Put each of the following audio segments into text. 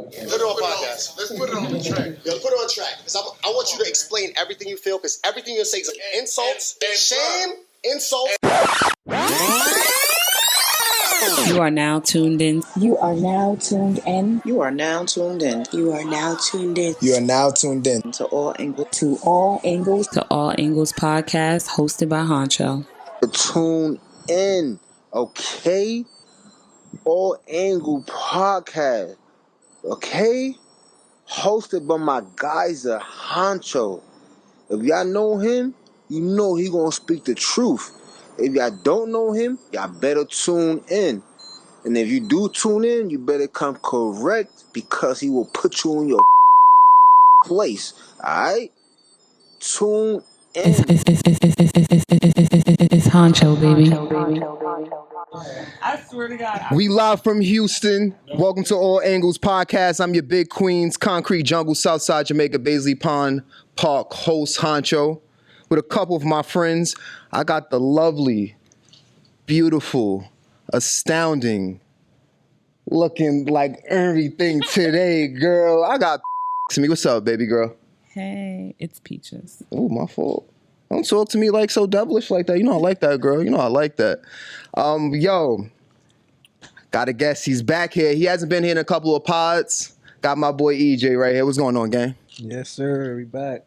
Put it on podcast. Let's put it on track. Yo, put it on track. Because I want you to explain everything you feel, because everything you say is like insults, shame, insults. You are now tuned in. You are now tuned in. You are now tuned in. You are now tuned in. You are now tuned in To All Angles. To All Angles. To All Angles podcast, hosted by Honcho. Tune in, okay? All Angle podcast, okay? Hosted by my geyser Honcho. If y'all know him, you know he gonna speak the truth. If y'all don't know him, y'all better tune in. And if you do tune in, you better come correct, because he will put you in your place. Alright? Tune in. It's Honcho, baby. I swear to God. We live from Houston. Welcome to All Angles Podcast. I'm your big Queens, Concrete Jungle, Southside Jamaica, Baisley Pond Park host Honcho. With a couple of my friends, I got the lovely, beautiful, astounding, looking like everything today, girl. I got to me. What's up, baby girl? Hey, it's Peaches. Oh, my fault. Don't talk to me like so devilish like that. You know I like that, girl. You know I like that. Yo, gotta guess he's back here. He hasn't been here in a couple of pods. Got my boy EJ right here. What's going on, gang? Yes, sir. We back.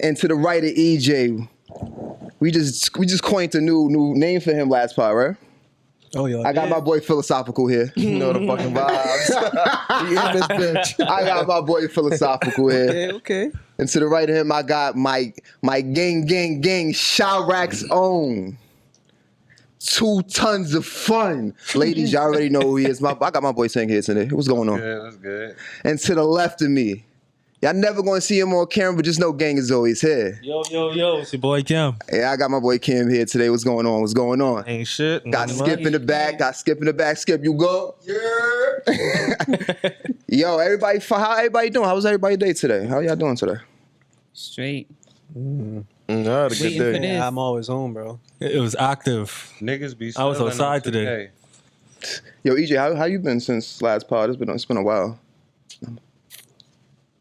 And to the right of EJ, we just coined a new name for him last pod, right? Oh, yeah. I got my boy Philosophical here. You know the fucking vibes. He in this bitch. I got my boy Philosophical here. Okay. And to the right of him, I got my gang, Chirac's own. 2 tons of fun. Ladies, y'all already know who he is. I got my boy Tank here today. What's going on? Yeah, that's good. And to the left of me, y'all never gonna see him on camera, but just know gang is always here. Yo, it's your boy Kim. Yeah, I got my boy Kim here today. What's going on? Ain't shit. Got Skip in the back. Skip, you go. Yeah. Yo, everybody, how everybody doing? How was everybody's day today? How y'all doing today? Straight. I had a good Waiting for day. this. Yeah, I'm always home, bro. It was active. Niggas be. I was outside today. Yo, EJ, how you been since last pod? It's been a while.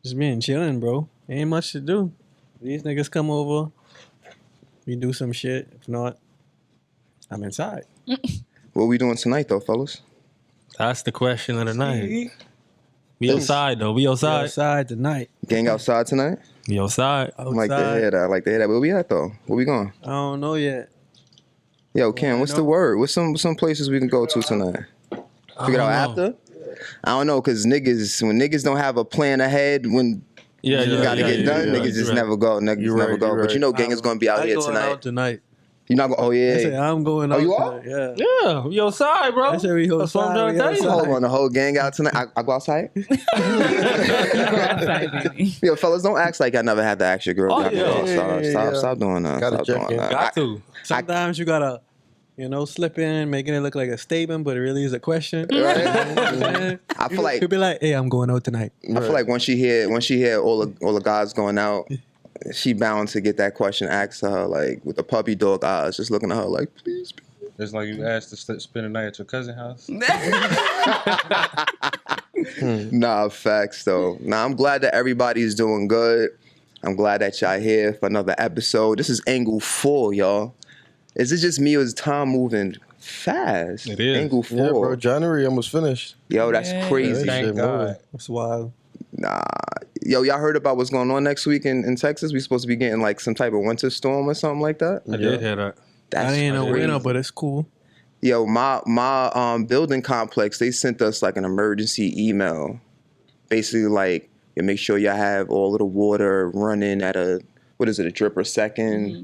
Just been chilling, bro. Ain't much to do. These niggas come over. We do some shit. If not, I'm inside. What we doing tonight, though, fellas? That's the question of the night. We outside, though. We We outside. outside tonight. Gang outside tonight? We outside. I like to hear that. Where we at, though? Where we going? I don't know yet. Yo, Kim, what's the word? What's some places we can go to tonight? Figure it out after? I don't know, because when niggas don't have a plan ahead, when you gotta get done, niggas just never go. Niggas never go. But you know gang is going to be out here Out tonight. You're not going, oh yeah. I said, I'm going out you are? tonight. Yeah. Yeah, we outside, bro. I said we That's what I'm outside. trying to tell you. Hold on, the whole gang out tonight. I go outside? Yo, fellas, don't act like I never had to ask your girl. Oh, yeah. Stop doing that. Gotta Stop check doing in. that. Got to. Sometimes you gotta, slip in, making it look like a statement, but it really is a question. Right? I feel like Could be like, "Hey, I'm going out tonight." I feel like once she hear all the guys going out, she bound to get that question asked to her, like with the puppy dog eyes, just looking at her like, please. It's like you asked to spend a night at your cousin's house. Nah, facts though. Nah, I'm glad that everybody's doing good. I'm glad that y'all here for another episode. This is Angle 4, y'all. Is it just me or is time moving fast? It is. Angle 4. Yeah, bro. January almost finished. Yo, that's crazy. Thank God. That's wild. Nah. Yo, y'all heard about what's going on next week in Texas? We supposed to be getting like some type of winter storm or something like that? I did hear that. That's I ain't no crazy. winner, but it's cool. Yo, my building complex, they sent us like an emergency email. Basically like, make sure y'all have all of the water running at a drip per second. Mm-hmm.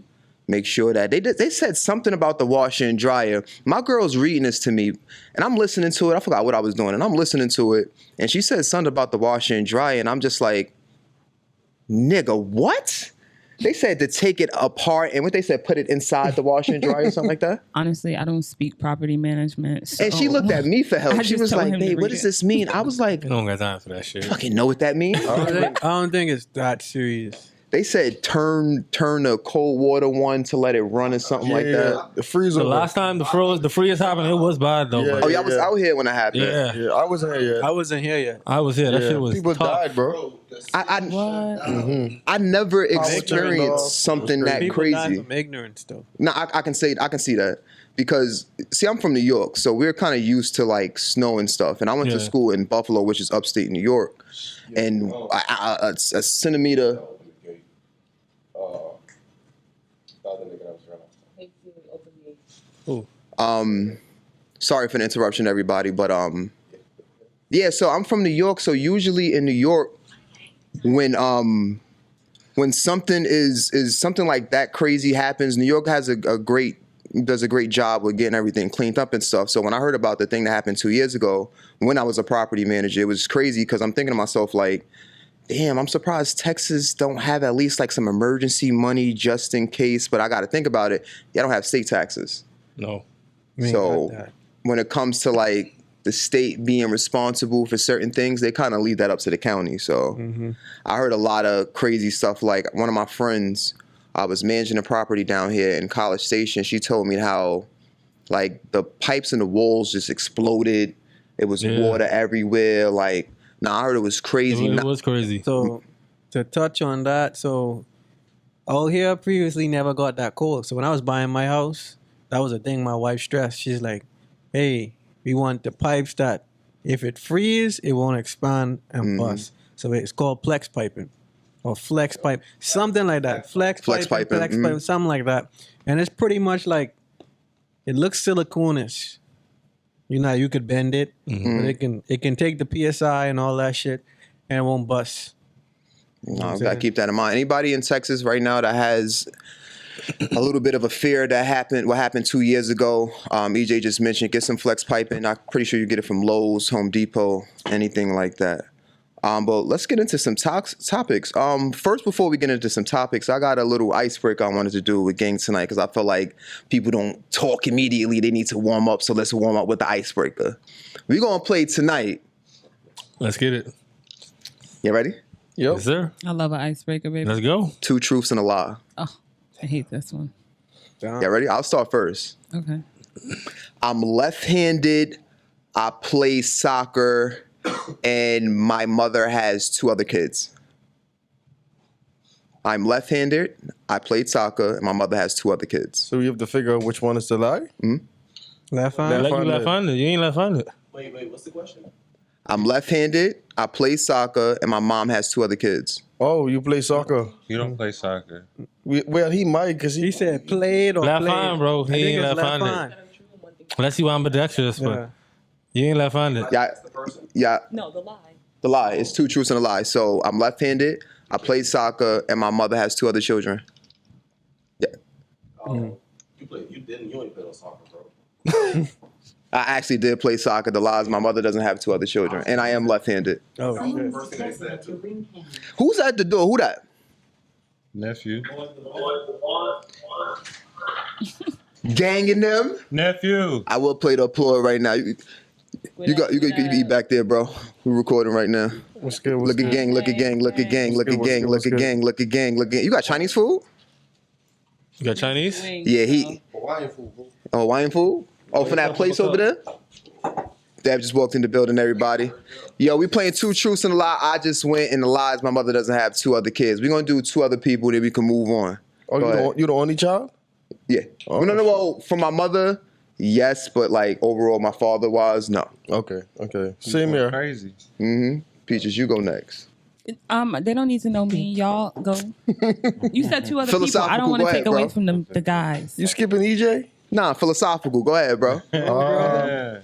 Make sure that they said something about the washer and dryer. My girl's reading this to me, and I'm listening to it. I forgot what I was doing, and I'm listening to it, and she said something about the washer and dryer, and I'm just like, nigga, what? They said to take it apart, and what they said, put it inside the washer and dryer or something like that? Honestly, I don't speak property management. So And she looked at me for help. I She just was told like, him to babe, what read does it. this mean? I was like, I don't got time for that shit. fucking know what that means? I don't think it's that serious. They said turn the cold water one to let it run or something like that. The freezer. The last time the freeze happened, it was bad though. Yeah, but- Y'all was out here when it happened. Yeah. I wasn't here yet. I wasn't here yet. I was here. That shit was People tough. died, bro. I never Ignorant, dog. experienced something that People die crazy. from ignorance though. No, I can see that because see, I'm from New York, so we're kind of used to like snow and stuff. And I went to Yeah. school in Buffalo, which is upstate New York, and a centimeter. Sorry for the interruption, everybody, but yeah. So I'm from New York, so usually in New York, when something is something like that crazy happens, New York has does a great job with getting everything cleaned up and stuff. So when I heard about the thing that happened 2 years ago, when I was a property manager, it was crazy because I'm thinking to myself like, damn, I'm surprised Texas don't have at least like some emergency money just in case. But I got to think about it. Y'all don't have state taxes. No. So when it comes to like the state being responsible for certain things, they kind of leave that up to the county. So I heard a lot of crazy stuff. Like one of my friends, I was managing a property down here in College Station. She told me how like the pipes in the walls just exploded. It was water everywhere. Like, I heard it was crazy. It was crazy. So to touch on that, so out here previously never got that cold. So when I was buying my house, that was a thing my wife stressed. She's like, hey, we want the pipes that if it freezes, it won't expand and bust. So it's called plex piping or flex pipe, something like that. Flex piping, something like that. And it's pretty much like, it looks silicone-ish. You could bend it, but it can take the PSI and all that shit and it won't bust. No, gotta keep that in mind. Anybody in Texas right now that has a little bit of a fear that what happened 2 years ago, EJ just mentioned, get some flex piping. I'm pretty sure you get it from Lowe's, Home Depot, anything like that. But let's get into some topics. First, before we get into some topics, I got a little icebreaker I wanted to do with gang tonight because I feel like people don't talk immediately. They need to warm up, so let's warm up with the icebreaker. We're going to play tonight. Let's get it. You ready? Yep. Yes, sir. I love an icebreaker, baby. Let's go. 2 truths and a lie. Oh, I hate this one. Yeah, ready? I'll start first. Okay. I'm left-handed. I play soccer. And my mother has 2 other kids. I'm left-handed. I played soccer, and my mother has 2 other kids. So you have to figure out which one is the lie? Left-handed? You left-handed. You ain't left-handed. Wait, what's the question? I'm left-handed. I play soccer, and my mom has 2 other kids. Oh, you play soccer. You don't play soccer. Well, he might because He said played or Left played. hand, bro. He I think ain't it's left-handed. Unless you ambidextrous, but you ain't left-handed. Yeah. No, the lie. The lie. It's 2 truths and a lie. So I'm left-handed. I played soccer, and my mother has 2 other children. Yeah. You only play on soccer, bro. I actually did play soccer. The lie is my mother doesn't have 2 other children, and I am left-handed. Oh, shit. First thing they said too. Who's at the door? Who that? Nephew. Ganging them. Nephew. I will play the applause right now. You be back there, bro. We're recording right now. What's good? Look at gang, look at gang, look at gang, look at gang, look at gang, look at gang, look at. You got Chinese food? You got Chinese? Yeah, Hawaiian food, bro. Oh, Hawaiian food? Oh, from that place over there? Dab just walked in the building, everybody. Yo, we playing 2 truths and a lie. I just went, and the lie is my mother doesn't have 2 other kids. We're going to do 2 other people, then we can move on. Oh, you the only child? Yeah. Oh, No, well, from my mother, yes, but like overall, my father was, no. Okay. Same here. Crazy. Peaches, you go next. They don't need to know me. Y'all go. You said 2 other people. I Philosophical, don't want go to ahead, take away bro. from the guys. You skipping EJ? Nah, philosophical. Go ahead, bro. Yeah.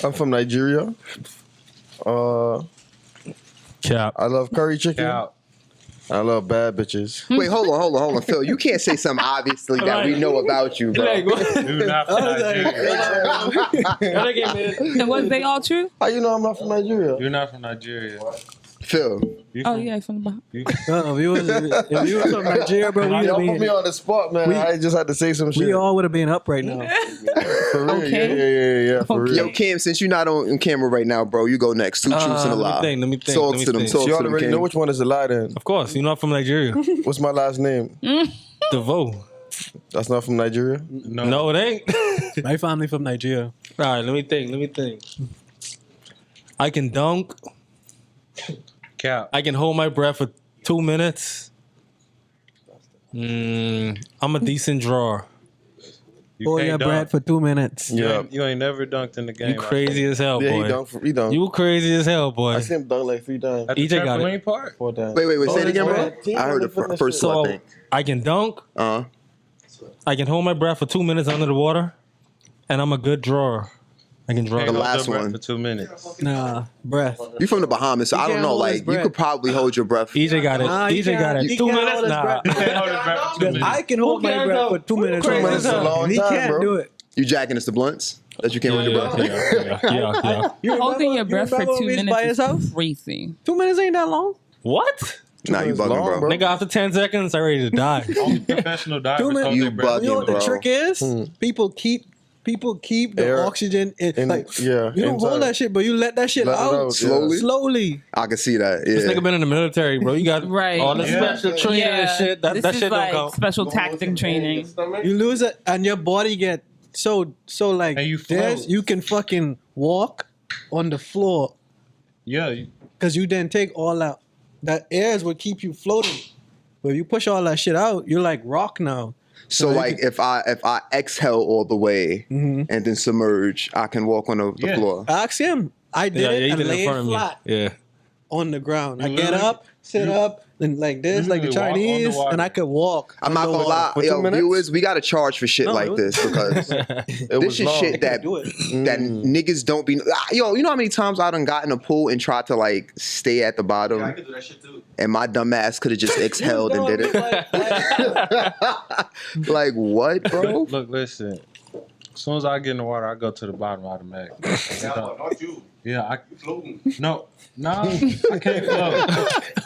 I'm from Nigeria. Cap. I love curry chicken. Out. I love bad bitches. Wait, hold on, Phil. You can't say something obviously that we know about you, bro. You're not from Nigeria. And was they all true? How you know I'm not from Nigeria? You're not from Nigeria. Phil. You Oh, from- yeah, from the you- If you was from Nigeria, bro, Y'all put me on the spot, man. I just had to say some shit. we all would have been up right now. For real, Okay. yeah, for real. Yo, Cam, since you're not on camera right now, bro, you go next. Two truths and a lie. Let me think. Talk to them. Talk So to you them, already Cam. know which one is a lie then. Of course, you know I'm from Nigeria. What's my last name? DeVoe. That's not from Nigeria? No, it ain't. My family from Nigeria. All right, let me think. I can dunk. Cap. I can hold my breath for 2 minutes. I'm a decent drawer. You Hold can't your dunk. breath for 2 minutes. Yeah. You ain't never dunked in the game. You crazy as hell, Yeah, boy. he done. You crazy as hell, boy. I seen him dunk like 3 times. At the EJ got it. trampoline park? 4 times. Wait. Say it again, bro. that's right. I heard the first two, I So think. I can dunk. I can hold my breath for 2 minutes under the water, and I'm a good drawer. I can draw. The Can't hold last your breath one. for 2 minutes. Nah, breath. You from the Bahamas, so I don't can't know. hold his Like, you breath. could probably hold your breath. EJ got it. Nah, he EJ got can't- it. he 2 can't minutes? hold his Nah. breath. You can't hold your breath for 2 Because minutes. I can hold my cares, breath though? for 2 minutes. Crazy minutes is a long He time, can't bro. do it. You jacking us the blunts that you can't hold your breath. Yeah. You Holding remember- your breath you for remember 2 when we was minutes by his house? is crazy. 2 minutes ain't that long. What? Nah, you minutes bugging, long, bro. bro. Nigga, after 10 seconds, I'm ready to die. Only professional divers 2 minutes. hold You their breath. bugging, You know what the bro. trick is? People keep the Air oxygen in, like yeah, you don't inside. hold that shit, but you let that shit Let it out out, yeah. Slowly? slowly. I can see that. This Yeah. nigga been in the military, bro. You got Right. all the Yeah. special training and shit. That this is shit like don't count. special tactic training. You lose it, and your body get so like And you this. float. You can fucking walk on the floor Yeah. because you didn't take all that air is what keep you floating. But if you push all that shit out, you're like rock now. So you like if I exhale all the way Mhm. and then submerge, I can walk on the Yeah. floor. Ask him. I did Yeah, it you and did it in laid front of me. flat Yeah. on the ground. I You get literally- up, sit up, and like this, like the literally walk Chinese, underwater. and I could walk. I'm not gonna underwater. lie, For 2 yo, minutes? viewers, we gotta charge for shit No, like it this because It this was is long. shit that Do it. that niggas don't be. Yo, you know how many times I done got in a pool and tried to like stay at the bottom, do that shit too. and my dumb ass could have just exhaled and did it. Like, Like what, bro? Look, listen. As soon as I get in the water, I go to the bottom automatically. Not you. Yeah, I You floating. no, I can't float.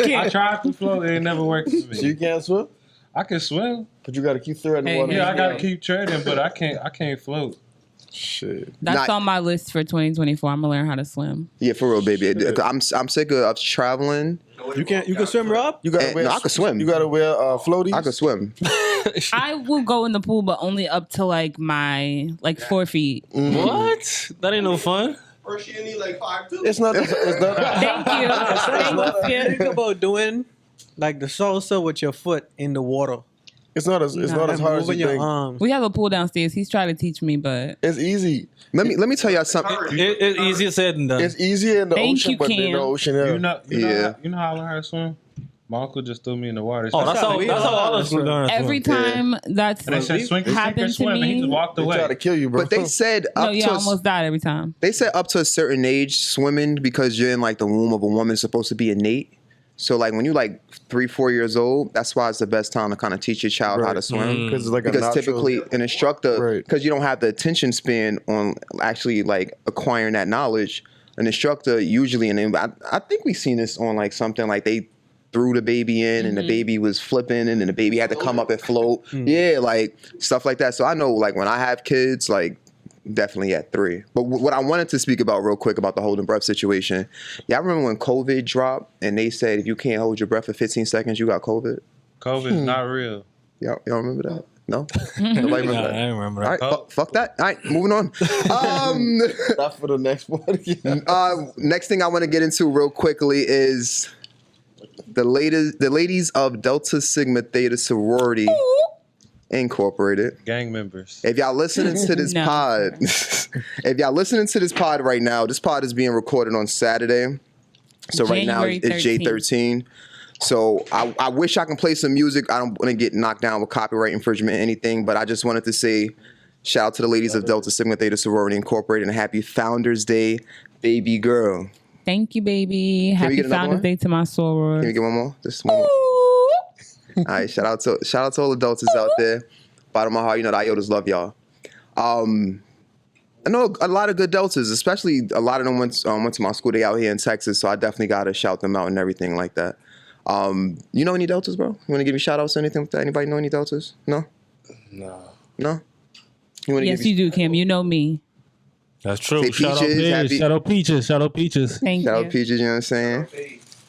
I tried to float, it never worked for So you me. can't swim? I can swim. But you gotta keep threading the Hey, water. Yeah, I gotta keep treading, but I can't float. Shit. That's Not- on my list for 2024. I'm gonna learn how to swim. Yeah, for real, baby. I'm sick of traveling. you can swim, Rob? You gotta Eh, wear. no, I can swim. You gotta wear floaties. I can swim. I will go in the pool, but only up to like my 4 feet. What? That ain't no fun. First you need like 5'2". It's not. It's not. Thank you. Thank you. Think about doing like the salsa with your foot in the water. It's not as. It's Nah, not as hard as moving you your think. arms. We have a pool downstairs. He's trying to teach me, but It's easy. Let me tell y'all something. It's easier said than done. It's easier in the Thank ocean, you, but in Cam. the ocean, yeah. You know how I learned how to swim? My uncle just threw me in the water. Oh, that's how we all all of us learn. every time that's And they said swing, sink or happened to swim, and he just me. walked They away. try to kill you, bro. But they said No, up yeah, to I almost died every time. they said up to a certain age, swimming because you're in like the womb of a woman is supposed to be innate. So like when you're like 3-4 years old, that's why it's the best time to kind of teach your child how to swim. because it's like a Because natural, typically an instructor, Right. because you don't have the attention span on actually like acquiring that knowledge. An instructor usually, and I think we've seen this on like something like they threw the baby in and the baby was flipping and then the baby had to come up and float. Yeah, like stuff like that. So I know like when I have kids, like definitely at 3. But what I wanted to speak about real quick about the holding breath situation. Y'all remember when COVID dropped and they said if you can't hold your breath for 15 seconds, you got COVID? COVID's not real. Y'all remember that? No? Nobody remember Nah, that? I don't remember All that. right, fuck that. All right, moving on. Not for the next one. Next thing I want to get into real quickly is the ladies of Delta Sigma Theta Sorority Incorporated. Gang members. If y'all listening to this No. pod, if y'all listening to this pod right now, this pod is being recorded on Saturday. So right now January it's J13. So I wish I can play some music. I don't want to get knocked down with copyright infringement or anything, but I just wanted to say shout out to the ladies of Delta Sigma Theta Sorority Incorporated and happy Founders Day, baby girl. Thank you, baby. we Happy get another Founders one? Day to my Can we sorors. get one more? Just one more. All right, shout out to all the adults out there. Bottom of my heart, you know the Iotas love y'all. I know a lot of good deltas, especially a lot of them went to my school. They out here in Texas, so I definitely gotta shout them out and everything like that. You know any deltas, bro? You want to give me shout outs or anything with that? Anybody know any deltas? No. No. No. Yes, you do, Kim. You know me. That's true. Say Shout out Peaches, Peaches. happy- Shout out Peaches. Shout out Peaches. Thank Shout you. out Peaches, you know what I'm saying?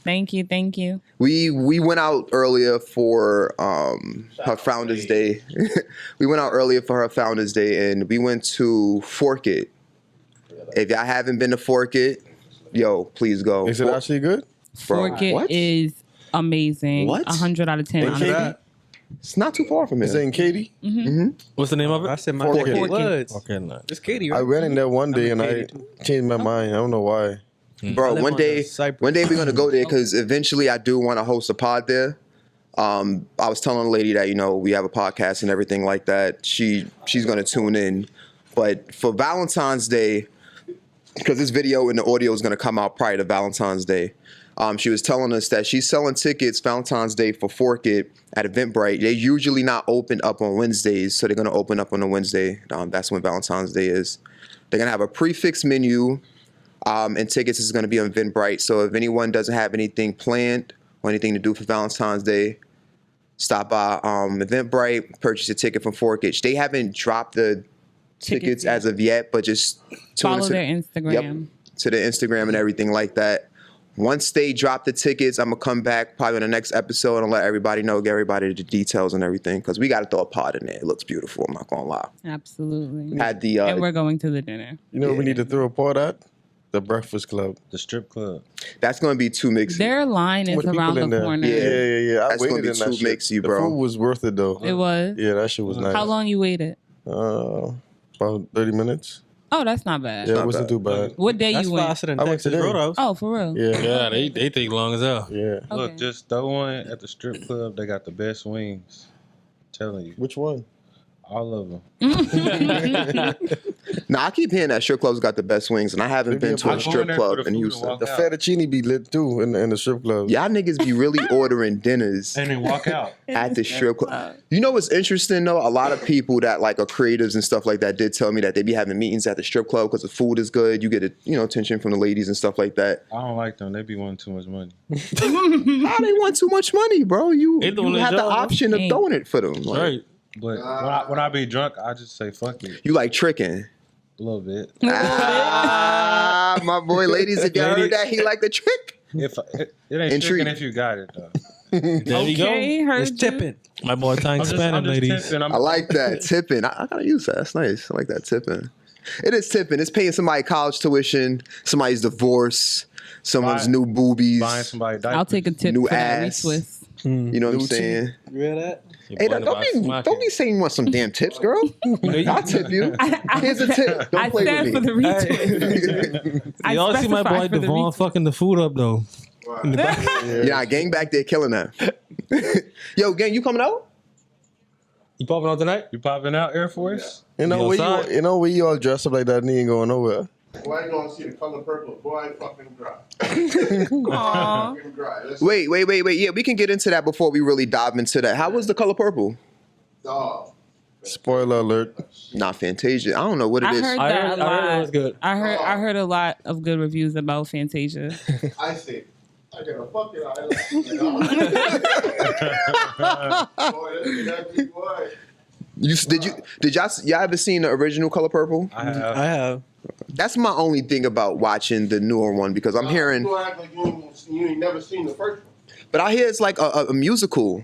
Thank you. Thank you. We went out earlier for her Founders Day. We went out earlier for her Founders Day, and we went to Fork It. If y'all haven't been to Fork It, yo, please go. Is it actually good? Fork It what? is amazing. What? 100 out of 10. In honestly. Katy? It's not too far from Is it here. in Katy? What's the name of it? I said my Fork neck it. of woods. Okay, nice. It's Katie, I right? went in there one day and I Katy, too. changed my mind. I don't know why. Bro, live one on day the Cypress. we're gonna go there because eventually I do want to host a pod there. I was telling the lady that, you know, we have a podcast and everything like that. She's gonna tune in. But for Valentine's Day, because this video and the audio is gonna come out prior to Valentine's Day, she was telling us that she's selling tickets Valentine's Day for Fork It at Eventbrite. They're usually not open up on Wednesdays, so they're gonna open up on a Wednesday. That's when Valentine's Day is. They're gonna have a prefix menu. And tickets is going to be on Eventbrite. So if anyone doesn't have anything planned or anything to do for Valentine's Day, stop by Eventbrite, purchase a ticket from Fork It. They haven't dropped the tickets yet. as of yet, but just tune Follow into- their Instagram. Yep, to their Instagram and everything like that. Once they drop the tickets, I'm going to come back probably in the next episode and let everybody know, get everybody the details and everything, because we got to throw a pod in there. It looks beautiful, I'm not going to lie. Absolutely. Had the And we're going to the dinner. You know what we need to throw a part at? The Breakfast Club. The strip club. That's going to be too mixy. Their line is With people around the in there. corner. Yeah. I That's gonna waited be in that too shit. mixy, The bro. food was worth it though. It was. Yeah, that shit was nice. How long you waited? About 30 minutes. Oh, that's not bad. Yeah, it wasn't too bad. What day That's you went? faster than I went Texas today. Roadhouse. Oh, for real? Yeah. Yeah, they take long as hell. Yeah. Look, Okay. just throw one at the strip club. They got the best wings. I'm telling you, Which one? all of them. Nah, I keep hearing that strip clubs got the best wings, and I haven't Maybe been to I'm a going strip there for club the in food and Houston. walk The out. fettuccine be lit too in the strip club. Y'all niggas be really ordering dinners And then walk out. at the strip club. You know what's interesting though? A lot of people that like are creatives and stuff like that did tell me that they be having meetings at the strip club because the food is good. You get attention from the ladies and stuff like that. I don't like them. They be wanting too much money. How they want too much money, bro? You They doing their have the job. option of Hey. throwing it for them. Like, Right. But when I be drunk, I just say fuck it You like tricking. a little bit. Ah, my boy, ladies, if y'all heard that, he like the trick. It ain't Intrigue. tricking if you got it though. There you Okay, go. heard It's you. tipping. My boy Tank Spanning, ladies. tipping. I like that tipping. I gotta use that. That's nice. I like that tipping. It is tipping. It's paying somebody college tuition, somebody's divorce, someone's Buy- new boobies. Buying somebody diapers. I'll take a tip New for that ass. retwist. You know what I'm New saying? You hear that? Hey, don't be saying you want some damn tips, girl. I'll tip you. Here's a tip. Don't I play stand for with the me. retwist. I Y'all see my specify boy for the Devon retwist. fucking the food up though. In the back. Yeah, gang back there killing that. Yo, gang, you coming out? You popping out tonight? You popping out Air Force? You know Be where outside. you where you all dressed up like that and you ain't going nowhere. Boy, you gonna see the color purple. Boy, I fucking dry. Aw. Fucking dry. Let's Wait. Yeah, we can get into that before we really dive into that. How was the color purple? dog. Spoiler alert. Not Fantasia. I don't know what it I is. heard I that heard- a I heard it lot. was good. I heard a lot of good reviews about Fantasia. I said, I got a fucking eye. Boy, that's big boy. Did y'all ever seen the original Color Purple? I have. I have. That's my only thing about watching the newer one because I'm hearing, You act like you ain't never seen the first one. but I hear it's like a musical.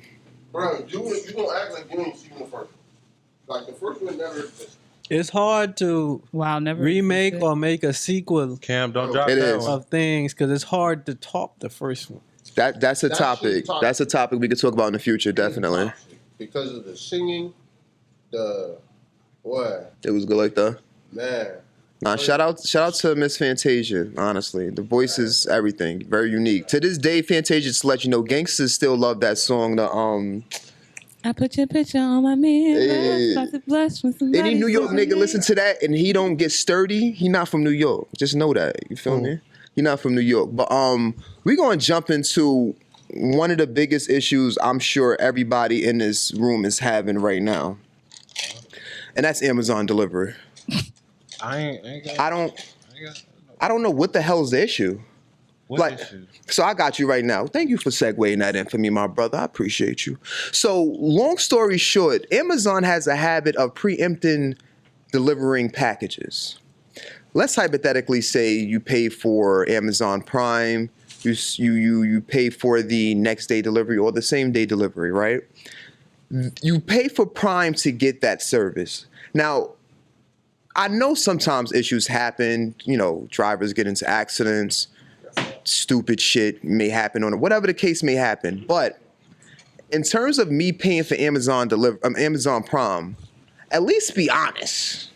Bro, you gonna act like you ain't seen the first one. Like the first one never existed. It's hard to Wow, never remake existed. or make a sequel Cam, don't drop It that is. one. of things because it's hard to top the first one. That's a That shit topic. toxic. That's a topic we could talk about in the future, definitely. Because of the singing, the what, It was good like that. man. Nah, shout out to Miss Fantasia, honestly. The voice is everything. Very unique. To this day, Fantasia, just to let you know, gangsters still love that song. I put your picture on my mirror. Hey. About to blush when somebody Any New York sees me. nigga listen to that and he don't get sturdy, he not from New York. Just know that. You feel me? He not from New York. But we gonna jump into one of the biggest issues I'm sure everybody in this room is having right now. And that's Amazon delivery. I ain't got. I don't know what the hell is the issue. What like, issue? So I got you right now. Thank you for segueing that in for me, my brother. I appreciate you. So long story short, Amazon has a habit of preempting delivering packages. Let's hypothetically say you pay for Amazon Prime, you pay for the next day delivery or the same day delivery, right? You pay for Prime to get that service. Now, I know sometimes issues happen, you know, drivers get into accidents, stupid shit may happen on it, whatever the case may happen. But in terms of me paying for Amazon Prime, at least be honest.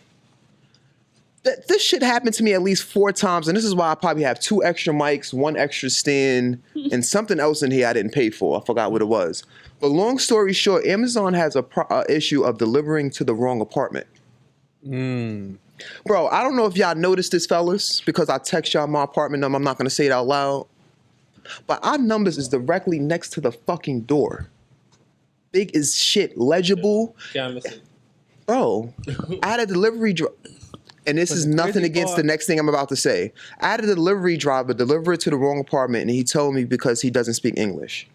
This shit happened to me at least 4 times, and this is why I probably have 2 extra mics, 1 extra stand, and something else in here I didn't pay for. I forgot what it was. But long story short, Amazon has a issue of delivering to the wrong apartment. Bro, I don't know if y'all noticed this, fellas, because I text y'all my apartment number. I'm not going to say it out loud. But our numbers is directly next to the fucking door. Big as shit, legible. Can't miss it. Bro, I had a delivery driver. And this is nothing against the next thing I'm about to say. I had a delivery driver deliver it to the wrong apartment, and he told me because he doesn't speak English.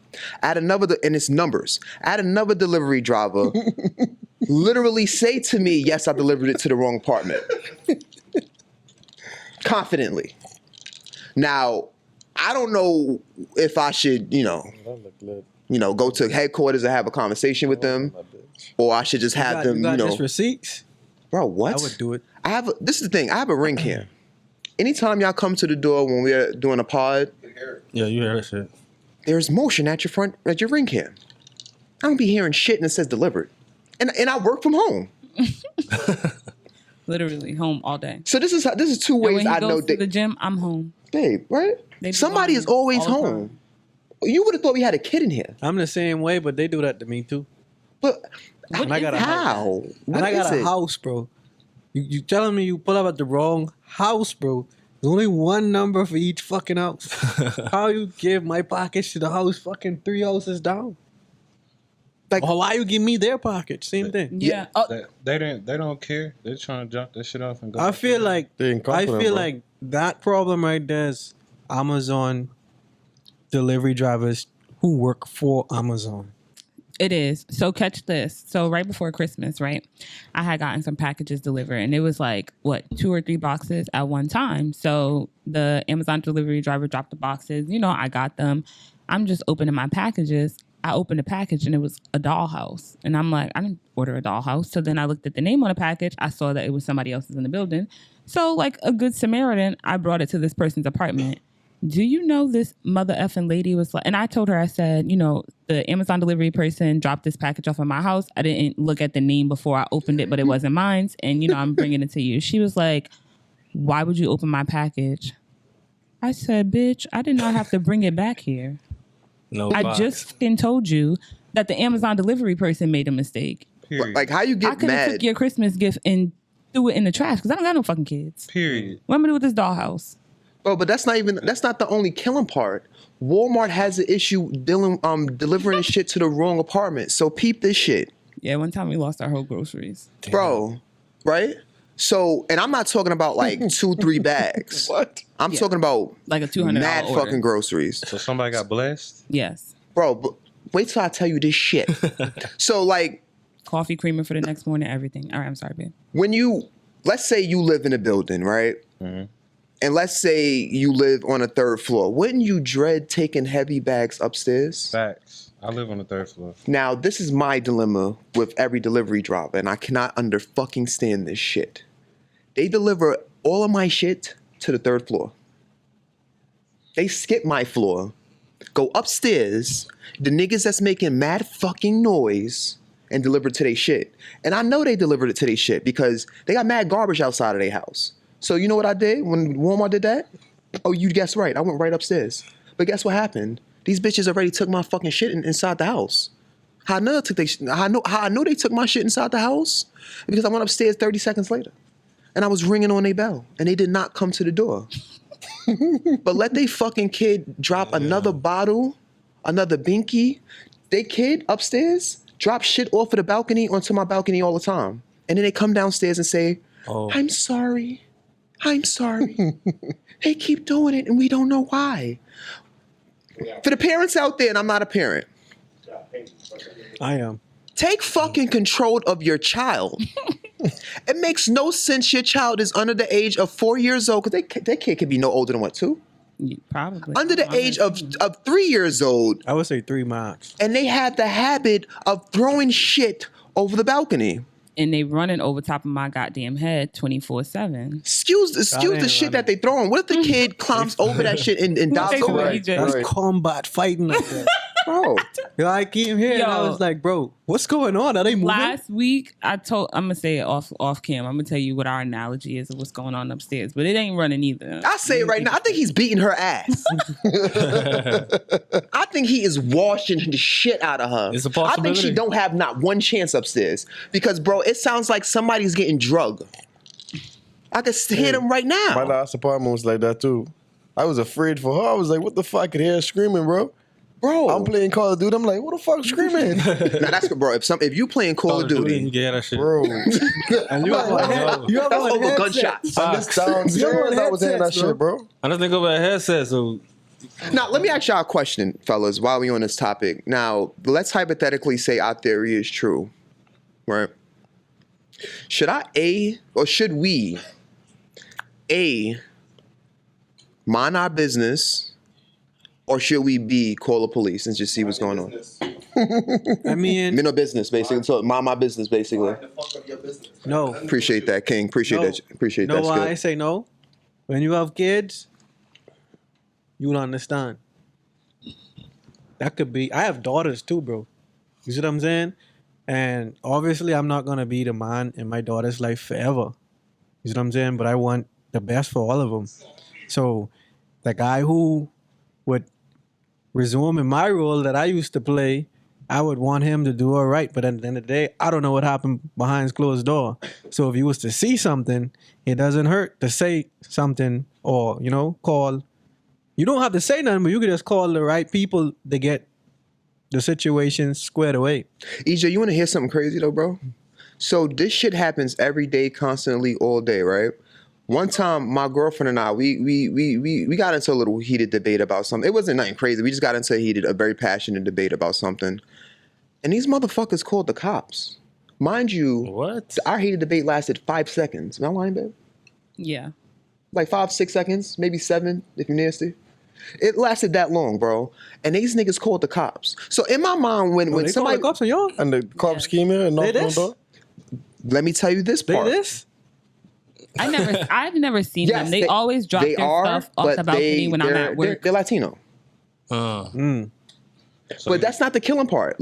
I had another, and it's numbers. I had another delivery driver literally say to me, yes, I delivered it to the wrong apartment. Confidently. Now, I don't know if I should, go to headquarters and have a conversation with them, or I should just have them, just receipts? Bro, what? I would do it. This is the thing. I have a ring cam. Anytime y'all come to the door when we're doing a pod, yeah, you hear that shit. There's motion at your ring cam. I don't be hearing shit and it says delivered. And I work from home. Literally home all day. So this is 2 ways when he I goes know to the gym, I'm home. Babe, right? Somebody is always home. You would have thought we had a kid in here. I'm the same way, but they do that to me too. But and I got a how? House. And I got a house, bro. You telling me you pull up at the wrong house, bro? There's only one number for each fucking house. How you give my package to the house fucking 3 houses down? Like, why you give me their package? Same thing. Yeah. They don't care. They're trying to drop that shit off and go. I feel like that problem right there is Amazon delivery drivers who work for Amazon. It is. So catch this. So right before Christmas, right, I had gotten some packages delivered, and it was like, 2 or 3 boxes at one time. So the Amazon delivery driver dropped the boxes. I got them. I'm just opening my packages. I opened a package, and it was a dollhouse. And I'm like, I didn't order a dollhouse. So then I looked at the name on the package. I saw that it was somebody else's in the building. So like a good Samaritan, I brought it to this person's apartment. Do you know this mother effing lady was like, and I told her, I said, the Amazon delivery person dropped this package off at my house. I didn't look at the name before I opened it, but it wasn't mine. And, I'm bringing it to you. She was like, why would you open my package? I said, bitch, I did not have to bring it back here. No, I just fucking told you that the Amazon delivery person made a mistake. Period. Like, how you get I could have took your Christmas gift and threw it in the trash because I don't got no fucking kids. Period. What am I gonna do with this dollhouse? Bro, but that's not the only killing part. Walmart has an issue delivering shit to the wrong apartment. So peep this shit. Yeah, one time we lost our whole groceries. Damn. Bro, right? So, and I'm not talking about like 2-3 bags. What? I'm talking about like a $200 mad order. fucking groceries. So somebody got blessed? Yes. Bro, but wait till I tell you this shit. So like coffee creamer for the next morning, everything. All right, I'm sorry, babe. Let's say you live in a building, right? Mm-hmm. And let's say you live on a 3rd floor. Wouldn't you dread taking heavy bags upstairs? Facts. I live on the 3rd floor. Now, this is my dilemma with every delivery driver, and I cannot fucking stand this shit. They deliver all of my shit to the 3rd floor. They skip my floor, go upstairs, the niggas that's making mad fucking noise, and deliver to their shit. And I know they delivered it to their shit because they got mad garbage outside of their house. So you know what I did when Walmart did that? Oh, you guessed right. I went right upstairs. But guess what happened? These bitches already took my fucking shit inside the house. How I know they took my shit inside the house? Because I went upstairs 30 seconds later. And I was ringing on their bell. And they did not come to the door. But let they fucking kid drop another bottle, another binky. They kid upstairs drop shit off of the balcony onto my balcony all the time. And then they come downstairs and say, I'm sorry. They keep doing it and we don't know why. For the parents out there, and I'm not a parent. I am. Take fucking control of your child. It makes no sense your child is under the age of 4 years old, because that kid could be no older than what, 2? Probably. Under the age of 3 years old. I would say 3 max. And they have the habit of throwing shit over the balcony. And they running over top of my goddamn head 24/7. Excuse the shit that they throwing. What if the kid climbs over that shit and dives over it? That's combat fighting up there. Bro. Yo, I came here and I was like, bro, what's going on? Are they moving? Last week, I'm gonna say it off cam. I'm gonna tell you what our analogy is of what's going on upstairs, but it ain't running either. I say it right now. I think he's beating her ass. I think he is washing the shit out of her. It's a I possibility. think she don't have not one chance upstairs because, bro, it sounds like somebody's getting drugged. I can hear them right now. My last apartment was like that too. I was afraid for her. I was like, what the fuck? I could hear her screaming, bro. Bro, I'm playing Call of Duty. I'm like, what the fuck screaming? Nah, that's good, bro. If you playing Call of Duty, yeah, that shit, bro. And you have that's on over headsets. gunshots. I'm just downstairs. I was hearing that shit, bro. I don't think over a headset, so Now, let me ask y'all a question, fellas, while we on this topic. Now, let's hypothetically say our theory is true, right? Should we mind our business, or should we call the police and just see what's going on? I mean, No business, basically. So mind my business, basically. no. Appreciate that, King. Appreciate No. that. Appreciate No, that. why Skip. I say no? When you have kids, you will understand. That could be. I have daughters too, bro. You see what I'm saying? And obviously, I'm not gonna be the man in my daughter's life forever. You see what I'm saying? But I want the best for all of them. So, the guy who would resume in my role that I used to play, I would want him to do all right. But at the end of the day, I don't know what happened behind closed door. So if you was to see something, it doesn't hurt to say something or, call. You don't have to say nothing, but you can just call the right people to get the situation squared away. EJ, you want to hear something crazy though, bro? So this shit happens every day, constantly, all day, right? One time, my girlfriend and I, we got into a little heated debate about something. It wasn't nothing crazy. We just got into a very passionate debate about something. And these motherfuckers called the cops. Mind you, what? Our heated debate lasted 5 seconds. Am I lying, babe? Yeah. Like 5, 6 seconds, maybe 7 if you're nasty. It lasted that long, bro. And these niggas called the cops. So in my mind, when They somebody... call the cops on y'all? And the cops came here and knocked on the door. Let me tell you this part. I've never seen Yes, them. They always drop their stuff off the balcony when I'm at work. They're Latino. But that's not the killing part.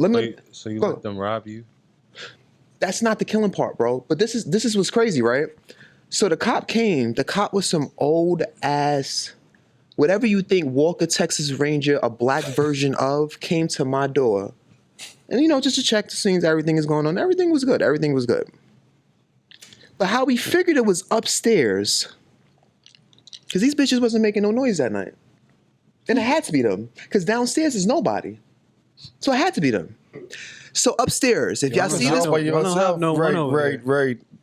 So you let them rob you? That's not the killing part, bro. But this is what's crazy, right? So the cop came. The cop was some old ass, whatever you think Walker Texas Ranger, a black version of, came to my door. And just to check to see if everything is going on. Everything was good. Everything was good. But how we figured it was upstairs, because these bitches wasn't making no noise that night. And it had to be them, because downstairs is nobody. So it had to be them. So upstairs, if y'all see this, Right.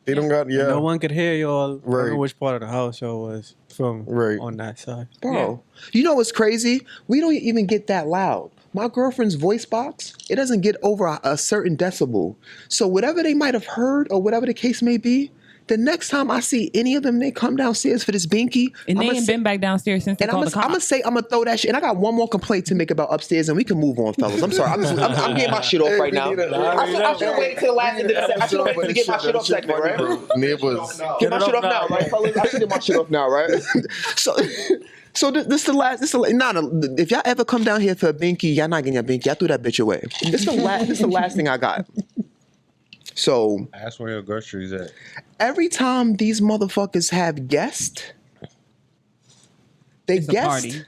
They don't got No one could hear y'all. I don't Right. know which part of the house y'all was from on that side. bro. You know what's crazy? We don't even get that loud. My girlfriend's voice box, it doesn't get over a certain decibel. So whatever they might have heard or whatever the case may be, the next time I see any of them, they come downstairs for this binky. And they ain't been back downstairs since they called the cops. I'm gonna throw that shit. And I got one more complaint to make about upstairs, and we can move on, fellas. I'm sorry. I'm getting my shit off right now. I should wait till the last end of the segment. I should wait to get my shit off segment, right? Neighbors. Get my shit off now, right, fellas? I should get my shit off now, right? So this the last. If y'all ever come down here for a binky, y'all not getting your binky. I threw that bitch away. This the last thing I got. So Ask where your groceries at. every time these motherfuckers have guests, guests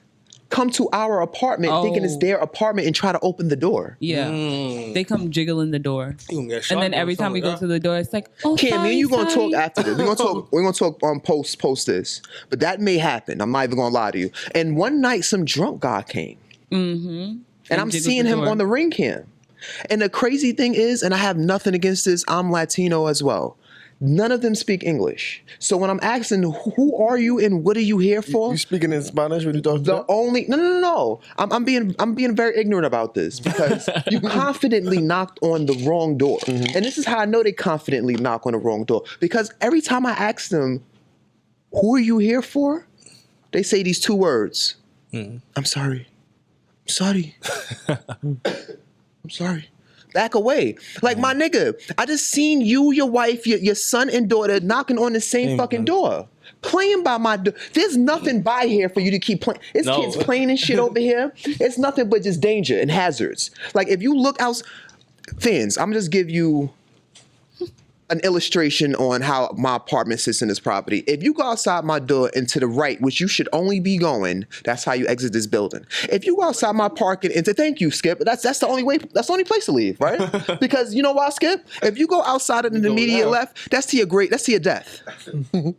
come to our apartment thinking it's their apartment and try to open the door. Yeah. They come jiggling the door. And then every time we go to the door, it's like, Cam, me and you gonna sorry. talk after this. We're gonna talk post this. But that may happen. I'm not even gonna lie to you. And one night some drunk guy came. Mm-hmm. And I'm seeing him on the ring cam. And the crazy thing is, and I have nothing against this, I'm Latino as well. None of them speak English. So when I'm asking, who are you and what are you here for? You speaking in Spanish when you talk to them? No. I'm being very ignorant about this because you confidently knocked on the wrong door. And this is how I know they confidently knock on the wrong door. Because every time I ask them, who are you here for? They say these two words. I'm sorry. I'm sorry. I'm sorry. Back away. Like, my nigga, I just seen you, your wife, your son and daughter knocking on the same fucking door. Playing by my door. There's nothing by here for you to keep playing. It's kids playing and shit over here. It's nothing but just danger and hazards. Like, if you look out, fans, I'm just give you an illustration on how my apartment sits in this property. If you go outside my door and to the right, which you should only be going, that's how you exit this building. If you go outside my parking and say, thank you, Skip, that's the only way, that's the only place to leave, right? Because you know why, Skip? If you go outside of the immediate left, that's to your death.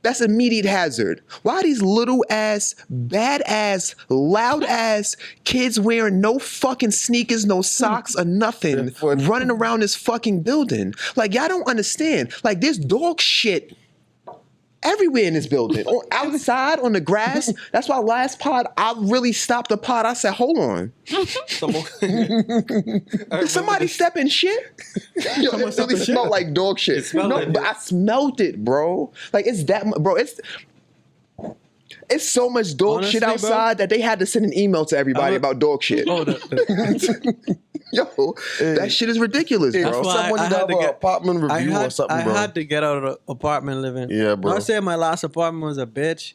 That's immediate hazard. Why are these little ass, bad ass, loud ass kids wearing no fucking sneakers, no socks or nothing, running around this fucking building? Like, y'all don't understand. Like, there's dog shit everywhere in this building. Outside, on the grass. That's why last pod, I really stopped the pod. I said, hold on. Did somebody step in shit? Yo, it really smelled like dog shit. But I smelled it, bro. Like, it's that, bro, it's so much dog shit outside that they had to send an email to everybody about dog shit. Yo, that shit is ridiculous, bro. Someone need to have an apartment review or something, bro. I had to get out of the apartment living. Yeah, bro. I said my last apartment was a bitch.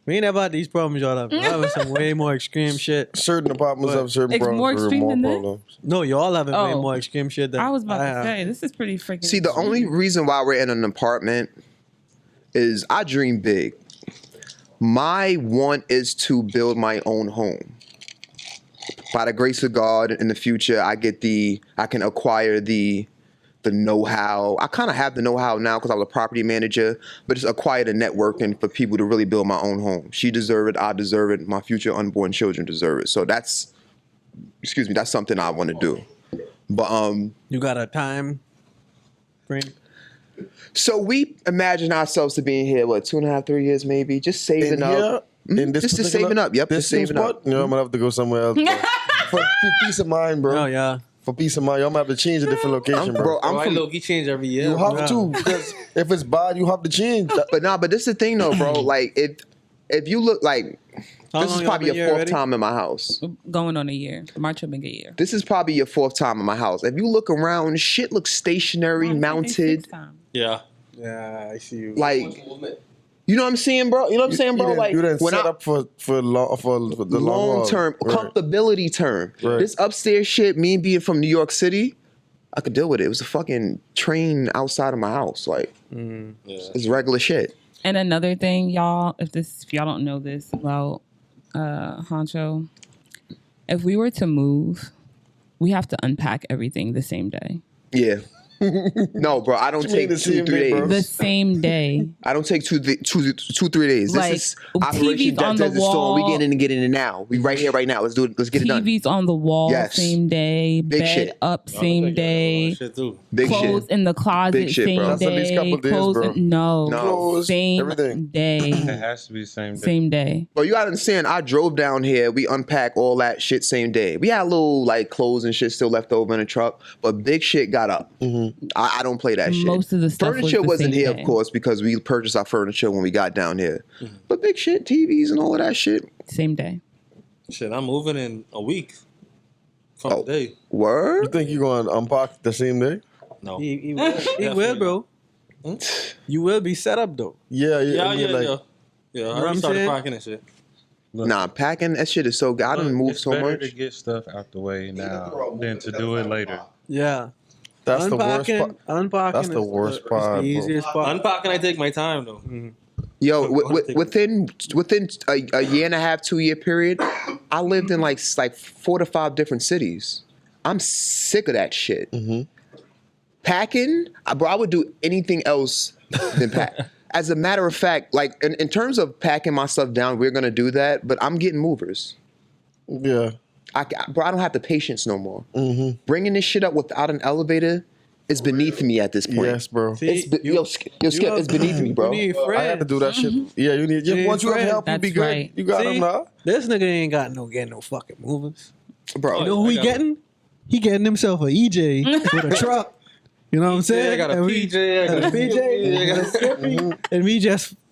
We ain't never had these problems y'all have. Y'all have some way more extreme shit. Certain apartments have certain problems. More extreme than problems. No, y'all having way more extreme shit than I was about to say. This is pretty freaking. See, the only reason why we're in an apartment is I dream big. My want is to build my own home. By the grace of God, in the future, I can acquire the know-how. I kind of have the know-how now because I was a property manager, but just acquire the networking for people to really build my own home. She deserve it. I deserve it. My future unborn children deserve it. So that's something I want to do. But you got a time frame? So we imagine ourselves to be in here, 2.5, 3 years maybe, just saving up. Just saving up. Yep, just saving up. You know, I'm gonna have to go somewhere else. For peace of mind, bro. Oh yeah. For peace of mind, I'm gonna have to change a different location, bro. I'm from low-key change every year. You have to, because if it's bad, you have to change. But this is the thing though, bro. Like if you look like this is probably your fourth time in my house. Going on a year. March will make a year. This is probably your fourth time in my house. If you look around, shit looks stationary, mounted. Yeah. Yeah, I see you. Like, you know what I'm saying, bro? You know what I'm saying, bro? Like, you didn't set up for the long term, right. comfortability term. Right. This upstairs shit, me being from New York City, I could deal with it. It was a fucking train outside of my house. Like, it's regular shit. And another thing, y'all, if y'all don't know this about Honcho, if we were to move, we have to unpack everything the same day. Yeah. No, bro, I don't take 2-3 days. The same day. I don't take 2-3 days. Like, this is Operation Desert Storm. We get in it now. We right here, right now. Let's do it. Let's get it done. TV's on the wall, Yes. same day. Big Bed shit. up, same day. Big Clothes shit. in the closet, Big shit, same bro. That's at least a day. couple days, Clothes bro. no, Clothes, same everything. day. It has to be the same day. Same day. Bro, you gotta understand, I drove down here. We unpacked all that shit same day. We had a little like clothes and shit still left over in the truck, but big shit got up. I don't play that shit. Most of the stuff Furniture was the wasn't same here, day. of course, because we purchased our furniture when we got down here. But big shit, TVs and all of that shit. Same day. Shit, I'm moving in a week from today. Word? You think you're going to unpack the same day? No. He will, bro. You will be set up though. Yeah. Yeah. I already started packing and shit. Nah, packing, that shit is so good. I done moved so better much. to get stuff out the way now than to do it later. Yeah. That's the worst part. Unpacking. That's the worst part. The easiest part. Unpacking, I take my time though. Yo, within a year and a half, 2 year period, I lived in like 4 to 5 different cities. I'm sick of that shit. Packing, bro, I would do anything else than pack. As a matter of fact, like in terms of packing my stuff down, we're gonna do that, but I'm getting movers. Yeah. Bro, I don't have the patience no more. Bringing this shit up without an elevator It's beneath me at this point. Yes, bro. See, Yo, Skip, it's beneath me, bro. You need I had to friends. do that shit. Yeah, you need. need Once you have friends. help, you be That's good. right. You got See, him now. This nigga ain't got no fucking movers. Bro, You know who he getting? He getting himself a EJ with a truck. You know what I'm saying? I got a And PJ, I got a PJ, I got a Skippy, and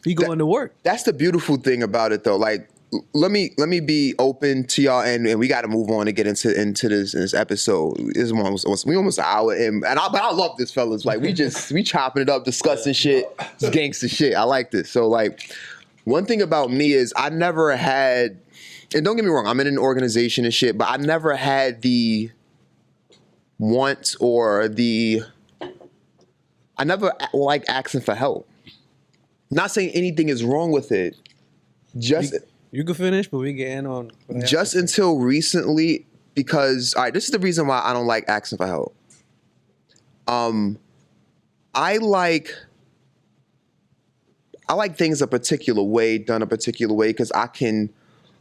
we going to work. that's the beautiful thing about it, though. Like, let me be open to y'all, and we got to move on to get into this episode. We almost an hour in, but I love this, fellas. Like, we chopping it up, discussing shit, it's gangster shit. I like this. So, like, one thing about me is I never had, and don't get me wrong, I'm in an organization and shit, but I never had the want or I never like asking for help. Not saying anything is wrong with it. Just You can finish, but we getting on. just until recently, because all right, this is the reason why I don't like asking for help. I like things a particular way, done a particular way, because I can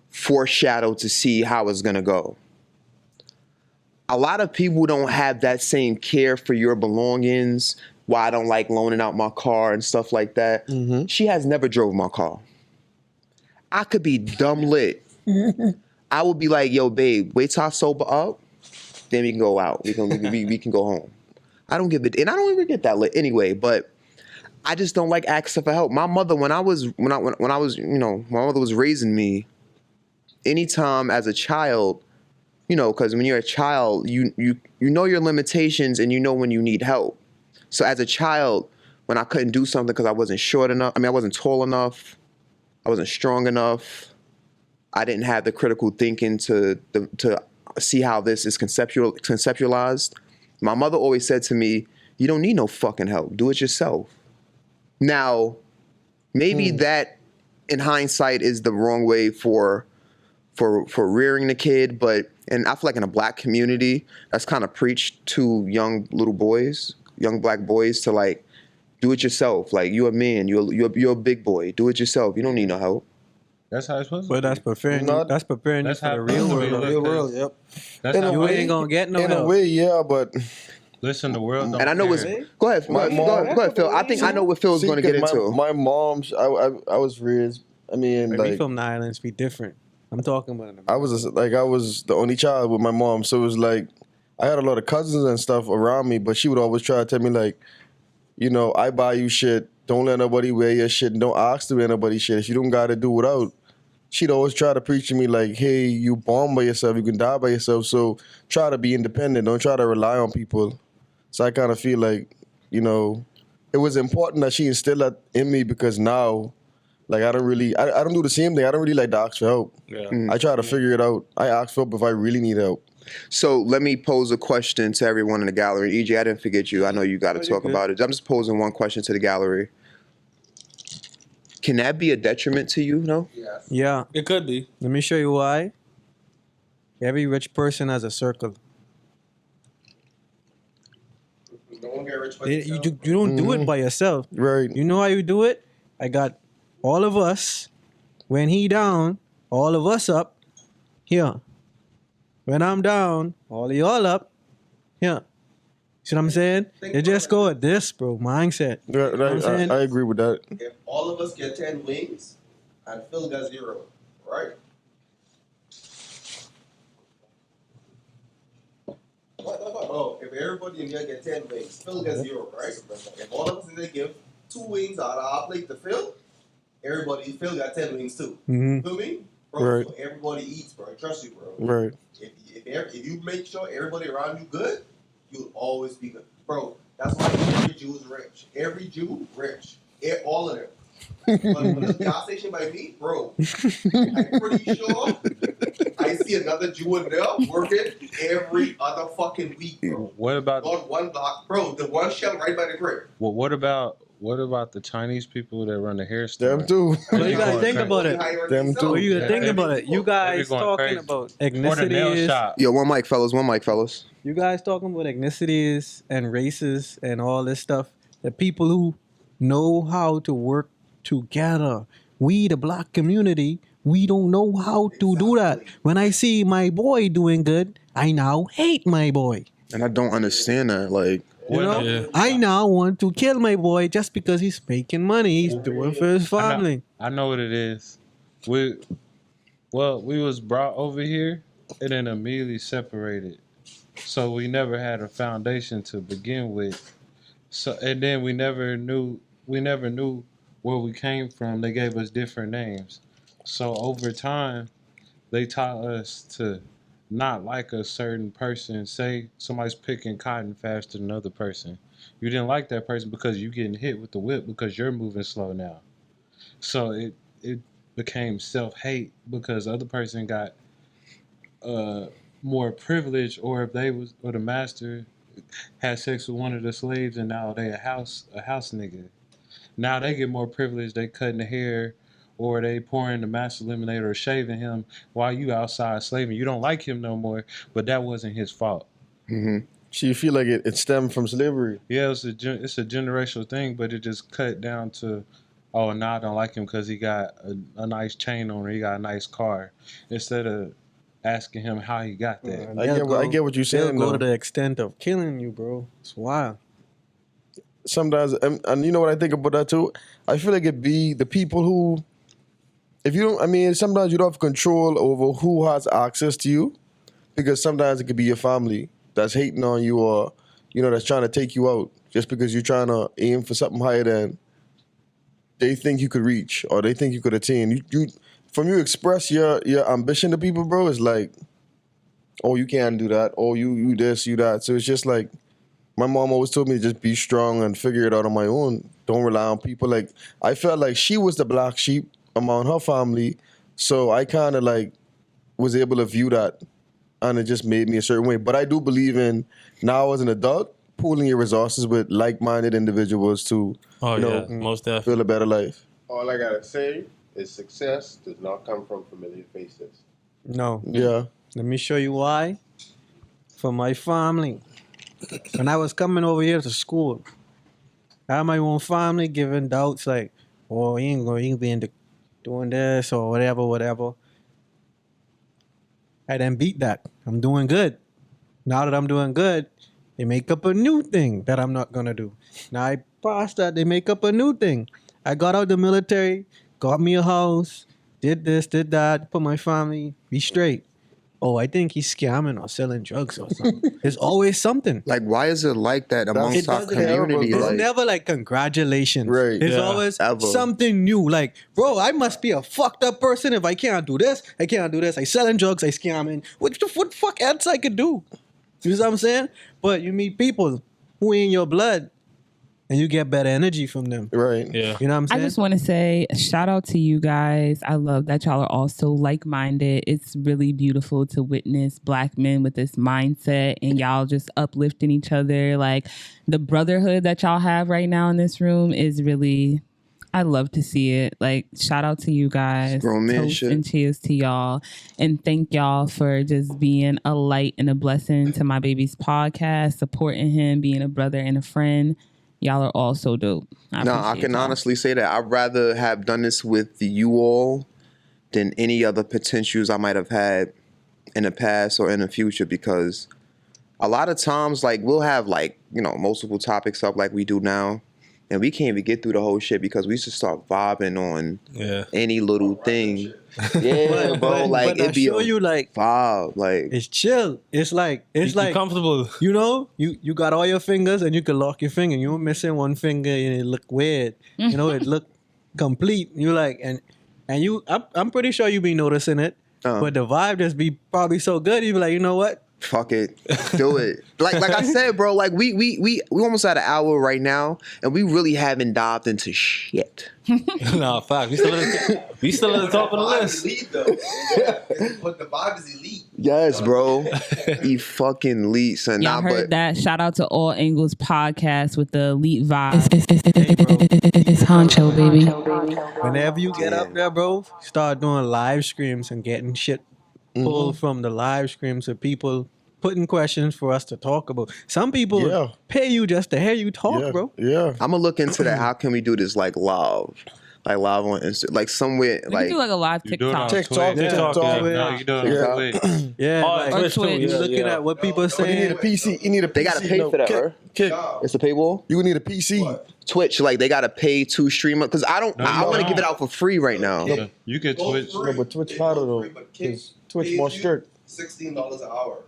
foreshadow to see how it's gonna go. A lot of people don't have that same care for your belongings. Why I don't like loaning out my car and stuff like that. Mm-hmm. She has never drove my car. I could be dumb lit. I would be like, yo, babe, wait till I sober up, then we can go out. We can go home. I don't give it, and I don't even get that lit anyway. But I just don't like asking for help. My mother, when I was, you know, my mother was raising me. Anytime as a child, you know, because when you're a child, you know your limitations and you know when you need help. So as a child, when I couldn't do something because I wasn't short enough, I wasn't tall enough, I wasn't strong enough, I didn't have the critical thinking to see how this is conceptualized. My mother always said to me, you don't need no fucking help. Do it yourself. Now, maybe that in hindsight is the wrong way for rearing the kid, and I feel like in a black community, that's kind of preached to young black boys to like, do it yourself. Like, you're a man, you're a big boy. Do it yourself. You don't need no help. That's how it's supposed to But be. that's preparing you for the real world. Real world, yep. That's how You ain't gonna get no In a help. way, yeah, but listen, the world don't And I know it's. care. Go ahead, Phil. I think I know what Phil's going to get into. My mom, I was raised. I mean, Like, we like from the islands, be different. I'm talking about. I was the only child with my mom, so it was like I had a lot of cousins and stuff around me, but she would always try to tell me like, you know, I buy you shit. Don't let nobody wear your shit. And don't ask to wear nobody's shit. If you don't got to do without. She'd always try to preach to me like, hey, you born by yourself. You can die by yourself. So try to be independent. Don't try to rely on people. So I kind of feel like, you know, it was important that she instilled that in me because now, like, I don't do the same thing. I don't really like to ask for help. Yeah. I try to figure it out. I ask for help if I really need help. So let me pose a question to everyone in the gallery. EJ, I didn't forget you. I know you got to talk about it. I'm just posing one question to the gallery. Can that be a detriment to you? No. Yes. Yeah. It could be. Let me show you why. Every rich person has a circle. Don't get rich by You yourself. don't do it by yourself. Right. You know how you do it? I got all of us. When he down, all of us up. Here. When I'm down, all of y'all up. Here. See what I'm saying? They just go with this, bro. Mindset. Right, You know what I'm saying? I agree with that. If all of us get 10 wings and Phil got 0, right? Oh, if everybody in here get 10 wings, Phil gets 0, right? If all of us in there give 2 wings out of our plate to Phil, Phil got 10 wings too. Mm-hmm. Feel me? Bro, Right. so everybody eats, bro. I trust you, bro. Right. If you make sure everybody around you good, you'll always be good. Bro, that's why every Jew is rich. Every Jew, rich. All of them. But when the gas station by me, bro, I'm pretty sure I see another Jew in there working every other fucking week, bro. What about On one block. Bro, the one shell right by the crib. what about the Chinese people that run the hair store? Them too. Well, you gotta think about it. Them too. Well, you gotta think about it. You guys going talking crazy. about Or the nail ethnicities. shop. Yo, one mic, fellas. You guys talking about ethnicities and races and all this stuff. The people who know how to work together. We, the black community, we don't know how to do that. When I see my boy doing good, I now hate my boy. And I don't understand that. Like, You know, Yeah. I now want to kill my boy just because he's making money. He's doing for his family. I know what it is. We was brought over here and then immediately separated. So we never had a foundation to begin with. So and then we never knew where we came from. They gave us different names. So over time, they taught us to not like a certain person. Say somebody's picking cotton faster than another person. You didn't like that person because you getting hit with the whip because you're moving slow now. So it became self hate because the other person got more privilege, or if they was or the master had sex with one of the slaves and now they a house nigga. Now they get more privilege. They cutting the hair, or they pouring the master lemonade or shaving him while you outside slaving. You don't like him no more, but that wasn't his fault. Mm-hmm. So you feel like it stemmed from slavery? Yeah, it's a generational thing, but it just cut down to, oh, now I don't like him because he got a nice chain on, or he got a nice car, instead of asking him how he got that. I get what you're saying. They'll go though. to the extent of killing you, bro. It's wild. Sometimes, and you know what I think about that too? I feel like it be the people who, if you don't, I mean, sometimes you don't have control over who has access to you, because sometimes it could be your family that's hating on you, or, you know, that's trying to take you out just because you're trying to aim for something higher than they think you could reach or they think you could attain. You from you express your ambition to people, bro, it's like, oh, you can't do that. Oh, you this, you that. So it's just like, my mom always told me to just be strong and figure it out on my own. Don't rely on people. Like, I felt like she was the black sheep among her family, so I kind of like was able to view that, and it just made me a certain way. But I do believe in, now as an adult, pooling your resources with like-minded individuals to, most definitely, build a better life. All I gotta say is success does not come from familiar faces. No. Yeah. Let me show you why. For my family. When I was coming over here to school, I had my own family giving doubts like, oh, you ain't be into doing this or whatever. I then beat that. I'm doing good. Now that I'm doing good, they make up a new thing that I'm not gonna do. Now I passed that, they make up a new thing. I got out the military, got me a house, did this, did that, put my family, be straight. Oh, I think he's scamming or selling drugs or something. There's always something. Like, why is it like that amongst our community? It's Like, never like congratulations. Right. It's always something new. Like, bro, I must be a fucked up person if I can't do this. I can't do this. I selling drugs. I scamming. What the fuck else I could do? You know what I'm saying? But you meet people who in your blood, and you get better energy from them. Right. Yeah. You know what I'm saying? I just want to say shout out to you guys. I love that y'all are all so like-minded. It's really beautiful to witness black men with this mindset and y'all just uplifting each other. Like, the brotherhood that y'all have right now in this room is really, I love to see it. Like, shout out to you guys. Grown man Toast shit. and cheers to y'all. And thank y'all for just being a light and a blessing to my baby's podcast, supporting him, being a brother and a friend. Y'all are all so dope. I appreciate can y'all. honestly say that I'd rather have done this with you all than any other potentials I might have had in the past or in the future, because a lot of times, like, we'll have, like, you know, multiple topics up like we do now, and we can't even get through the whole shit because we just start vibing on any little thing. Yeah, bro. Like, but I it'd be show you, like, vibe. Like, it's chill. It's like comfortable. You know, you got all your fingers and you can lock your finger. You're missing one finger and it look weird. You know, it look complete. You like and you. I'm pretty sure you be noticing it. But the vibe just be probably so good. You be like, you know what? fuck it, do it. Like I said, bro. Like we almost at an hour right now, and we really haven't dived into shit. Nah, fact. We still at the top of the list. Elite, though. But the vibe is elite. Yes, bro. He fucking elite, son. Y'all heard that? Shout out to All Angles Podcast with the elite vibe. It's honcho, baby. Whenever you get up there, bro, start doing live streams and getting shit pulled from the live streams of people putting questions for us to talk about. Some people pay you just to hear you talk, bro. Yeah. I'm gonna look into that. How can we do this like live? Like live on Instagram, like somewhere We like can do like a live You do it on TikTok. TikTok, Twitch. yeah. No, you do it Yeah. on Twitch. Yeah, Oh, like, Twitch too. Twitch. Yeah, looking yeah. at what people But you need saying. a PC. You need a PC. They gotta pay for that, bro. Kick. It's a paywall. You would need a PC. Twitch, like they gotta pay to stream it because I don't. No, I you want to don't. give it out for free right now. So you can Twitch. No, but Twitch harder though. Because Twitch more strict. $16 an hour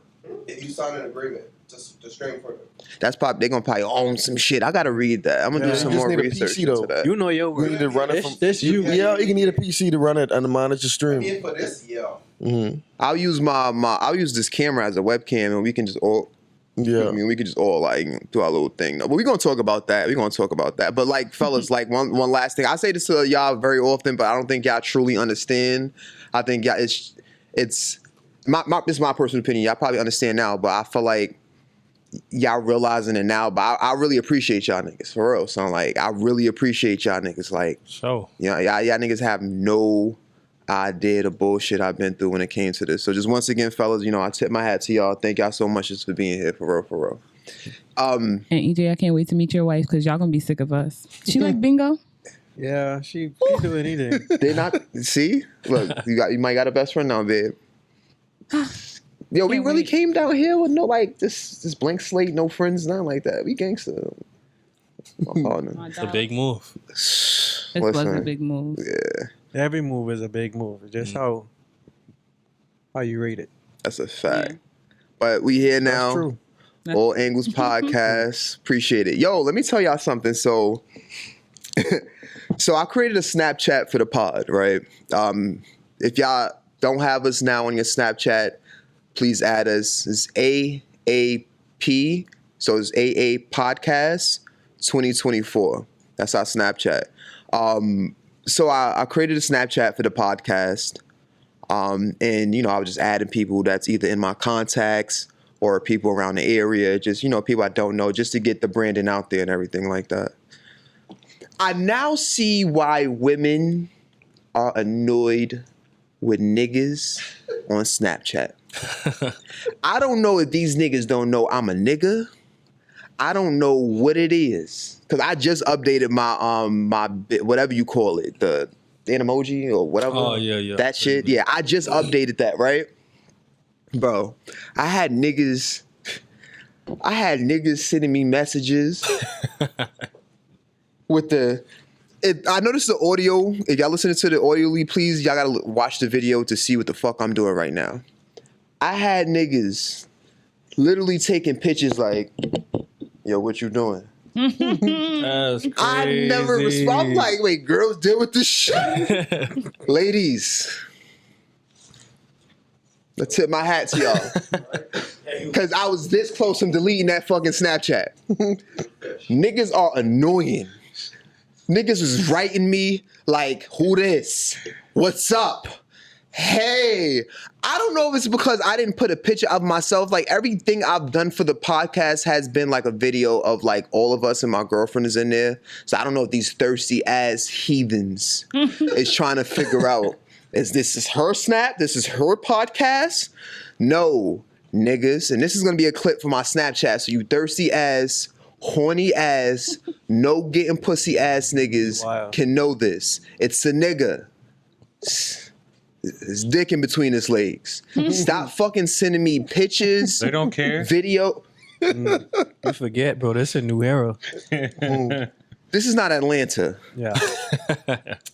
if you sign an agreement to stream for them. That's probably they're gonna probably own some shit. I gotta read that. I'm gonna do Yeah. some You just more need a research PC though. into that. You know your You work. need to run it from. This you. Yeah, you can need a PC to run it and manage the I stream. mean, for this, yeah. Mm-hmm. I'll use I'll use this camera as a webcam, and we can just all. Yeah. I mean, we could just all like do our little thing. But we're gonna talk about that. But like, fellas, like one last thing. I say this to y'all very often, but I don't think y'all truly understand. I think y'all it's my personal opinion. Y'all probably understand now, but I feel like y'all realizing it now. But I really appreciate y'all niggas for real. So like, I really appreciate y'all niggas. Like, So y'all niggas have no idea the bullshit I've been through when it came to this. So just once again, fellas, I tip my hat to y'all. Thank y'all so much just for being here, for real. And EJ, I can't wait to meet your wife because y'all gonna be sick of us. She like bingo? Yeah, she do anything. They not see. Look, you might got a best friend now, babe. Yo, we Can't really wait. came down here with no like this blank slate, no friends, nothing like that. We gangster. My partner. My it's a dog. big move. This was a Listen, big move. yeah, Every move is a big move. It's just how you rate it. that's a fact. Yeah. But we here That's now. true. All Angles Podcast. Appreciate it. Yo, let me tell y'all something. So I created a Snapchat for the pod, right? If y'all don't have us now on your Snapchat, please add us. It's AAP. So it's AA Podcast 2024. That's our Snapchat. So I created a Snapchat for the podcast. And, I was just adding people that's either in my contacts or people around the area, just, people I don't know, just to get the branding out there and everything like that. I now see why women are annoyed with niggas on Snapchat. I don't know if these niggas don't know I'm a nigga. I don't know what it is. Because I just updated my whatever you call it, the emoji or whatever. Oh, yeah. That shit. Yeah, I just updated that, right? Bro, I had niggas sending me messages with I noticed the audio. If y'all listening to the audio, please, y'all gotta watch the video to see what the fuck I'm doing right now. I had niggas literally taking pictures like, yo, what you doing? That's crazy. I never respond. I'm like, wait, girls deal with this shit. Ladies, I tip my hat to y'all. Because I was this close from deleting that fucking Snapchat. Niggas are annoying. Niggas was writing me like, who this? What's up? Hey, I don't know if it's because I didn't put a picture of myself. Like everything I've done for the podcast has been like a video of like all of us and my girlfriend is in there. So I don't know if these thirsty ass heathens is trying to figure out, is this her snap? This is her podcast? No, niggas. And this is going to be a clip for my Snapchat. So you thirsty ass, horny ass, no getting pussy ass niggas can know this. It's a nigga. His dick in between his legs. Stop fucking sending me pictures. They don't care. Video. You forget, bro. This is a new era. This is not Atlanta. Yeah.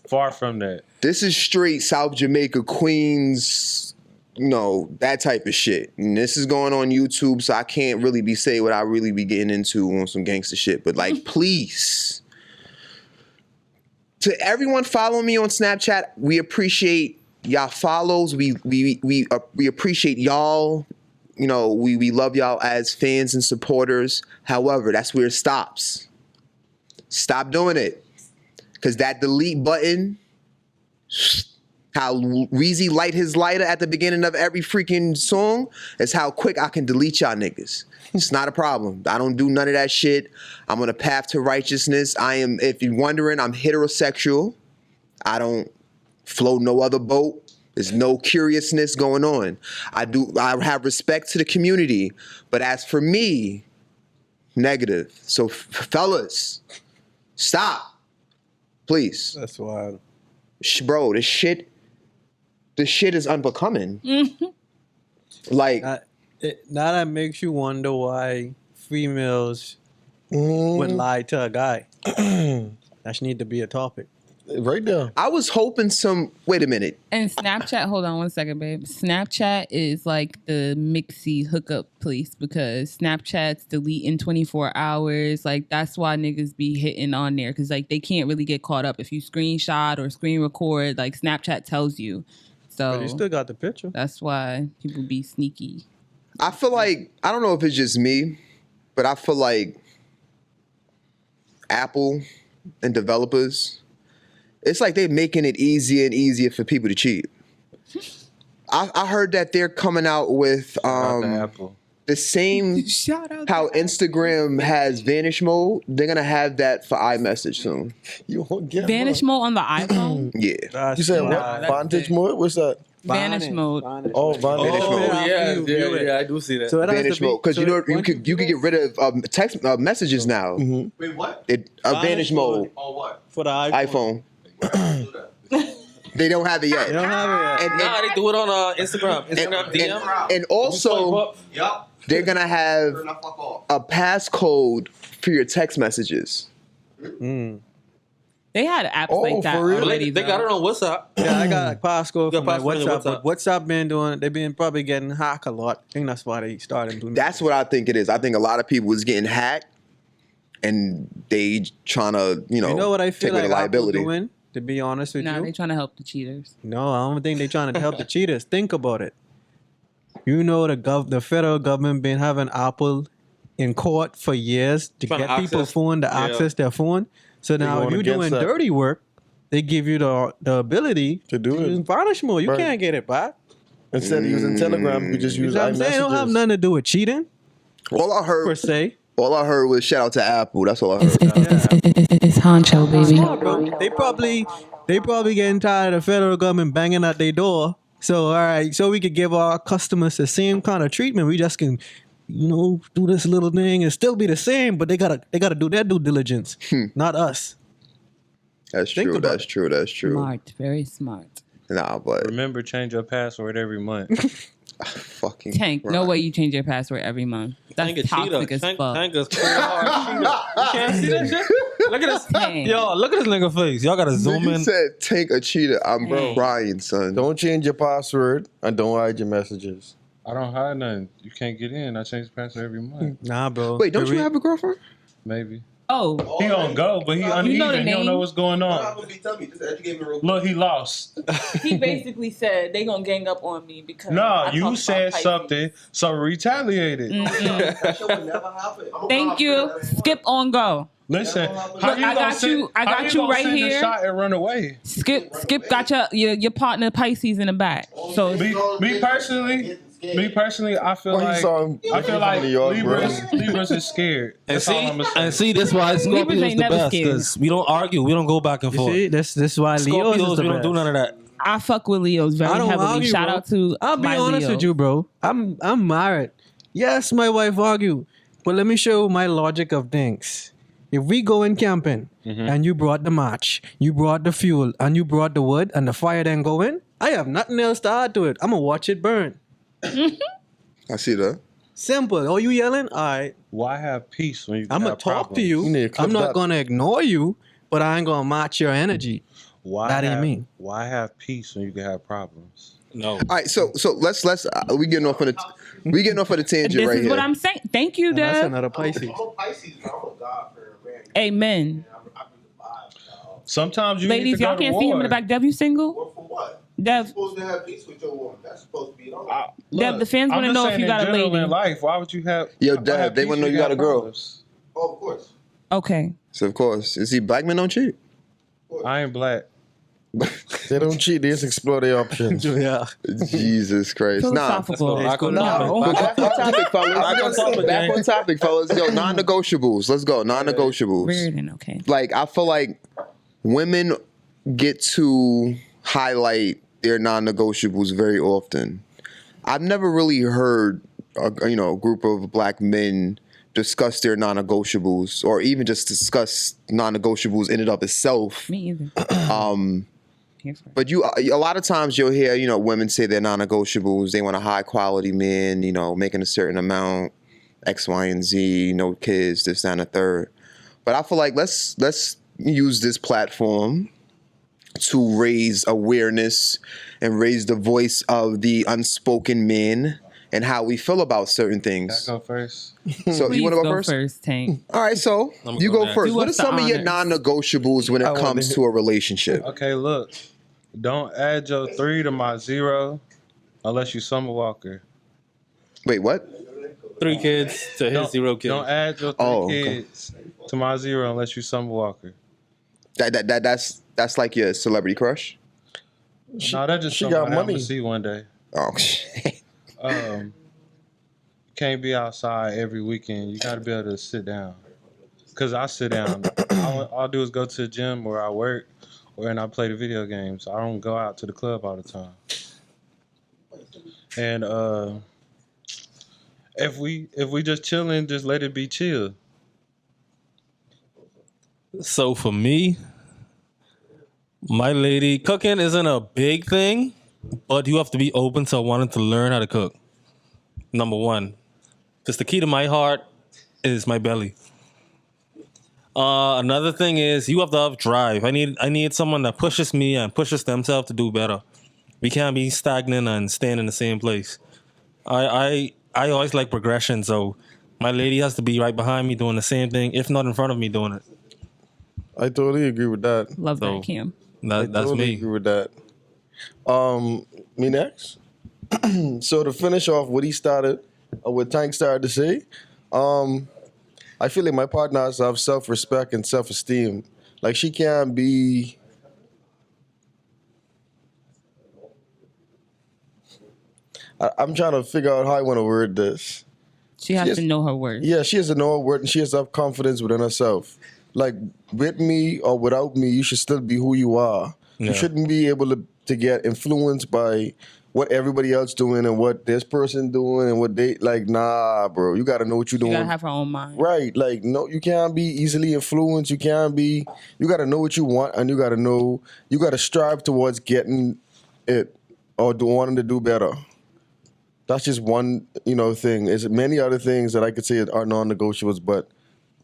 Far from that. This is straight South Jamaica, Queens, that type of shit. And this is going on YouTube, so I can't really be saying what I really be getting into on some gangster shit. But like, please. To everyone following me on Snapchat, we appreciate y'all follows. We appreciate y'all. We love y'all as fans and supporters. However, that's where it stops. Stop doing it. Because that delete button, how Weezy light his lighter at the beginning of every freaking song, is how quick I can delete y'all niggas. It's not a problem. I don't do none of that shit. I'm on a path to righteousness. If you're wondering, I'm heterosexual. I don't float no other boat. There's no curiousness going on. I have respect to the community. But as for me, negative. So fellas, stop. Please. That's wild. Bro, this shit is unbecoming. Like, now that makes you wonder why females would lie to a guy. That should need to be a topic. Right there. I was hoping wait a minute. And Snapchat, hold on one second, babe. Snapchat is like the mixy hookup place because Snapchat's delete in 24 hours. Like, that's why niggas be hitting on there because, like, they can't really get caught up. If you screenshot or screen record, like, Snapchat tells you. So But you still got the picture. That's why people be sneaky. I feel like, I don't know if it's just me, but I feel like Apple and developers, it's like they're making it easier and easier for people to cheat. I heard that they're coming out with the same how Instagram has vanish mode. They're gonna have that for iMessage soon. You won't get Vanish mode on the iPhone? Yeah. You said what? Vantage mode? What's that? Vanish mode. Oh, vanish mode. Yeah, I do see that. So it has to Vanish be- mode, because so you know it- you could get rid of text messages now. Wait, what? Vanish mode On what? For the iPhone. They don't have it yet. They don't have it yet. Nah, they do it on Instagram. Instagram DM. And also, Yup. they're gonna have Turn the fuck off. a passcode for your text messages. They had apps like that for real? already. They got it on WhatsApp. Yeah, I got a passcode You for got my passcode in WhatsApp. WhatsApp. But WhatsApp been doing, they've been probably getting hacked a lot. I think that's why they started doing That's what I think it is. I think a lot of people is getting hacked, and they trying to, You know what I take feel away like the Apple liability. doing? To be honest with Nah, you, they trying to help the cheaters. no, I don't think they're trying to help the cheaters. Think about it. You know the federal government been having Apple in court for years to Trying to get people's access- phone to yeah. access their phone. So now if going you're doing against that. dirty work, they give you the ability To do it. use vanish mode. You Right. can't get it back. Instead of using Telegram, you just You use know what I'm saying? It don't have iMessages. nothing to do with cheating All I per heard, se. was shout out to Apple. That's all I heard. It's honcho, baby. Smart, bro. They probably getting tired of the federal government banging at their door. So all right, so we could give our customers the same kind of treatment. We just can, do this little thing and still be the same, but they gotta do their due diligence, not us. That's Think true. about That's true. That's true. Smart, very smart. Nah, but Remember, change your password every month. fucking Tank, no way you change your password every month. That's Tank a cheater. toxic as Tank fuck. is cold hard cheater. You can't see that shit? Look at this. Dang. Yo, look at this nigga face. Y'all gotta zoom You in. said take a cheater. I'm Hey. crying, son. Don't change your password and don't hide your messages. I don't hide nothing. You can't get in. I change the password every month. Nah, bro. Wait, don't you have a girlfriend? Maybe. Oh, He don't go, but he uneven. You know the He don't name? know what's going What on. happened, B? Tell me. Just educate me real quick. Look, he lost. He basically said they gonna gang up on me because No, I you talk said about Pisces. something, so retaliated. That shit would never happen. thank you. Skip on go. Listen, Look, I got you right here. Shot and run away. Skip got your partner Pisces in the back. So Me personally, I feel Well, he like saw him in New York, bro. Libras is scared. And That's see, all I'ma say. and see, that's why Scorpios ain't the never best scared. because we don't argue, we don't go back and You forth. see, this is why Leo's is Scorpios, the we don't best. do none of that. I fuck with Leos very I don't heavily. argue, Shout bro. out to I'll be my honest Leo. with you, bro. I'm married. Yes, my wife argue, but let me show you my logic of things. If we going camping and you brought the match, you brought the fuel, and you brought the wood, and the fire then go in, I have nothing else to add to it. I'm gonna watch it burn. I see that. Simple. Oh, you yelling? All right. Why have peace when you I'm gonna have talk problems? to you. You need to clip I'm not that. gonna ignore you, but I ain't gonna match your energy. Why That ain't have, me. Why have peace when you can have problems? No. All right, so let's we getting off on the tangent This right is here. what I'm saying. Thank you, And that's Dev. another Pisces. I'm a Pisces, man. I'm a God for man. Amen. I bring the vibes, dog. Sometimes you need Ladies, to go y'all to can't see him in war. the back. Dev, you single? What for what? Dev, You're supposed to have peace with your woman. That's supposed to be it all. Dev, the fans wanna I'm just know if saying you in got a general lady. in life. Why would you have? Yo, why Dad, have they peace wanna know when you got a girl. problems? Oh, of course. okay. So of course, see, black men don't cheat. I ain't black. They don't cheat. They just explore their options. Yeah. Jesus Christ. Nah. Philosophical. Back on No. topic. Back on topic, fellas. Back on topic, fellas. Yo, non-negotiables. Let's go. Non-negotiables. Weird and okay. Like, I feel like women get to highlight their non-negotiables very often. I've never really heard a group of black men discuss their non-negotiables, or even just discuss non-negotiables in and of itself. Me either. But a lot of times you'll hear, women say they're non-negotiables. They want a high-quality man, making a certain amount, X, Y, and Z, no kids, this, that, and the third. But I feel like let's use this platform to raise awareness and raise the voice of the unspoken man and how we feel about certain things. Can I go first? So Please you want to go first? first, Tank. All right, so you go first. Do What are us the some of your honors. non-negotiables when it comes to a relationship? Okay, look. Don't add your 3 to my 0 unless you Summer Walker. Wait, what? 3 kids to his 0 kids. Don't add your 3 kids to my 0 unless you Summer Walker. That's like your celebrity crush? No, that just she somebody got I'm money. gonna see one day. Oh shit. Can't be outside every weekend. You gotta be able to sit down. Cause I sit down. All I do is go to the gym where I work, and I play the video games. I don't go out to the club all the time. And if we just chilling, just let it be chill. So for me, my lady, cooking isn't a big thing, but you have to be open to wanting to learn how to cook. Number one, because the key to my heart is my belly. Another thing is you have to have drive. I need someone that pushes me and pushes themselves to do better. We can't be stagnant and staying in the same place. I always like progression, so my lady has to be right behind me doing the same thing, if not in front of me doing it. I totally agree with that. Love that, Kim. That's totally me. agree with that. Me next. So to finish off what he started, what Tank started to say, I feel like my partner has to have self-respect and self-esteem. Like she can't be. I'm trying to figure out how I want to word this. She has to know her worth. Yeah, she has to know her worth, and she has to have confidence within herself. Like with me or without me, you should still be who you are. Yeah. You shouldn't be able to get influenced by what everybody else doing and what this person doing and what they like. Nah, bro, you got to know what you're doing. You gotta have her own mind. Right, like no, you can't be easily influenced. You can't be. You got to know what you want, and you got to know. You got to strive towards getting it or wanting to do better. That's just one, thing. There's many other things that I could say are non-negotiables, but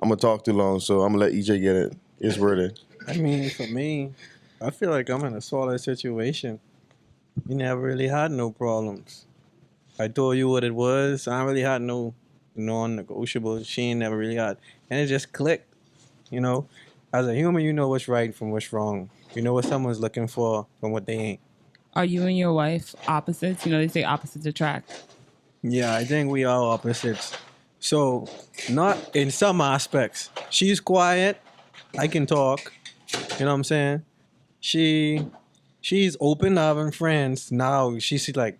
I'm gonna talk too long, so I'm gonna let EJ get it. It's worded. I mean, for me, I feel like I'm in a solid situation. We never really had no problems. I told you what it was. I really had no non-negotiables. She ain't never really had, and it just clicked. As a human, you know what's right from what's wrong. You know what someone's looking for from what they ain't. Are you and your wife opposites? They say opposites attract. Yeah, I think we are opposites. So, not in some aspects. She's quiet. I can talk. You know what I'm saying? She's open to having friends. Now she's like,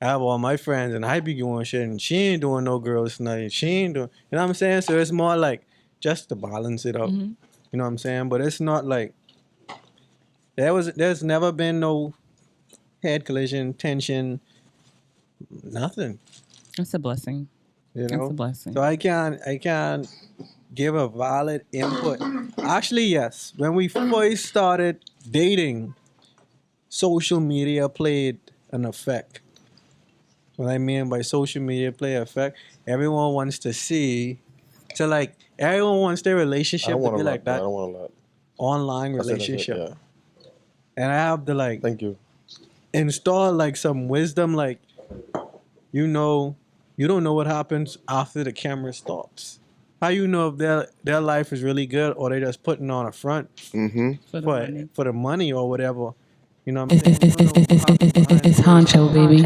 I have all my friends and I be doing shit and she ain't doing no girls night. She ain't doing, you know what I'm saying? So it's more like just to balance it up. Mm-hmm. You know what I'm saying? But it's not like there's never been no head collision, tension, nothing. It's a blessing. You know? It's a blessing. So I can't give a valid input. Actually, yes. When we first started dating, social media played an effect. What I mean by social media play effect, everyone wants to see, everyone wants their relationship to be like that. I don't want a lot. Online That's it, relationship. yeah. And I have to Thank you. install some wisdom, you don't know what happens after the camera stops. How you know if their life is really good or they just putting on a front for the money or whatever. You know what I'm saying? It's honcho, baby.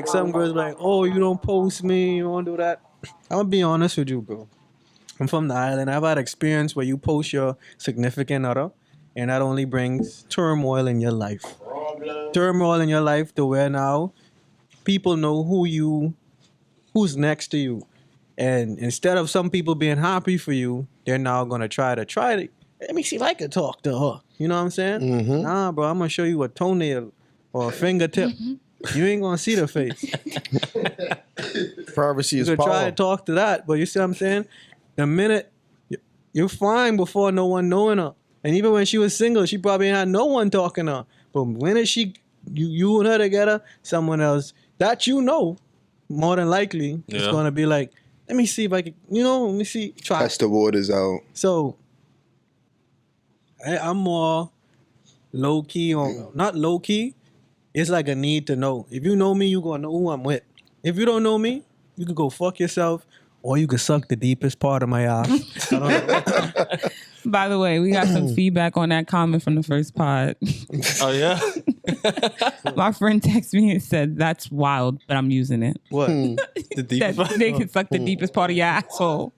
Some girls like, oh, you don't post me, you don't do that. I'm gonna be honest with you, bro. I'm from the island. I've had experience where you post your significant other, and that only brings turmoil in your life. Turmoil in your life to where now people know who's next to you. And instead of some people being happy for you, they're now gonna try to let me see if I can talk to her. You know what I'm saying? Mm-hmm. Nah, bro, I'm gonna show you a toenail or a fingertip. you ain't gonna see the face. Privacy You is could power. try to talk to that, but you see what I'm saying? The minute you're fine before no one knowing her. And even when she was single, she probably had no one talking to her. But when is you and her together, someone else that you know, more than likely, is Yeah. gonna be like, let me see if I can, let me see, try. Test the waters out. So I'm more low key on not low key. It's like a need to know. If you know me, you gonna know who I'm with. If you don't know me, you can go fuck yourself, or you can suck the deepest part of my ass. I don't know. By the way, we got some feedback on that comment from the first pod. Oh yeah. My friend texted me and said, "That's wild," but I'm using it. What? The That deepest. they can suck the deepest part of your asshole.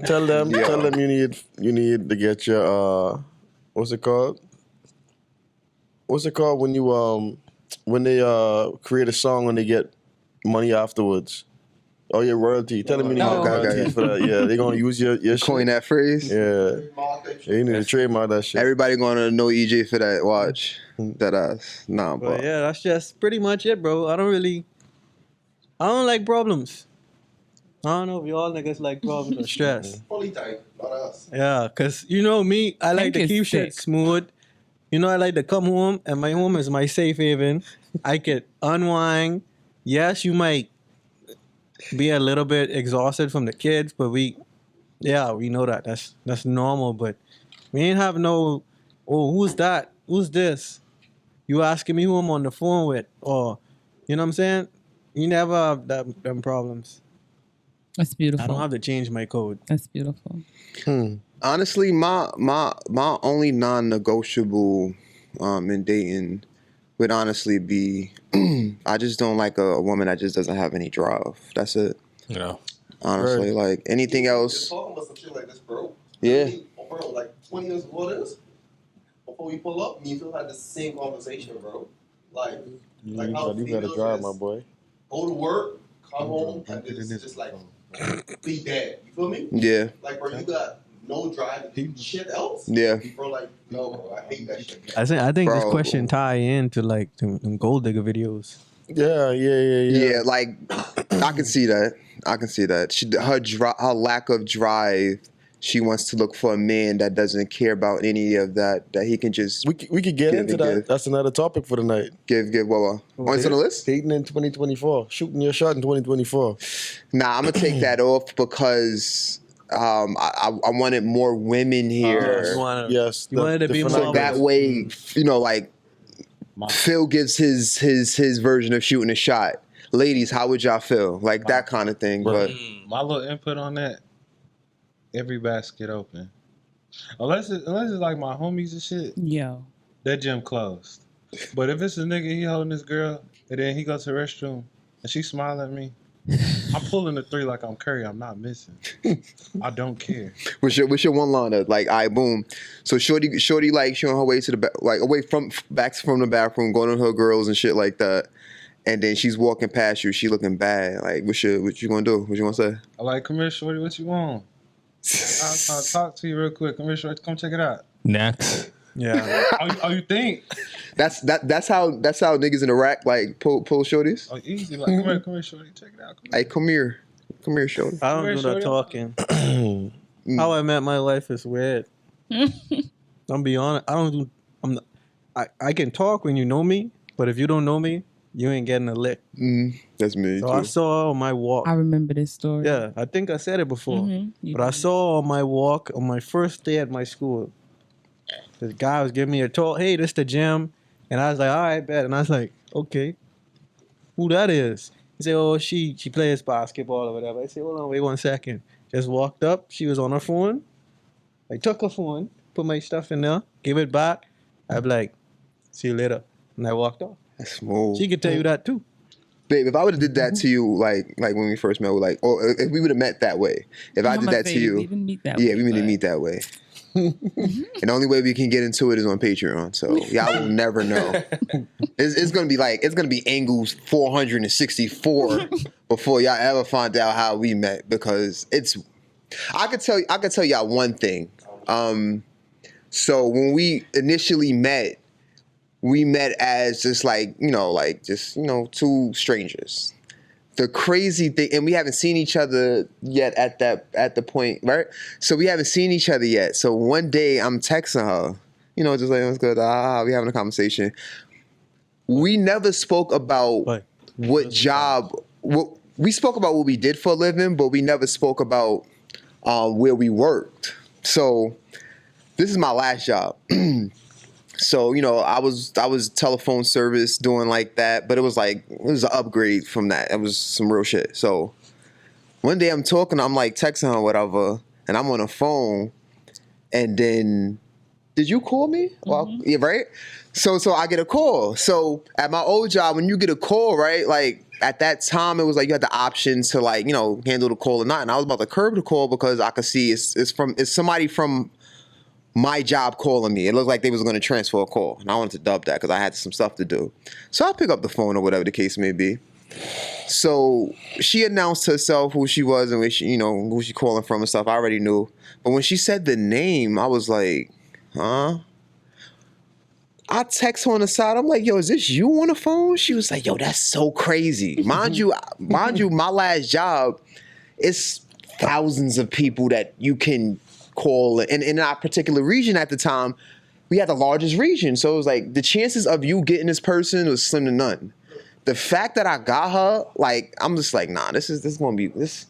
Tell them you need to get your what's it called? What's it called when you when they create a song and they get money afterwards? Oh, your royalty. Tell them you need Oh. your royalty for that. Yeah, they're gonna use your Coin shit. that phrase. Yeah, you need to trademark that shit. Everybody gonna know EJ for that. Watch that ass. Nah, But but yeah, that's just pretty much it, bro. I don't like problems. I don't know if y'all niggas like problems or stress. Fully tight, not us. Yeah, cause you know me, I like Hank to is keep shit sick. smooth. I like to come home, and my home is my safe haven. I could unwind. Yes, you might be a little bit exhausted from the kids, but we know that. That's normal. But we ain't have no, oh, who's that? Who's this? You asking me who I'm on the phone with, or you know what I'm saying? You never have them problems. That's I don't beautiful. have to change my code. That's beautiful. honestly, my only non-negotiable in dating would honestly be I just don't like a woman that just doesn't have any drive. That's it. Yeah. Honestly, like anything else. Talking about some shit like this, bro. Yeah. Bro, like 20 years before this, before we pull up, me and Phil had the same conversation, bro. Like how You gotta females drive, just my boy. go to work, come home, and just like be dead. You feel me? Yeah. Like, bro, you got no drive to do shit else. Yeah. Bro, like, no, bro, I hate that shit. I think this Bro. question tie into like them gold digger videos. Yeah. Yeah, like I can see that. Her lack of drive. She wants to look for a man that doesn't care about any of that. That he can just We could get into that. give. That's another topic for the night. Give. What? Onto the list? Dating in 2024. Shooting your shot in 2024. Nah, I'm gonna take that off because I wanted more women here. You wanted to be the more So that way, like Phil gives his version of shooting a shot. Ladies, how would y'all feel? Like that kind of thing. But My little input on that: every basket open, unless it's like my homies and shit. Yo. That gym closed. But if it's a nigga, he holding this girl, and then he goes to the restroom, and she smile at me, I'm pulling the three like I'm Curry. I'm not missing. I don't care. what's your one liner? Like, all right, boom. So shorty like she on her way to the away from the bathroom, going to her girls and shit like that. And then she's walking past you. She looking bad. Like, what you gonna do? What you gonna say? I like, come here, shorty. What you want? I'll talk to you real quick. Come here, shorty. Come check it out. Next. Yeah. You think? That's how niggas interact. Like pull shorties. Oh, easy. Like, come here, shorty. Check it out. Hey, come here, shorty. I don't do that talking. How I met my wife is weird. I'm be honest. I can talk when you know me, but if you don't know me, you ain't getting a lick. That's me. So too. I saw on my walk. I remember this story. Yeah, I think I said it before. You But I did. saw on my walk on my first day at my school, this guy was giving me a tour. Hey, this the gym, and I was like, all right, bet. And I was like, okay, who that is? He said, oh, she plays basketball or whatever. I said, hold on, wait 1 second. Just walked up. She was on her phone. I took her phone, put my stuff in there, give it back. I'd be like, see you later. And I walked off. That's smooth. She could tell you that too. Babe, if I would have did that to you, like when we first met, or if we would have met that way, if I I'm did gonna that say to you, we didn't meet that yeah, way, we didn't but- meet that way. And the only way we can get into it is on Patreon. So y'all will never know. It's gonna be angles 464 before y'all ever find out how we met, because I could tell y'all one thing. So when we initially met, we met as just like, two strangers. The crazy thing, and we haven't seen each other yet at the point, right? So we haven't seen each other yet. So one day I'm texting her, just like, what's good? We having a conversation. We never spoke about what job, we spoke about what we did for a living, but we never spoke about where we worked. So this is my last job. So, I was telephone service doing like that, but it was an upgrade from that. It was some real shit. So one day I'm talking, I'm like texting her, whatever, and I'm on the phone, and then, did you call me? Well, yeah, right? So I get a call. So at my old job, when you get a call, right, like at that time, it was like you had the options to handle the call or not. And I was about to curb the call because I could see it's somebody from my job calling me. It looked like they was going to transfer a call, and I wanted to dub that because I had some stuff to do. So I pick up the phone or whatever the case may be. So she announced herself, who she was, and where she, who she calling from and stuff. I already knew, but when she said the name, I was like, huh? I text her on the side. I'm like, yo, is this you on the phone? She was like, yo, that's so crazy. Mind you, my last job, it's thousands of people that you can call. And in our particular region at the time, we had the largest region. So it was like the chances of you getting this person was slim to none. The fact that I got her, I'm just like, nah, this is gonna be this.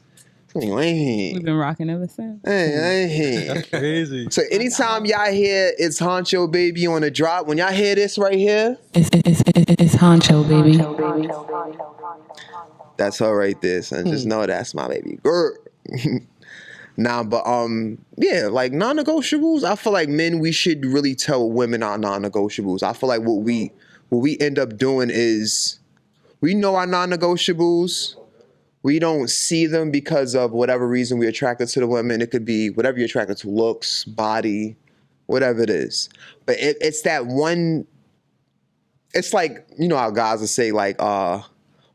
We've been rocking ever since. That's crazy. So anytime y'all hear it's Honcho Baby on the drop, when y'all hear this right here, It's Honcho Baby. that's her right there. So just know that's my baby girl. Nah, but non-negotiables. I feel like men, we should really tell women our non-negotiables. I feel like what we end up doing is we know our non-negotiables. We don't see them because of whatever reason we're attracted to the women. It could be whatever you're attracted to, looks, body, whatever it is. But it's that one, it's like, how guys will say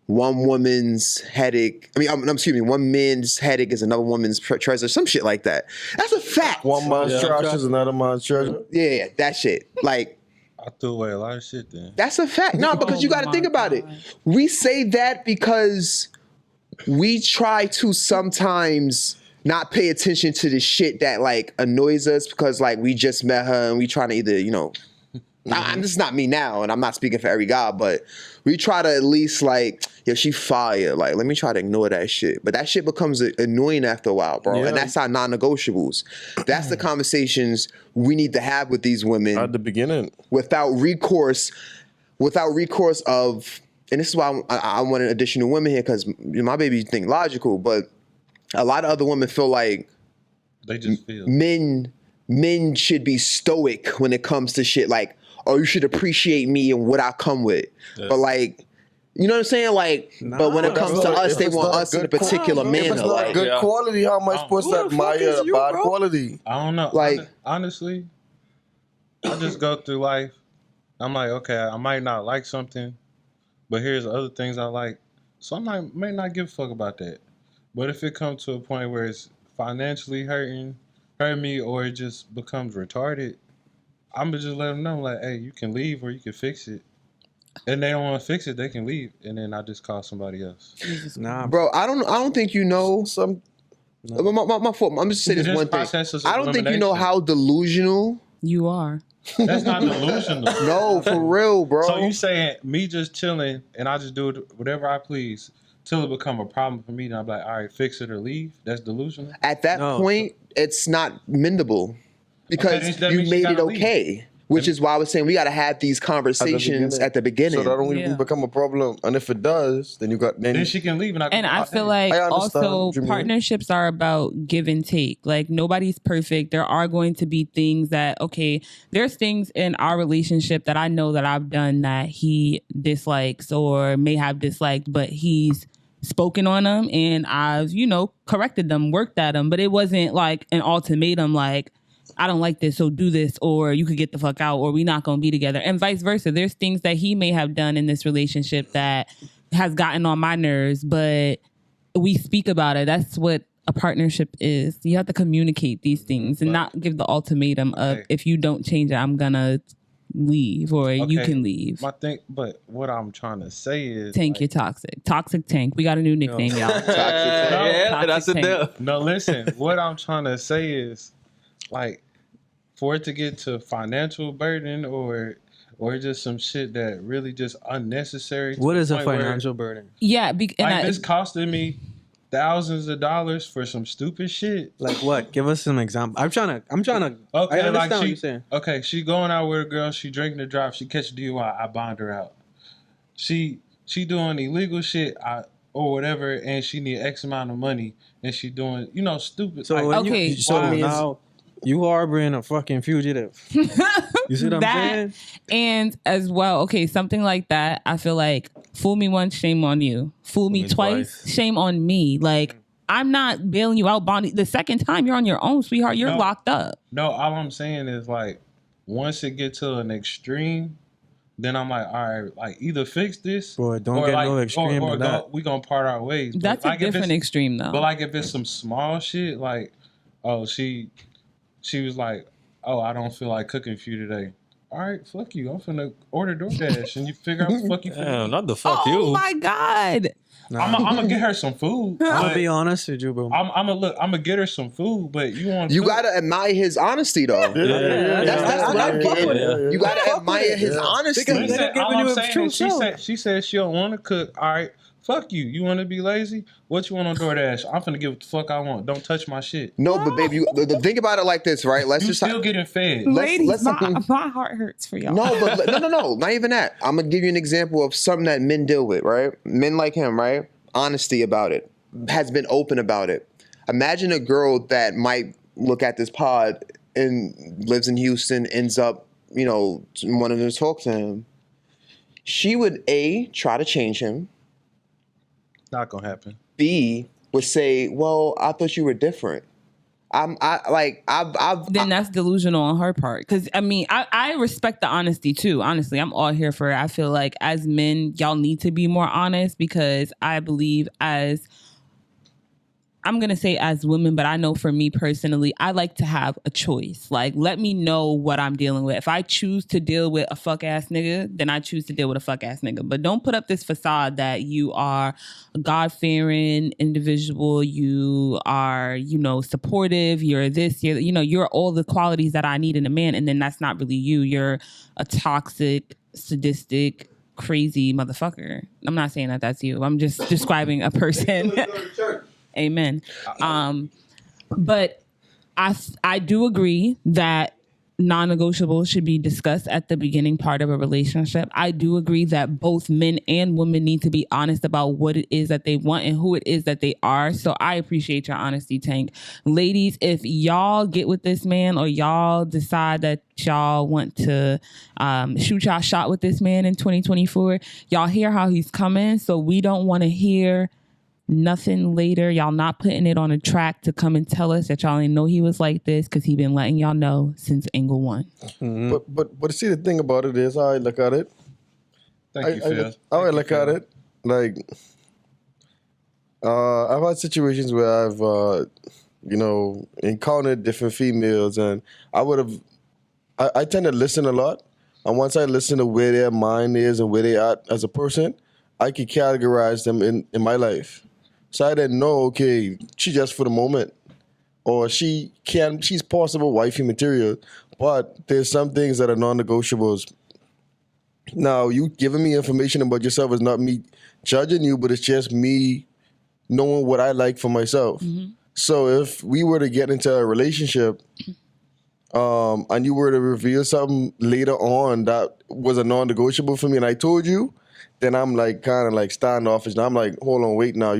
one woman's headache. One man's headache is another woman's treasure. Some shit like that. That's a fact. One man's trash is another man's treasure. Yeah, that shit. I threw away a lot of shit then. That's a fact. No, because you got to think about it. We say that because we try to sometimes not pay attention to the shit that annoys us because we just met her and we trying to either, this is not me now and I'm not speaking for every guy, but we try to at least she fire. Let me try to ignore that shit. But that shit becomes annoying after a while, bro. Yeah. And that's our non-negotiables. That's the conversations we need to have with these women. At the beginning. Without recourse of, and this is why I want an additional women here because my baby think logical, but a lot of other women feel like they just feel men should be stoic when it comes to shit you should appreciate me and what I come with. Yeah. But you know what I'm saying? But when it comes to us, they want us in a particular manner. If it's not good quality, how am I supposed to admire bad quality? I don't know. Honestly, I just go through life. I'm like, okay, I might not like something, but here's other things I like. So may not give a fuck about that. But if it comes to a point where it's financially hurting me or it just becomes retarded, I'm going to just let them know, hey, you can leave or you can fix it. And they don't want to fix it, they can leave. And then I just call somebody else. Nah, bro, I don't think you know some. No. My fault. I'm just saying this one thing. I don't think you know how delusional you are. That's not delusional. No, for real, bro. So you saying me just chilling and I just do whatever I please till it become a problem for me, then I'm like, all right, fix it or leave? That's delusional? At that point, it's not mendable because you made it okay. Leave. Which is why I was saying we got to have these conversations at the beginning. So that don't even become a problem. And if it does, then then she can leave. And I feel like also partnerships are about give and take. Nobody's perfect. There are going to be things that, there's things in our relationship that I know that I've done that he dislikes or may have disliked, but he's spoken on them and I've, corrected them, worked at them. But it wasn't an ultimatum I don't like this, so do this, or you could get the fuck out, or we're not going to be together. And vice versa. There's things that he may have done in this relationship that has gotten on my nerves, but we speak about it. That's what a partnership is. You have to communicate these things and not give the ultimatum of if you don't change it, I'm going to leave or you can leave. My thing, but what I'm trying to say is, Tank, you're toxic. Toxic Tank. We got a new nickname, y'all. That's Toxic it. Tank. No, listen. What I'm trying to say is, like, for it to get to financial burden or just some shit that really just unnecessary. What is a financial burden? Yeah, this costing me thousands of dollars for some stupid shit. Like what? Give us some example. I'm trying to. Okay, I understand like what you're saying. Okay, she going out with a girl. She drinking and drive. She catch a DUI. I bond her out. She doing illegal shit. Or whatever, and she need X amount of money, and she doing stupid. So now you harboring a fucking fugitive. You see what I'm saying? And as well, okay, something like that. I feel like fool me once, shame on you. Fool me twice, shame on me. Like I'm not bailing you out, Bonnie. The second time you're on your own, sweetheart. You're locked up. No, all I'm saying is like once it get to an extreme, then I'm like, all right, like either fix this, boy, don't or get like, no extreme or to that. we gonna part our ways. But That's like a different extreme though. But like if it's some small shit, like she was like, oh, I don't feel like cooking for you today. All right, fuck you. I'm finna order DoorDash and you figure out what the fuck you finna Damn, not the fuck oh you. Oh my God. I'm gonna get her some food. I'm gonna be honest with you, bro. I'm gonna get her some food, but you gotta admire his honesty though. That's what I'm fucking with. You gotta admire his honesty. She said she don't want to cook. All right, fuck you. You want to be lazy? What you want on DoorDash? I'm finna get what the fuck I want. Don't touch my shit. No, but baby, think about it like this, right? Let's just still getting fed. Ladies, my heart hurts for y'all. No, but no, not even that. I'm gonna give you an example of something that men deal with, right? Men like him, right? Honesty about it, has been open about it. Imagine a girl that might look at this pod and lives in Houston, ends up, wanting to talk to him. She would A, try to change him. Not gonna happen. B, would say, well, I thought you were different. Then that's delusional on her part. Because I mean, I respect the honesty too. Honestly, I'm all here for it. I feel like as men, y'all need to be more honest because I believe I'm going to say as women, but I know for me personally, I like to have a choice. Like, let me know what I'm dealing with. If I choose to deal with a fuck ass nigga, then I choose to deal with a fuck ass nigga. But don't put up this facade that you are a God-fearing individual. You are, supportive. You're this, you're all the qualities that I need in a man. And then that's not really you. You're a toxic, sadistic, crazy motherfucker. I'm not saying that that's you. I'm just describing a person. Amen. But I do agree that non-negotiables should be discussed at the beginning part of a relationship. I do agree that both men and women need to be honest about what it is that they want and who it is that they are. So I appreciate your honesty, Tank. Ladies, if y'all get with this man or y'all decide that y'all want to shoot y'all shot with this man in 2024, y'all hear how he's coming. So we don't want to hear nothing later. Y'all not putting it on a track to come and tell us that y'all didn't know he was like this because he been letting y'all know since angle one. Mm-hmm. But see, the thing about it is how I look at it. Thank you, Phil. How I look at it, like I've had situations where I've encountered different females, and I tend to listen a lot. And once I listen to where their mind is and where they are as a person, I can categorize them in my life. So I didn't know, okay, she just for the moment. Or she's possible wifey material, but there's some things that are non-negotiables. Now, you giving me information about yourself is not me judging you, but it's just me knowing what I like for myself. Mm-hmm. So if we were to get into a relationship and you were to reveal something later on that was a non-negotiable for me and I told you, then I'm like kind of like standoffish. Now I'm like, hold on, wait now.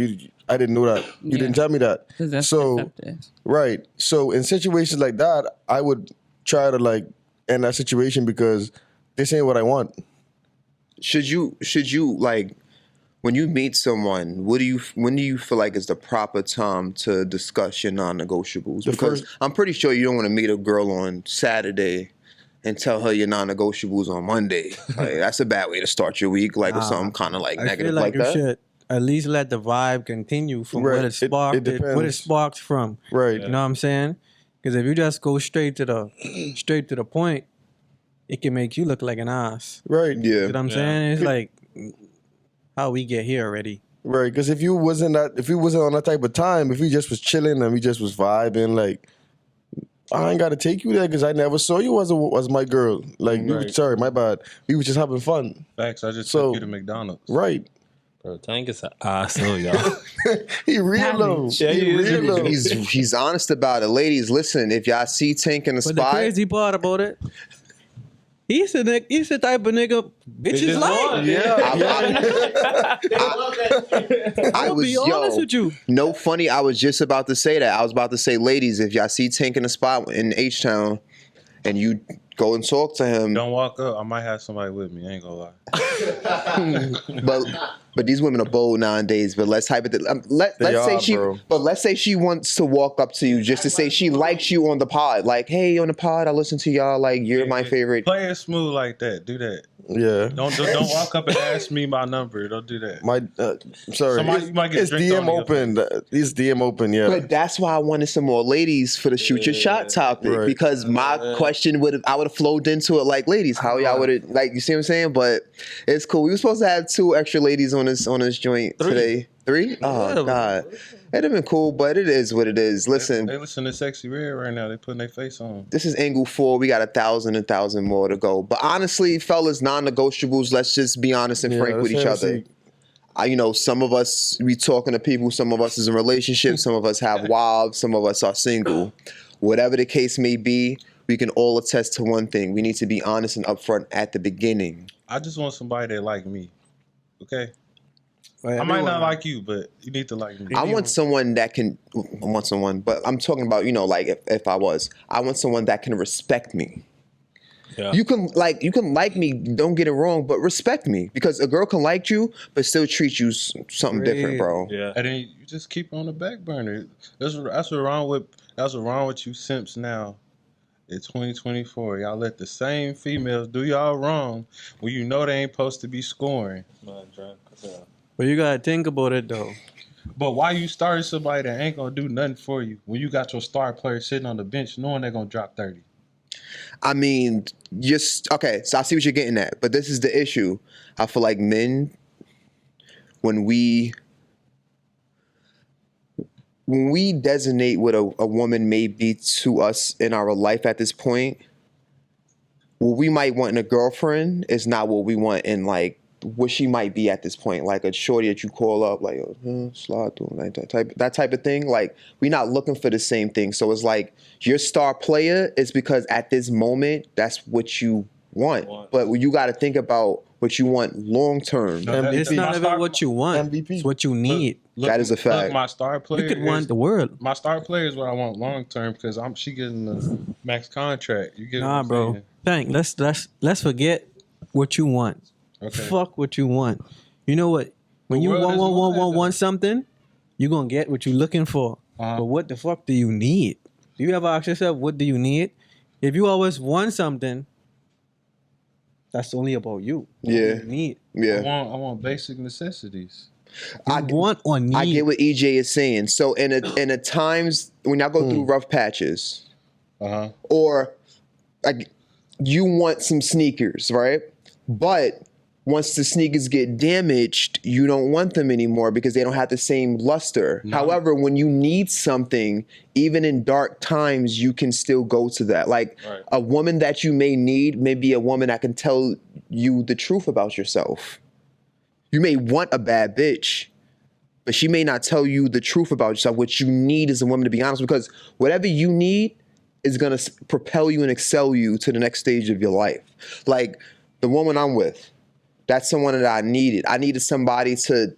I didn't know that. You didn't tell me that. That's so deceptive. Right. So in situations like that, I would try to like end that situation because this ain't what I want. Should you like when you meet someone, when do you feel like is the proper time to discuss your non-negotiables? Because I'm pretty sure you don't want to meet a girl on Saturday and tell her your non-negotiables on Monday. Like, that's a bad way to start your week, like with something kind of like negative feel like you that. Should at least let the vibe continue from Right. what it sparked. What it sparked from. Right. You know what I'm saying? Because if you just go straight to the point, it can make you look like an ass. Right. You Yeah. know what I'm saying? It's like how we get here already. Right. Because if you wasn't on that type of time, if you just was chilling and we just was vibing, like, I ain't gotta take you there because I never saw you as my girl. Like, sorry, my bad. We was just having fun. Facts. I just took you to McDonald's. Right. Bro, Tank is an asshole, y'all. He real though. Yeah, he is real real. though. He's honest about it. Ladies, listen, if y'all see Tank in the But the spot, crazy part about it, he's the type of nigga bitches like. I I'll was be honest with you. No funny. I was just about to say that. I was about to say, ladies, if y'all see Tank in the spot in H-Town and you go and talk to him, Don't walk up. I might have somebody with me. I ain't gonna lie. but these women are bold nowadays. But let's let's say she wants to walk up to you just to say she likes you on the pod. Like, hey, on the pod, I listen to y'all. Like, you're my favorite. Play it smooth like that. Do that. Yeah. Don't walk up and ask me my number. Don't do that. Sorry. Somebody, you might get It's drink DM on you. open. It's DM open, yeah. But that's why I wanted some more ladies for the shoot your shot topic Right. because my question I would have flowed into it like, ladies, how y'all would it like? You see what I'm saying? But it's cool. We were supposed to have 2 extra ladies on this joint today. 3? Oh God, it'd have been cool, but it is what it is. Listen, They listen to Sexy Red right now. They putting their face on. this is angle 4. We got 1,000 more to go. But honestly, fellas, non-negotiables. Let's just be honest and frank with each other. Some of us we talking to people. Some of us is in relationships. Some of us have wives. Some of us are single. Whatever the case may be, we can all attest to one thing: we need to be honest and upfront at the beginning. I just want somebody that like me. Okay. I might not like you, but you need to like me. I want someone that can. I want someone, but I'm talking about like if I want someone that can respect me. Yeah. You can like me. Don't get it wrong, but respect me because a girl can like you, but still treat you something different, bro. Yeah. And then you just keep on the back burner. That's what's wrong with you simps now. It's 2024. Y'all let the same females do y'all wrong when you know they ain't supposed to be scoring. But you gotta think about it though. But why you starting somebody that ain't gonna do nothing for you when you got your star player sitting on the bench knowing they're gonna drop 30? I mean, okay. So I see what you're getting at, but this is the issue. I feel like men, when we designate what a woman may be to us in our life at this point, what we might want in a girlfriend is not what we want in like what she might be at this point, like a shorty that you call up, like slide through, like that type of thing. Like we're not looking for the same thing. So it's like your star player is because at this moment that's what you want. But you got to think about what you want long term. It's not about what you want. MVP. It's what you need. That is a fact. Look, my star player. You could want the world. My star player is what I want long term because she getting the max contract. You get Nah, what I'm bro. saying? Thank. Let's forget what you want. Okay. Fuck what you want. You know what? When you world is wide, want something, you're gonna get what you're looking for. But what the fuck do you need? Do you ever ask yourself, what do you need? If you always want something, that's only about you. What do you need? Yeah. I want basic necessities. I want or need. I get what EJ is saying. So in a times when y'all go through rough patches, or like you want some sneakers, right? But once the sneakers get damaged, you don't want them anymore because they don't have the same luster. No. However, when you need something, even in dark times, you can still go to that. Like a woman that you may need may be a woman that can tell you the truth about yourself. You may want a bad bitch, but she may not tell you the truth about yourself. What you need is a woman to be honest, because whatever you need is going to propel you and excel you to the next stage of your life. Like the woman I'm with, that's someone that I needed. I needed somebody to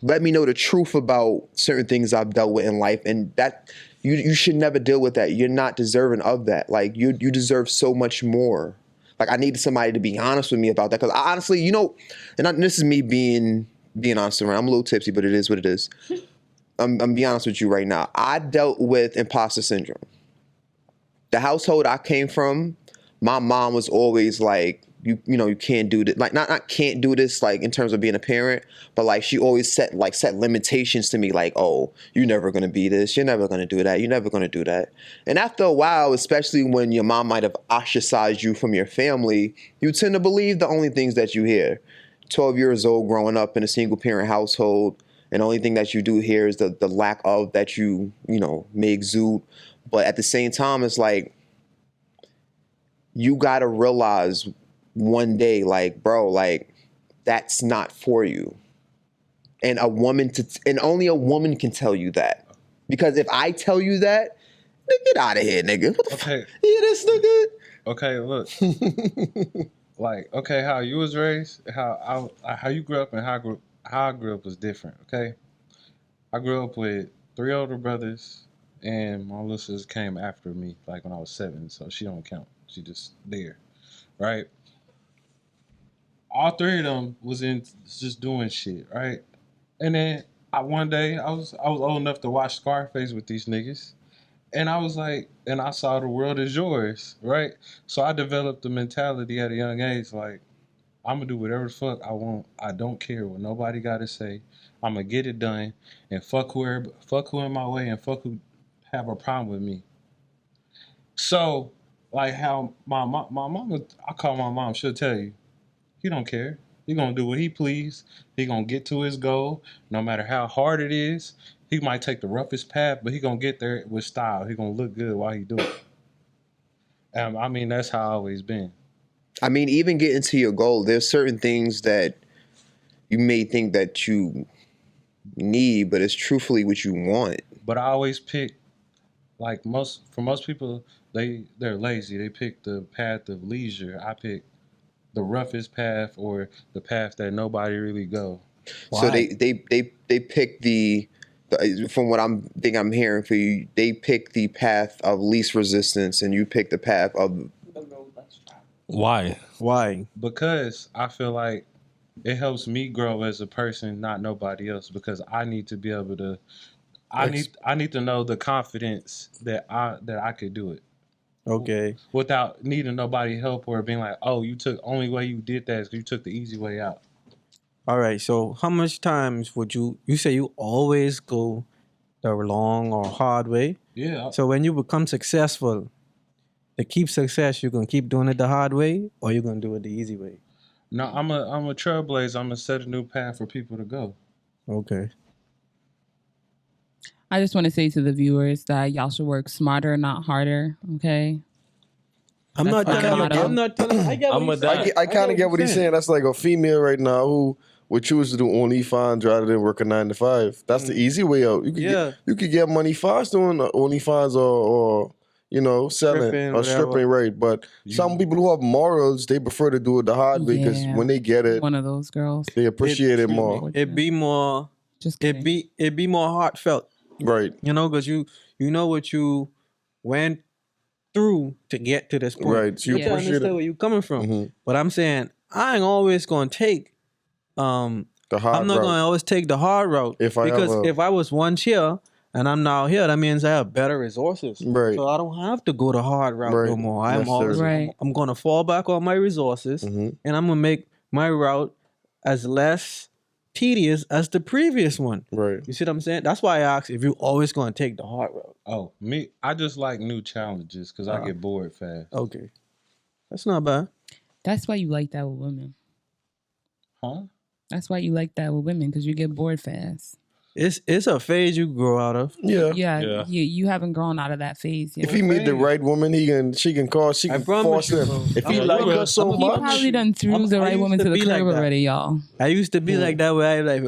let me know the truth about certain things I've dealt with in life. And that you should never deal with that. You're not deserving of that. Like you deserve so much more. Like I needed somebody to be honest with me about that. Because honestly, and this is me being honest around. I'm a little tipsy, but it is what it is. I'm being honest with you right now. I dealt with imposter syndrome. The household I came from, my mom was always like, you can't do this. Like not can't do this like in terms of being a parent, but like she always set limitations to me like, oh, you're never gonna be this, you're never gonna do that, you're never gonna do that. And after a while, especially when your mom might have ostracized you from your family, you tend to believe the only things that you hear. 12 years old, growing up in a single parent household, and the only thing that you do here is the lack of that you may exude. But at the same time, it's like you gotta realize one day, like, bro, like that's not for you. And only a woman can tell you that. Because if I tell you that, get out of here, nigga. What the fuck? Yeah, this nigga. Okay, look. Like, okay, how you was raised, how you grew up, and how I grew up was different. Okay, I grew up with 3 older brothers, and my little sister came after me, like when I was 7, so she don't count. She just there, right? All 3 of them was in just doing shit, right? And then one day I was old enough to watch Scarface with these niggas. And I was like, and I saw the world is yours, right? So I developed the mentality at a young age, like, I'm gonna do whatever the fuck I want. I don't care what nobody gotta say. I'm gonna get it done, and fuck who in my way, and fuck who have a problem with me. So, like how my mama, I call my mom, she'll tell you, he don't care. He gonna do what he please. He gonna get to his goal, no matter how hard it is. He might take the roughest path, but he gonna get there with style. He gonna look good while he do it. I mean, that's how I always been. I mean, even getting to your goal, there's certain things that you may think that you need, but it's truthfully what you want. But I always pick, like most people, they're lazy. They pick the path of leisure. I pick the roughest path or the path that nobody really go. Why? So they pick the from what I'm hearing for you, they pick the path of least resistance, and you pick the path of the road less traveled. Why? Because I feel like it helps me grow as a person, not nobody else. Because I need to be able to, I need to know the confidence that I could do it. Okay. Without needing nobody help or being like, oh, only way you did that is you took the easy way out. All right. So how much times would you say you always go the long or hard way? Yeah. So when you become successful, to keep success, you're gonna keep doing it the hard way, or you're gonna do it the easy way? No, I'm a trailblazer. I'm gonna set a new path for people to go. Okay. I just want to say to the viewers that y'all should work smarter, not harder. Okay. I'm not telling you. I get what he's saying. I kind of get what he's saying. That's like a female right now who would choose to do OnlyFans rather than work a 9 to 5. That's the easy way out. You could get money fast doing OnlyFans or selling stripping, right? But some people who have morals, they prefer to do it the hard way because when they get it, one of those girls, they appreciate it more. It'd be more. It'd be more heartfelt, right? Because you know what you went through to get to this point, right? So you understand where you're coming from. Mm-hmm. But I'm saying I ain't always gonna take the hard I'm not route. Gonna always take the hard route if I was once here and I'm now here, that means I have better resources. Right. So I don't have to go the hard route no more. I'm gonna fall back on my resources, and I'm gonna make my route as less tedious as the previous one. Right. You see what I'm saying? That's why I asked if you always gonna take the hard route. Oh, me, I just like new challenges because I get bored fast. Okay. That's not bad. That's why you like that with women. Huh? That's why you like that with women, because you get bored fast. It's a phase you grow out of. Yeah. You haven't grown out of that phase yet. If he meet the right woman, she can force him. If he like her so much, he probably done threw the right woman to the curb already, y'all. I used to be like that, where I like,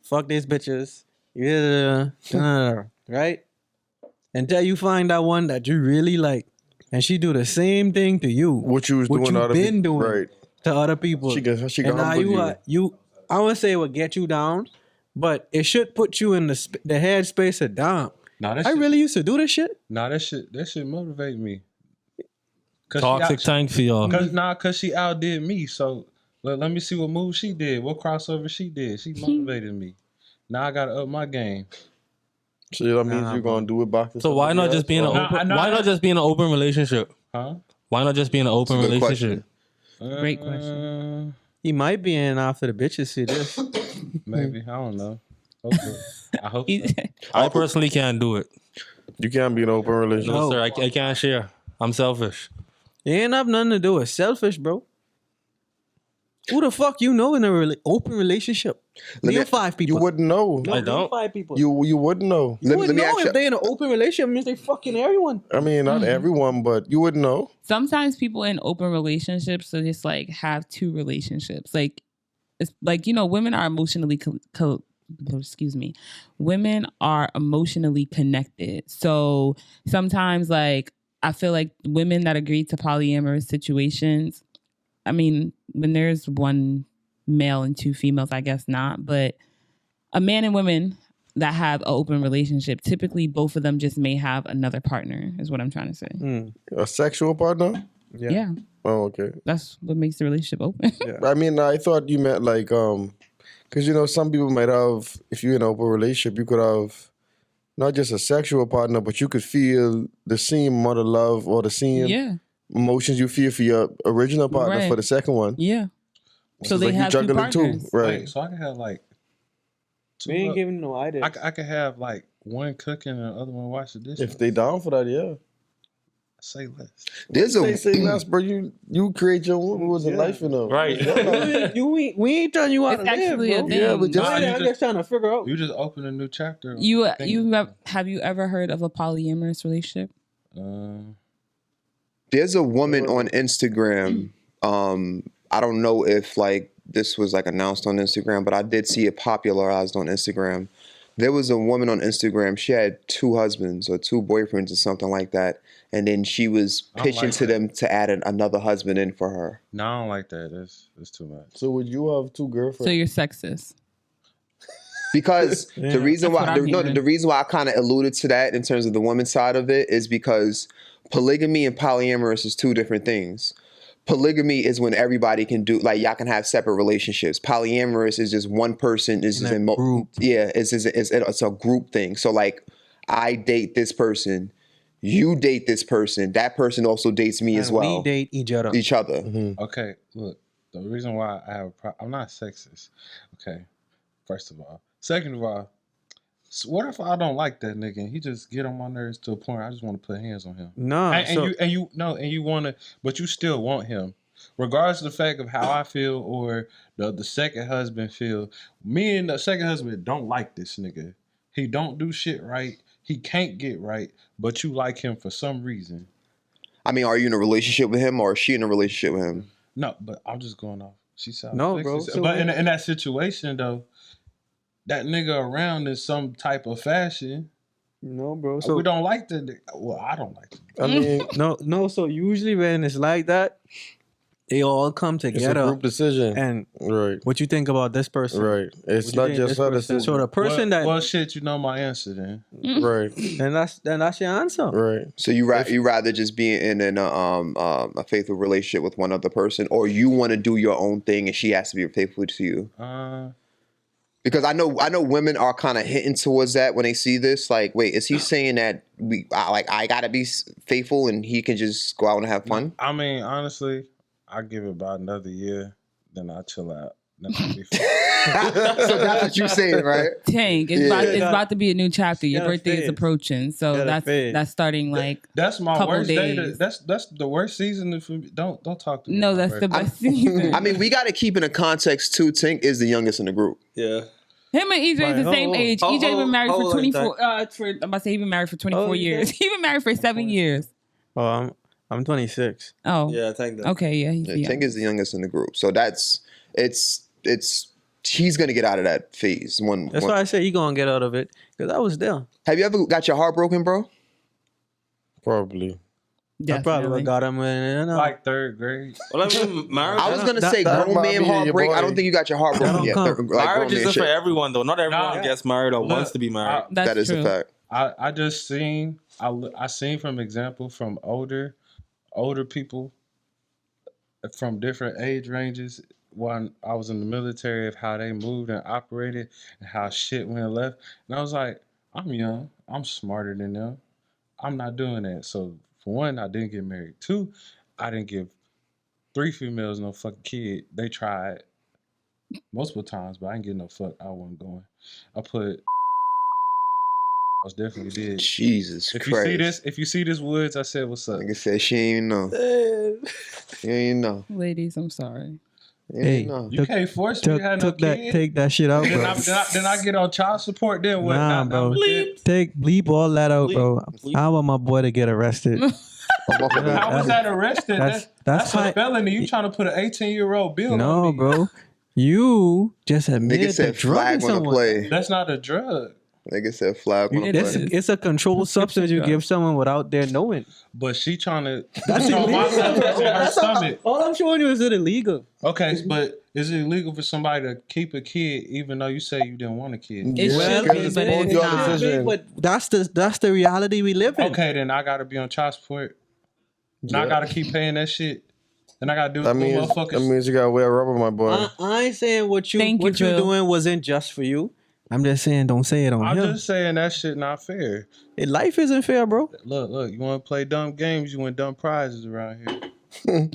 fuck these bitches, right? Until you find that one that you really like, and she do the same thing to you. What you was doing, you've been doing to other people. She can humble you. I wouldn't say it would get you down, but it should put you in the headspace of damn. I really used to do this shit. That shit motivate me. Toxic tank for y'all. Cause she outdid me. So let me see what move she did, what crossover she did. She motivated me. Now I gotta up my game. So that means you're gonna do it back. So why not just be in an open? Why not just be in an open relationship? Huh? Why not just be in an open relationship? Great question. He might be in after the bitches see this. Maybe. I don't know. Hopefully. I hope so. I personally can't do it. You can't be in an open relationship. No, sir. I can't share. I'm selfish. It ain't have nothing to do with selfish, bro. Who the fuck you know in a open relationship? Name 5 people. You wouldn't know. I don't. 5 people. You wouldn't know. You wouldn't know if they in an open relationship means they fucking everyone. I mean, not everyone, but you wouldn't know. Sometimes people in open relationships so just like have 2 relationships. Like it's like, you know, women are emotionally women are emotionally connected. So sometimes like I feel like women that agree to polyamorous situations, I mean, when there's one male and 2 females, I guess not, but a man and women that have an open relationship, typically both of them just may have another partner, is what I'm trying to say. A sexual partner? Yeah. Oh, okay. That's what makes the relationship open. I mean, I thought you meant like, because, you know, some people might have, if you're in an open relationship, you could have not just a sexual partner, but you could feel the same amount of love or the same emotions you feel for your original partner for the second one. Yeah. So they like have you 2 juggling partners. right? Like, so I can have like 2. We ain't giving no ideas. I could have like one cooking and the other one wash the dishes. If they down for that, yeah. Say less. There's say less, bro. You create your own rules in life, you know. Right. we ain't telling you how It's to live, actually bro. a thing. Yeah, but just I'm just trying to figure out. You just open a new chapter. Have you ever heard of a polyamorous relationship? There's a woman on Instagram. I don't know if like this was like announced on Instagram, but I did see it popularized on Instagram. There was a woman on Instagram. She had 2 husbands or 2 boyfriends or something like that, and then she was pitching to them to add another husband in for her. No, I don't like that. That's too much. So would you have 2 girlfriends? So you're sexist. Because the reason That's why what I'm hearing. the reason why I kind of alluded to that in terms of the woman's side of it is because polygamy and polyamorous is 2 different things. Polygamy is when everybody can do, like, y'all can have separate relationships. Polyamorous is just one person is just in group. Yeah, it's a group thing. So like, I date this person, you date this person, that person also dates me as well. We date each other. Okay, look, the reason why I have a problem, I'm not sexist. Okay, first of all. Second of all, so what if I don't like that nigga and he just get on my nerves to a point I just want to put hands on him? No, and you want to, but you still want him, regardless of the fact of how I feel or the second husband feel. Me and the second husband don't like this nigga. He don't do shit right. He can't get right, but you like him for some reason. I mean, are you in a relationship with him or is she in a relationship with him? No, but I'm just going off. She sounds No, bro. sexist. But in that situation though, that nigga around in some type of fashion. No, bro. So we don't like the. Well, I don't like it. I mean, no. So usually when it's like that, they all come together. It's a group decision. And right, what you think about this person? Right. It's not just her decision. So the person well, shit, you know my answer then. Right. And that's your answer. Right. So you rather just be in a faithful relationship with one other person, or you want to do your own thing and she has to be faithful to you? Because I know women are kind of hitting towards that when they see this. Like, wait, is he saying that I gotta be faithful and he can just go out and have fun? I mean, honestly, I give it about another year, then I chill out. Then I'll be So that's what you're saying, right? Tank, it's about to be a new chapter. Your birthday is approaching, so that's starting like that's my couple worst day. days. That's the worst season for me. Don't talk to me. No, that's the best season. I mean, we got to keep in a context too. Tink is the youngest in the group. Yeah. Him and EJ is the same age. EJ been married for 24. I'm about to say he been married for 24 years. He been married for 7 years. Oh, I'm 26. Oh, yeah, I think that. Okay, yeah, he's Tink is the youngest in the group, so he's gonna get out of that phase. That's why I say he gonna get out of it because I was there. Have you ever got your heart broken, bro? Probably. I probably got him in like 3rd grade. Well, I mean, marriage. I was gonna say grown man heartbreak. I don't think you got your heart broken yet. Marriage isn't for everyone, though. Not everyone gets married or wants to be married. That is a fact. I just seen I seen from example from older people from different age ranges when I was in the military of how they moved and operated and how shit went left. And I was like, I'm young. I'm smarter than them. I'm not doing that. So for one, I didn't get married. 2, I didn't give 3 females, no fucking kid. They tried multiple times, but I ain't getting no fuck. I wasn't going. I put. I definitely did. Jesus If Christ. you see this Woods, I said, "What's up?" Nigga said she ain't even know. She ain't know. Ladies, I'm sorry. She Hey, ain't know. You can't force me to have no kid. Take that shit out, Then bro. I get on child support. Then what? Nah, bro. Bleep. Bleep all that out, bro. Bleep. I want my boy to get arrested. How was that arrested? That's a felony. You trying to put an 18-year-old bill on No, me? bro. You just Nigga admitted to said flag drugging on the someone. play. That's not a drug. Nigga said flag on the play. It's a controlled substance you give someone without their knowing. But she trying to That's put illegal. my substance in her stomach. All I'm showing you is it illegal. Okay, but is it illegal for somebody to keep a kid even though you say you didn't want a kid? It Well, should be, but it's not. But that's the reality we live in. Okay, then I gotta be on child support. Now I gotta keep paying that shit. Then I gotta do motherfuckers. That means you gotta wear rubber, my boy. I ain't saying what you Thank you, you're Phil. doing wasn't just for you. I'm just saying don't say it on I'm him. just saying that shit not fair. Life isn't fair, bro. Look, you wanna play dumb games, you win dumb prizes around here.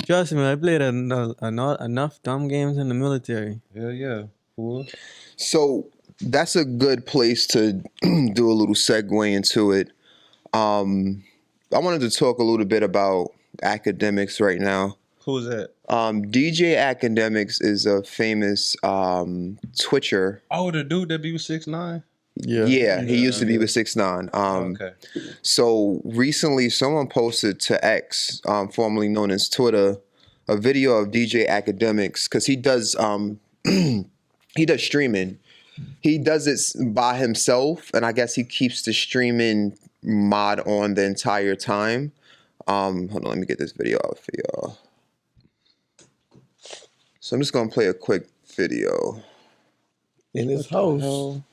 Trust me, I played enough dumb games in the military. Hell yeah, fool. So that's a good place to do a little segue into it. I wanted to talk a little bit about academics right now. Who's that? DJ Academics is a famous Twitcher. Oh, the dude that be with 6ix9ine? Yeah, he used to be with 6ix9ine. Okay. So recently, someone posted to X, formerly known as Twitter, a video of DJ Academics because he does he does streaming. He does it by himself, and I guess he keeps the streaming mod on the entire time. Hold on, let me get this video out for y'all. So I'm just gonna play a quick video. In his house. Hold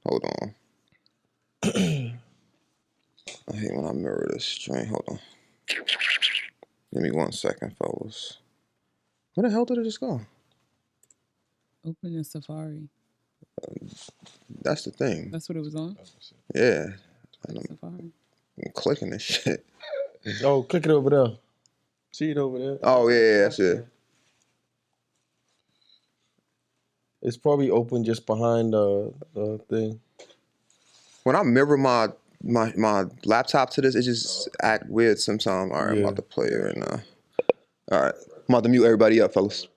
on. I hate when I mirror this string. Hold on. Give me 1 second, fellas. Where the hell did it just go? Open the Safari. That's the thing. That's what it was on? Yeah. Safari. I'm clicking this shit. Oh, click it over there. See it over there. Oh, yeah, that's it. It's probably open just behind the thing. When I mirror my laptop to this, it just act weird sometimes. All right, I'm about to play it right now. All right. I'm about to mute everybody up, fellas.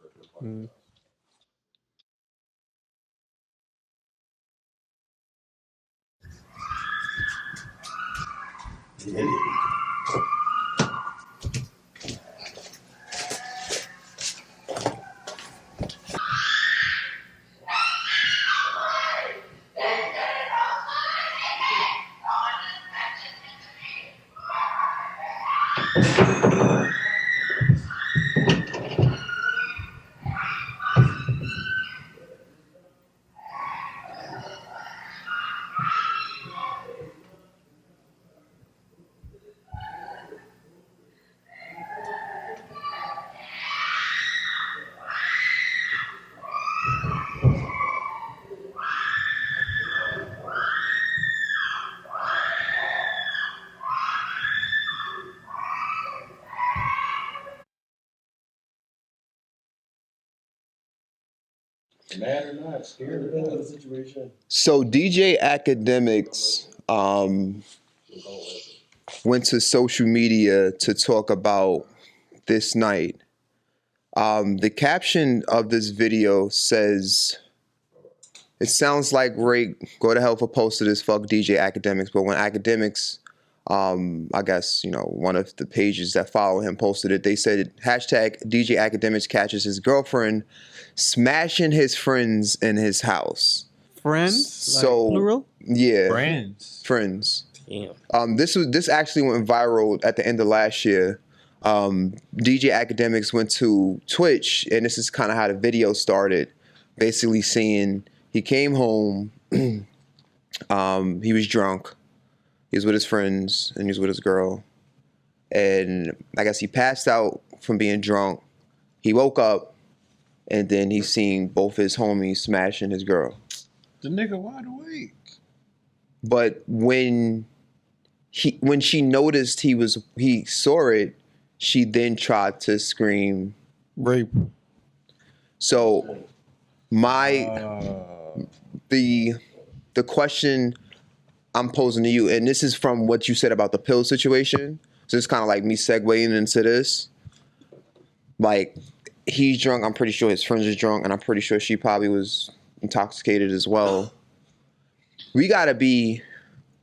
Mad or not, scared or not of the situation. So DJ Academics went to social media to talk about this night. The caption of this video says, it sounds like Ray go to hell for posted this fuck DJ Academics, but when Academics, I guess, one of the pages that follow him posted it, they said hashtag DJ Academics catches his girlfriend smashing his friends in his house. Friends? So Like plural? Yeah. Friends. Damn. This actually went viral at the end of last year. DJ Academics went to Twitch, and this is kind of how the video started. Basically saying he came home, he was drunk, he was with his friends, and he was with his girl. And I guess he passed out from being drunk. He woke up, and then he seen both his homies smashing his girl. The nigga wide awake. But when she noticed he saw it, she then tried to scream rape. So the question I'm posing to you, and this is from what you said about the pill situation. So it's kind of like me segueing into this. Like, he's drunk. I'm pretty sure his friends are drunk, and I'm pretty sure she probably was intoxicated as well. We got to be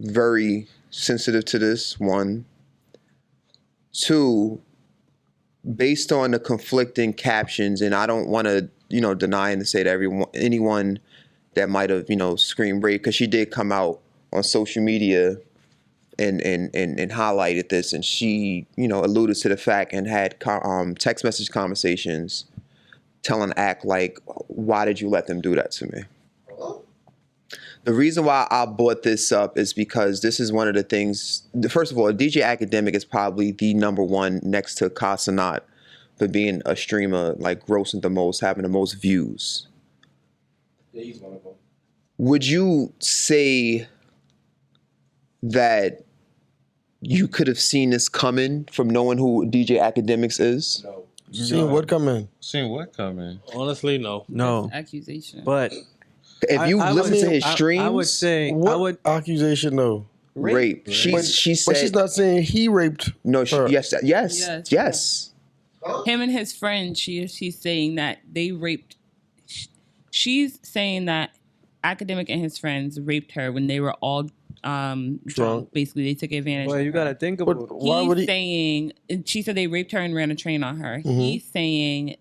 very sensitive to this, one. Two, based on the conflicting captions, and I don't want to, deny and say that anyone that might have, screamed rape, because she did come out on social media and highlighted this, and she, alluded to the fact and had text message conversations telling Act like, why did you let them do that to me? The reason why I brought this up is because this is one of the things. First of all, DJ Academic is probably the number one next to Casanat for being a streamer, like grossing the most, having the most views. Yeah, he's one of them. Would you say that you could have seen this coming from knowing who DJ Academics is? No. Seen what coming? Seen what coming? Honestly, no. No. Accusation. But if you listen to his streams, I would say what accusation though? Rape. She said, but she's not saying he raped. No. her. Yes. Him and his friend. She's saying that they raped. She's saying that Academic and his friends raped her when they were all drunk. Basically, they took advantage. Well, of you got to think about it. Why would he? Saying, and she said they raped her and ran a train on her. Mm-hmm. He's saying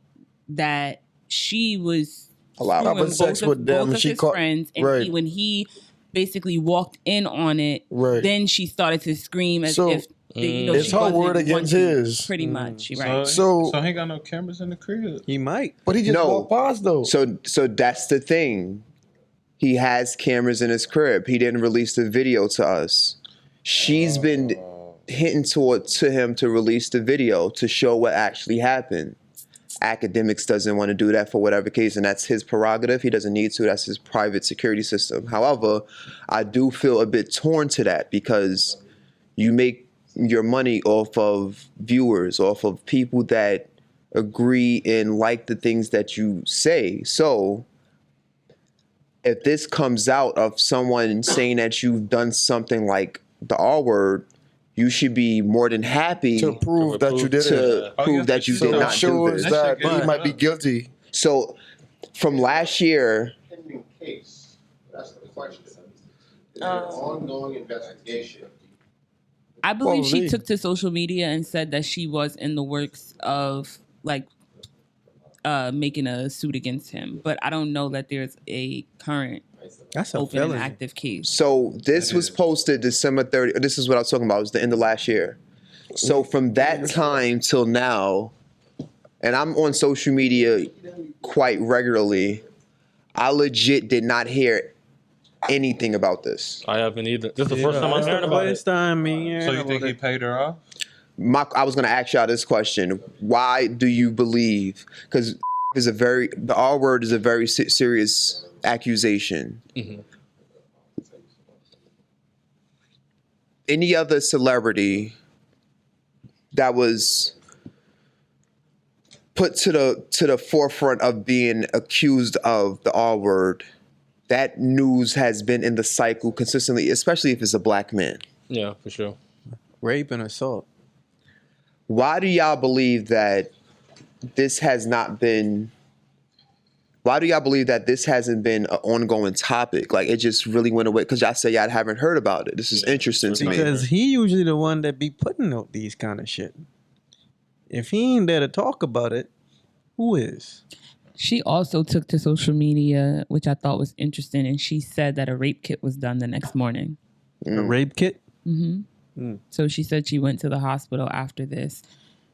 that she was having sex with them, both of she his caught friends, and right. when he basically walked in on it, right. then she started to scream as if it's her word against his. Pretty much, right? So he ain't got no cameras in the crib. He might, but he just walked past though. So that's the thing. He has cameras in his crib. He didn't release the video to us. She's been hinting to him to release the video to show what actually happened. Academics doesn't want to do that for whatever case, and that's his prerogative. He doesn't need to. That's his private security system. However, I do feel a bit torn to that because you make your money off of viewers, off of people that agree and like the things that you say. So if this comes out of someone saying that you've done something like the R word, you should be more than happy to prove that you did to prove that you did not do this. That he might be guilty. So from last year, Pending case. That's the question. Ongoing investigation. I believe she took to social media and said that she was in the works of making a suit against him, but I don't know that there's a current open and active case. So this was posted December 30th. This is what I was talking about. It was the end of last year. So from that time till now, and I'm on social media quite regularly, I legit did not hear anything about this. I haven't either. This is the first time I'm hearing about it. So you think he paid her off? I was going to ask y'all this question. Why do you believe? Because the R word is a very serious accusation. Mm-hmm. Any other celebrity that was put to the forefront of being accused of the R word, that news has been in the cycle consistently, especially if it's a black man. Yeah, for sure. Rape and assault. Why do y'all believe that this has not been? Why do y'all believe that this hasn't been an ongoing topic? Like it just really went away because y'all say y'all haven't heard about it. This is interesting to me. Because he usually the one that be putting out these kind of shit. If he ain't there to talk about it, who is? She also took to social media, which I thought was interesting, and she said that a rape kit was done the next morning. A rape kit? Mm-hmm. So she said she went to the hospital after this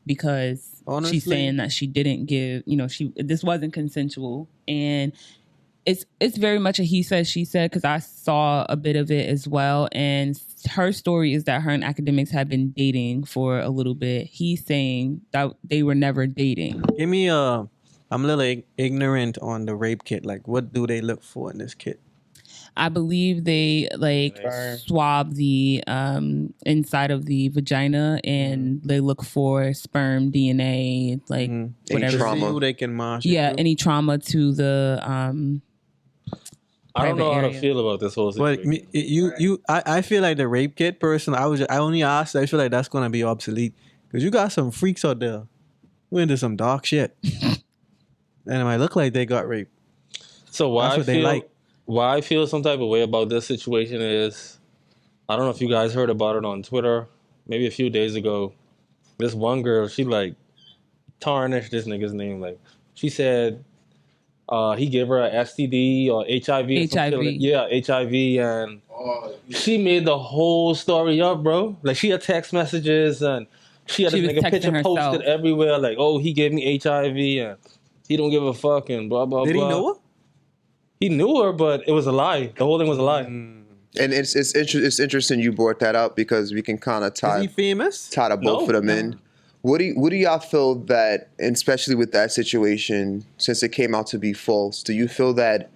because she's saying that she didn't give, this wasn't consensual. And it's very much a he said, she said, because I saw a bit of it as well. And her story is that her and Academics had been dating for a little bit. He's saying that they were never dating. Give me I'm a little ignorant on the rape kit. Like, what do they look for in this kit? I believe they like swab the inside of the vagina and they look for sperm DNA, like whatever. trauma. Who they can march. Yeah, any trauma to the I don't know how area. to feel about this whole But situation. I feel like the rape kit person. I only asked. I feel like that's gonna be obsolete because you got some freaks out there who into some dark shit, and it might look like they got raped. So That's what they like. why I feel some type of way about this situation is, I don't know if you guys heard about it on Twitter, maybe a few days ago. This one girl, she like tarnished this nigga's name. Like she said, he gave her a STD or HIV. Or some shit like- yeah, HIV, and she made the whole story up, bro. Like she had text messages and she had She this was nigga picture texting posted herself. everywhere. Like, oh, he gave me HIV and he don't give a fuck and blah blah Did blah. he know her? He knew her, but it was a lie. The whole thing was a lie. And it's interesting you brought that up because we can kind of Is tie he famous? the both of them in. What do y'all feel that, and especially with that situation, since it came out to be false, do you feel that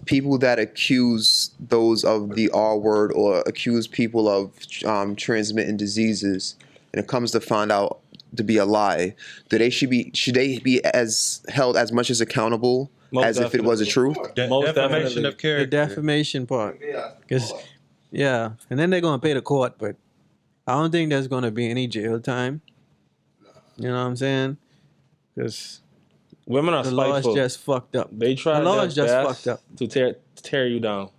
people that accuse those of the R word or accuse people of transmitting diseases, and it comes to find out to be a lie, should they be as held as much as accountable as if it was a truth? Most Defamation definitely. of character. The defamation part. Because, yeah, and then they're going to pay the court, but I don't think there's going to be any jail time. You know what I'm saying? Because Women are the law is spiteful. just fucked up. They try The law their is just best fucked up. to tear you down.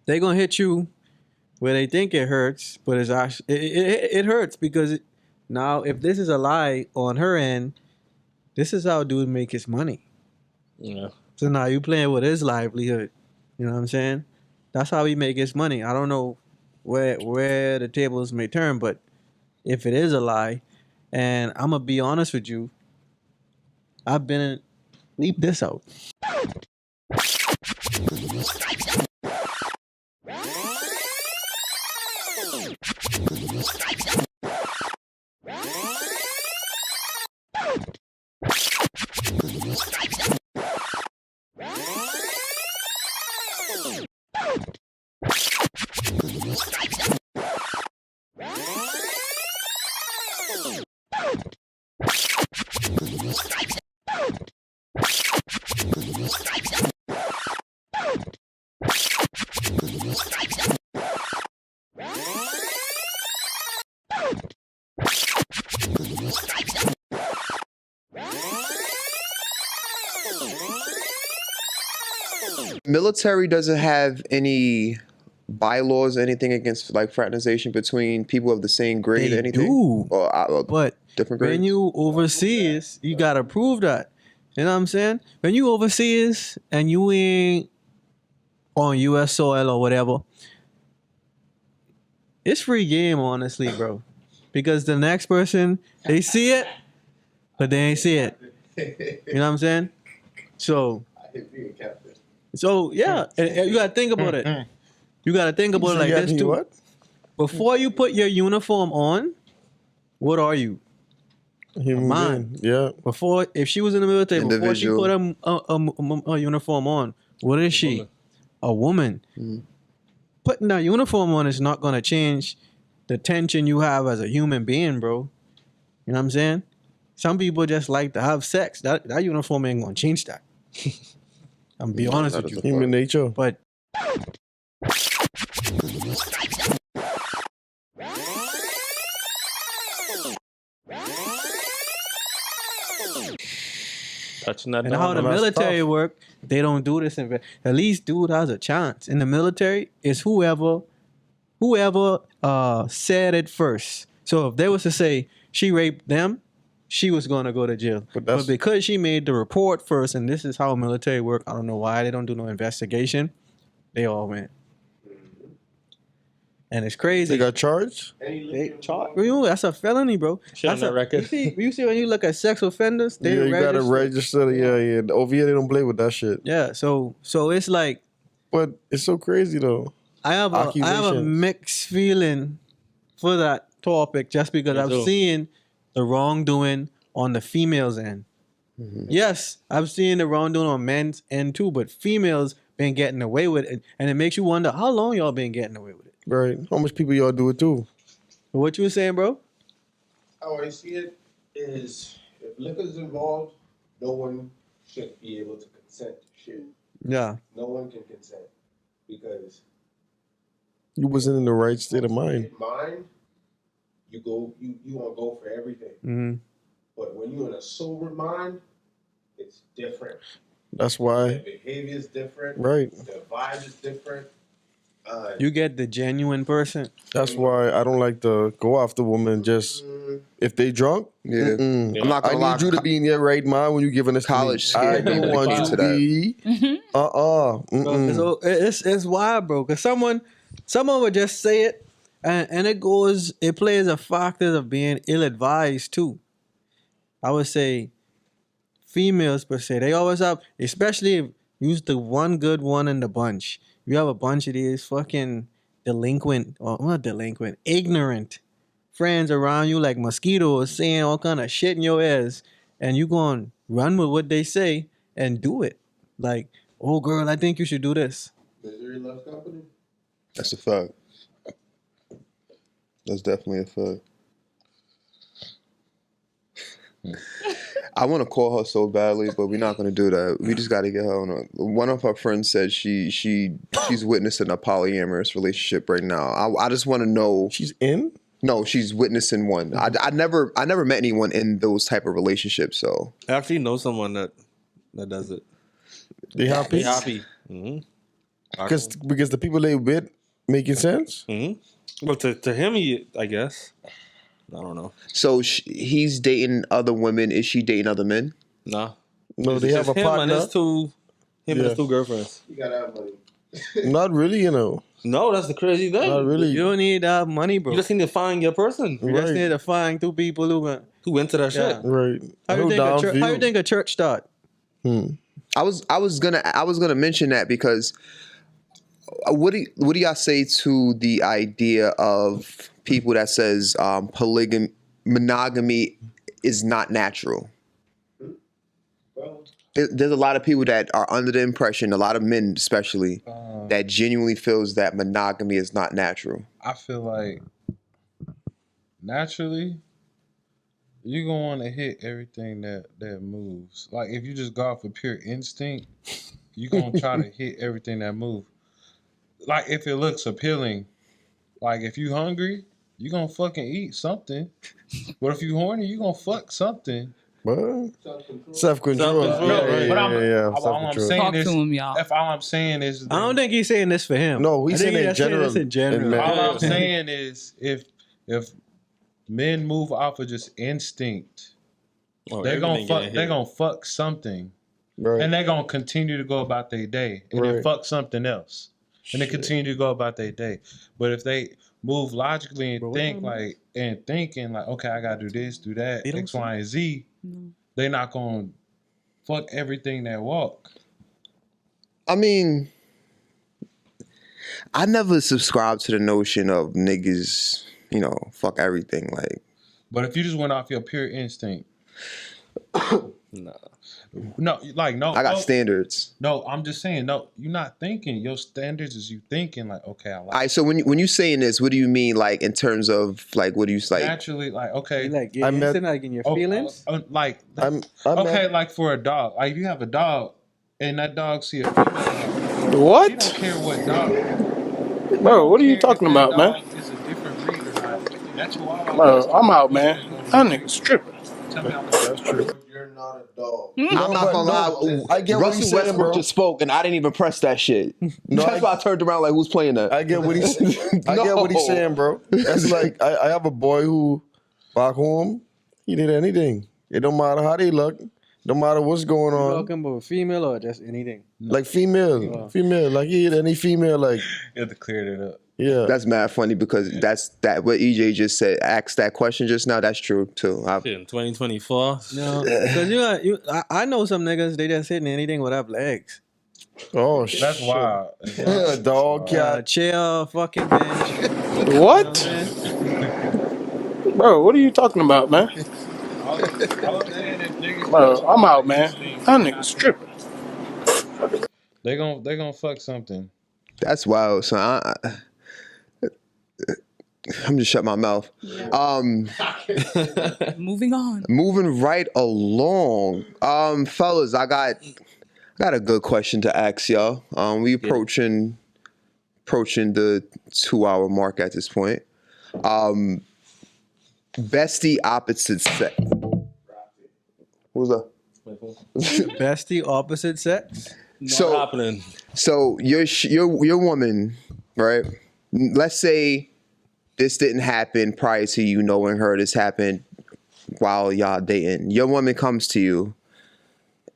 They're going to hit you where they think it hurts, but it's actually, it hurts because now if this is a lie on her end, this is how dude make his money. Yeah. So now you playing with his livelihood. You know what I'm saying? That's how he make his money. I don't know where the tables may turn, but if it is a lie, and I'm gonna be honest with you, I've been leave this out. Military doesn't have any bylaws or anything against like fraternization between people of the same grade They or anything? do, Or but different grades? when you overseas, you gotta prove that. You know what I'm saying? When you overseas and you ain't on U.S. soil or whatever, it's free game, honestly, bro. Because the next person, they see it, but they ain't see it. You know what I'm saying? So yeah, and you gotta think about it. You gotta think about it like this too. What? Before you put your uniform on, what are you? Human Man. being. Yeah. Before, if she was in the military, before she Individual. put a uniform on, what is she? A woman. Putting that uniform on is not gonna change the tension you have as a human being, bro. You know what I'm saying? Some people just like to have sex. That uniform ain't gonna change that. I'm be honest with you. Human nature. But Touching that and down. how the that's military tough. work, they don't do this. At least dude has a chance. In the military, it's whoever said it first. So if they was to say she raped them, she was gonna go to jail. But because she made the report first, and this is how military work, I don't know why they don't do no investigation. They all went. And it's crazy. They got charged? They charged. That's a felony, bro. Shit on That's that record. You see when you look at sex offenders, they Yeah, you gotta register. register. Yeah. Over here, they don't play with that shit. Yeah, so it's like, but it's so crazy though. I have a Accusations. mixed feeling for that topic just because Me I've too. seen the wrongdoing on the females end. Yes, I've seen the wrongdoing on men's end too, but females been getting away with it, and it makes you wonder how long y'all been getting away with it. Right. How much people y'all do it too? What you were saying, bro? How I see it is, if liquor's involved, no one should be able to consent to shit. Yeah. No one can consent because You wasn't in the right state of mind. you want to go for everything. Mm-hmm. But when you're in a sober mind, it's different. That's why. The behavior is different. Right. The vibe is different. You get the genuine person. That's why I don't like to go after women just if they drunk. Yeah. I'm not gonna I lie. need you to be in your right mind when you giving us College to me. I scared me don't when it want came you to to that. be. So it's wild, bro. Cause someone would just say it, and it plays a factor of being ill advised too. I would say females per se, they always have, especially if you's the one good one in the bunch. You have a bunch of these fucking ignorant friends around you like mosquitoes saying all kind of shit in your ears, and you gonna run with what they say and do it. Like, oh girl, I think you should do this. Misery loves company. That's a fact. That's definitely a fact. I want to call her so badly, but we're not going to do that. We just got to get her on. One of her friends said she's witnessing a polyamorous relationship right now. I just want to know. She's in? No, she's witnessing one. I never met anyone in those type of relationships. So I actually know someone that does it. They happy? They happy. Mm-hmm. Because the people they with making sense? Mm-hmm. Well, to him, I guess. I don't know. So he's dating other women. Is she dating other men? Nah. No, It's they have just a him partner. and his two girlfriends. You gotta have money. Not really, you know. No, that's the crazy thing. Not really. You don't need that money, bro. You just need to find your person. You just need to find two people who into that shit. Right. How you think a church start? I was gonna mention that because what do y'all say to the idea of people that says monogamy is not natural? There's a lot of people that are under the impression, a lot of men especially, that genuinely feels that monogamy is not natural. I feel like naturally you're gonna want to hit everything that moves. Like if you just go off of pure instinct, you're gonna try to hit everything that moves. Like if it looks appealing, like if you hungry, you gonna fucking eat something. But if you horny, you gonna fuck something. What? Self-control. All I'm saying Talk is, to him, y'all. if all I'm saying is, I don't think he's saying this for him. No, he's saying that's in in general. all I'm saying is, if men move off of just instinct, they're gonna fuck something, right. and they're gonna continue to go about their day, and then fuck something else, and they continue to go about their day. But if they move logically and thinking like, okay, I gotta do this, do that, X, Y, and Z, they're not gonna fuck everything that walk. I mean, I never subscribed to the notion of niggas, fuck everything. Like, but if you just went off your pure instinct, no, I got standards. No, I'm just saying, no, you're not thinking. Your standards is you thinking like, okay, I like. All right, so when you saying this, what do you mean, like in terms of like, what do you like? Naturally, like, okay, like you're like in your feelings. Like for a dog, like you have a dog, and that dog see a female dog. What? You don't care what dog. Bro, what are you talking about, man? It's a different breed or not. That's why. Bro, I'm out, man. That nigga's tripping. That's true. You're not a dog. I'm not gonna lie. I get what he's Russell saying, Westbrook bro. just spoke, and I didn't even press that shit. That's why I turned around like, who's playing that? I get what he's I get what he's saying, bro. That's like I have a boy who back home, he did anything. It don't matter how they look, no matter what's going on. You talking about female or just anything? Like female, like he hit any female, like you have to clear it up. Yeah, that's mad funny because that's what EJ just said. Asked that question just now. That's true too. In 2024, no, because I know some niggas they just hitting anything without legs. Oh shit, that's wild. Dog, cat, chair, fucking bench. What? Bro, what are you talking about, man? Bro, I'm out, man. That nigga's tripping. They gonna fuck something. That's wild. So I'm just shut my mouth. Moving on. Moving right along. Fellas, I got a good question to ask y'all. We approaching the 2-hour mark at this point. Bestie opposite sex. Who's that? Bestie opposite sex. Not happening. So your woman, right? Let's say this didn't happen prior to you knowing her. This happened while y'all dating. Your woman comes to you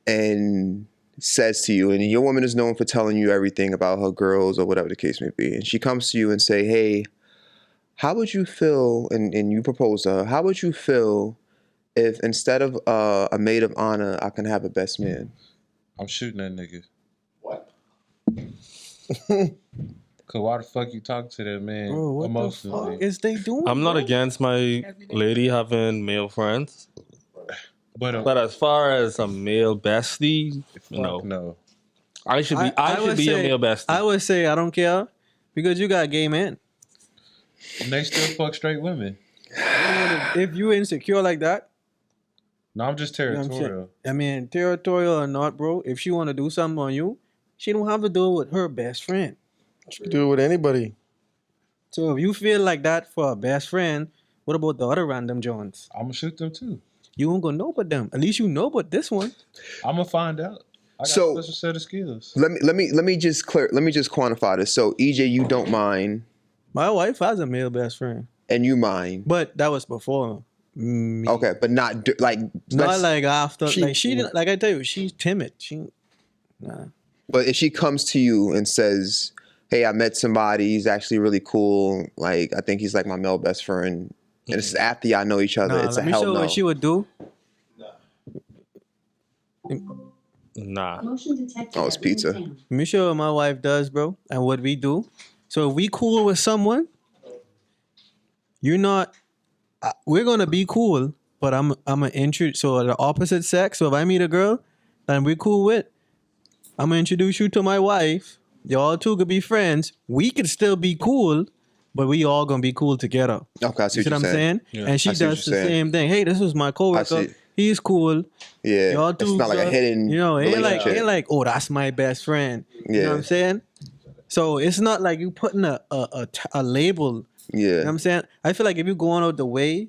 and says to you, and your woman is known for telling you everything about her girls or whatever the case may be. And she comes to you and say, hey, how would you feel, and you propose to her, how would you feel if instead of a maid of honor, I can have a best man? I'm shooting that nigga. What? Cause why the fuck you talk to that man Bro, what emotionally? the fuck is they doing? I'm not bro? against my lady having male friends, But as far as a male bestie, no. I should be. I should would be say, a male bestie. I would say I don't care because you got gay men. And they still fuck straight women. If you insecure like that, No, I'm just you know what I'm territorial. saying? I mean, territorial or not, bro. If she want to do something on you, she don't have to do it with her best friend. She can do it with anybody. So if you feel like that for a best friend, what about the other random Jones? I'm gonna shoot them too. You ain't gonna know but them. At least you know but this one. I'm gonna find out. I got So- a special set of skills. Let me just quantify this. So EJ, you don't mind, My wife has a male best friend, and you mind. but that was before me. Okay, but not like Not like after. She- like she didn't. Like I tell you, she's timid. Nah. But if she comes to you and says, "Hey, I met somebody. He's actually really cool. Like I think he's like my male best friend," and it's after y'all know each other, Nah, it's a let me hell show no. what she would do. Nah. Oh, it's pizza. Let me show you what my wife does, bro, and what we do. So if we cool with someone, you're not. We're gonna be cool, but I'm an introduce. So the opposite sex. So if I meet a girl, and we're cool with, I'm gonna introduce you to my wife. Y'all two could be friends. We could still be cool, but we all gonna be cool together. Okay, I see You see what I'm saying? Yeah. And she I see what does the you're saying. same thing. Hey, this was my I coworker. see. He's cool. Yeah, Y'all it's two, not like a hidden. You know, relationship. ain't like, oh, that's my best friend. You Yeah. know what I'm saying? So it's not like you putting a label. Yeah. You know what I'm saying? I feel like if you're going out the way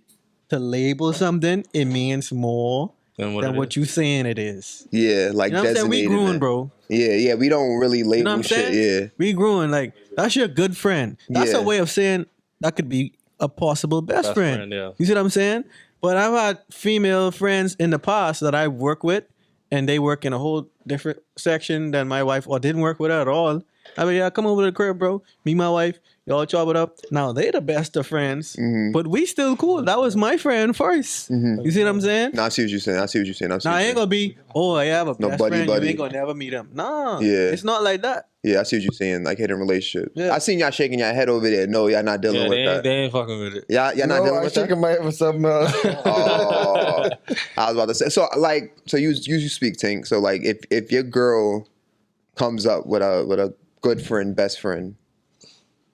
to label something, it means more Than than what you saying it is. Yeah, like You know what I'm saying? We designated growing, it. bro. Yeah, we don't really label You know what I'm shit. saying? Yeah. We growing. Like, that's your good friend. That's Yeah. a way of saying that could be a possible best friend. Yeah. You see what I'm saying? But I've had female friends in the past that I work with, and they work in a whole different section than my wife, or didn't work with her at all. I mean, yeah, come over to the crib, bro. Me, my wife, y'all chop it up. Now they the best of friends, but we still cool. That was my friend 1st. You see what I'm saying? No, I see what you're saying. Now I ain't gonna be, oh, I have a No best buddy, friend. buddy. You ain't gonna never meet him. Nah, Yeah. it's not like that. Yeah, I see what you're saying. Like hidden relationships. Yeah. I seen y'all shaking your head over there. No, y'all not dealing Yeah, with they that. ain't fucking with it. Y'all not No, dealing I with think that. I might have something else. Oh, I was about to say. So you speak, Tink. So like, if your girl comes up with a good friend, best friend,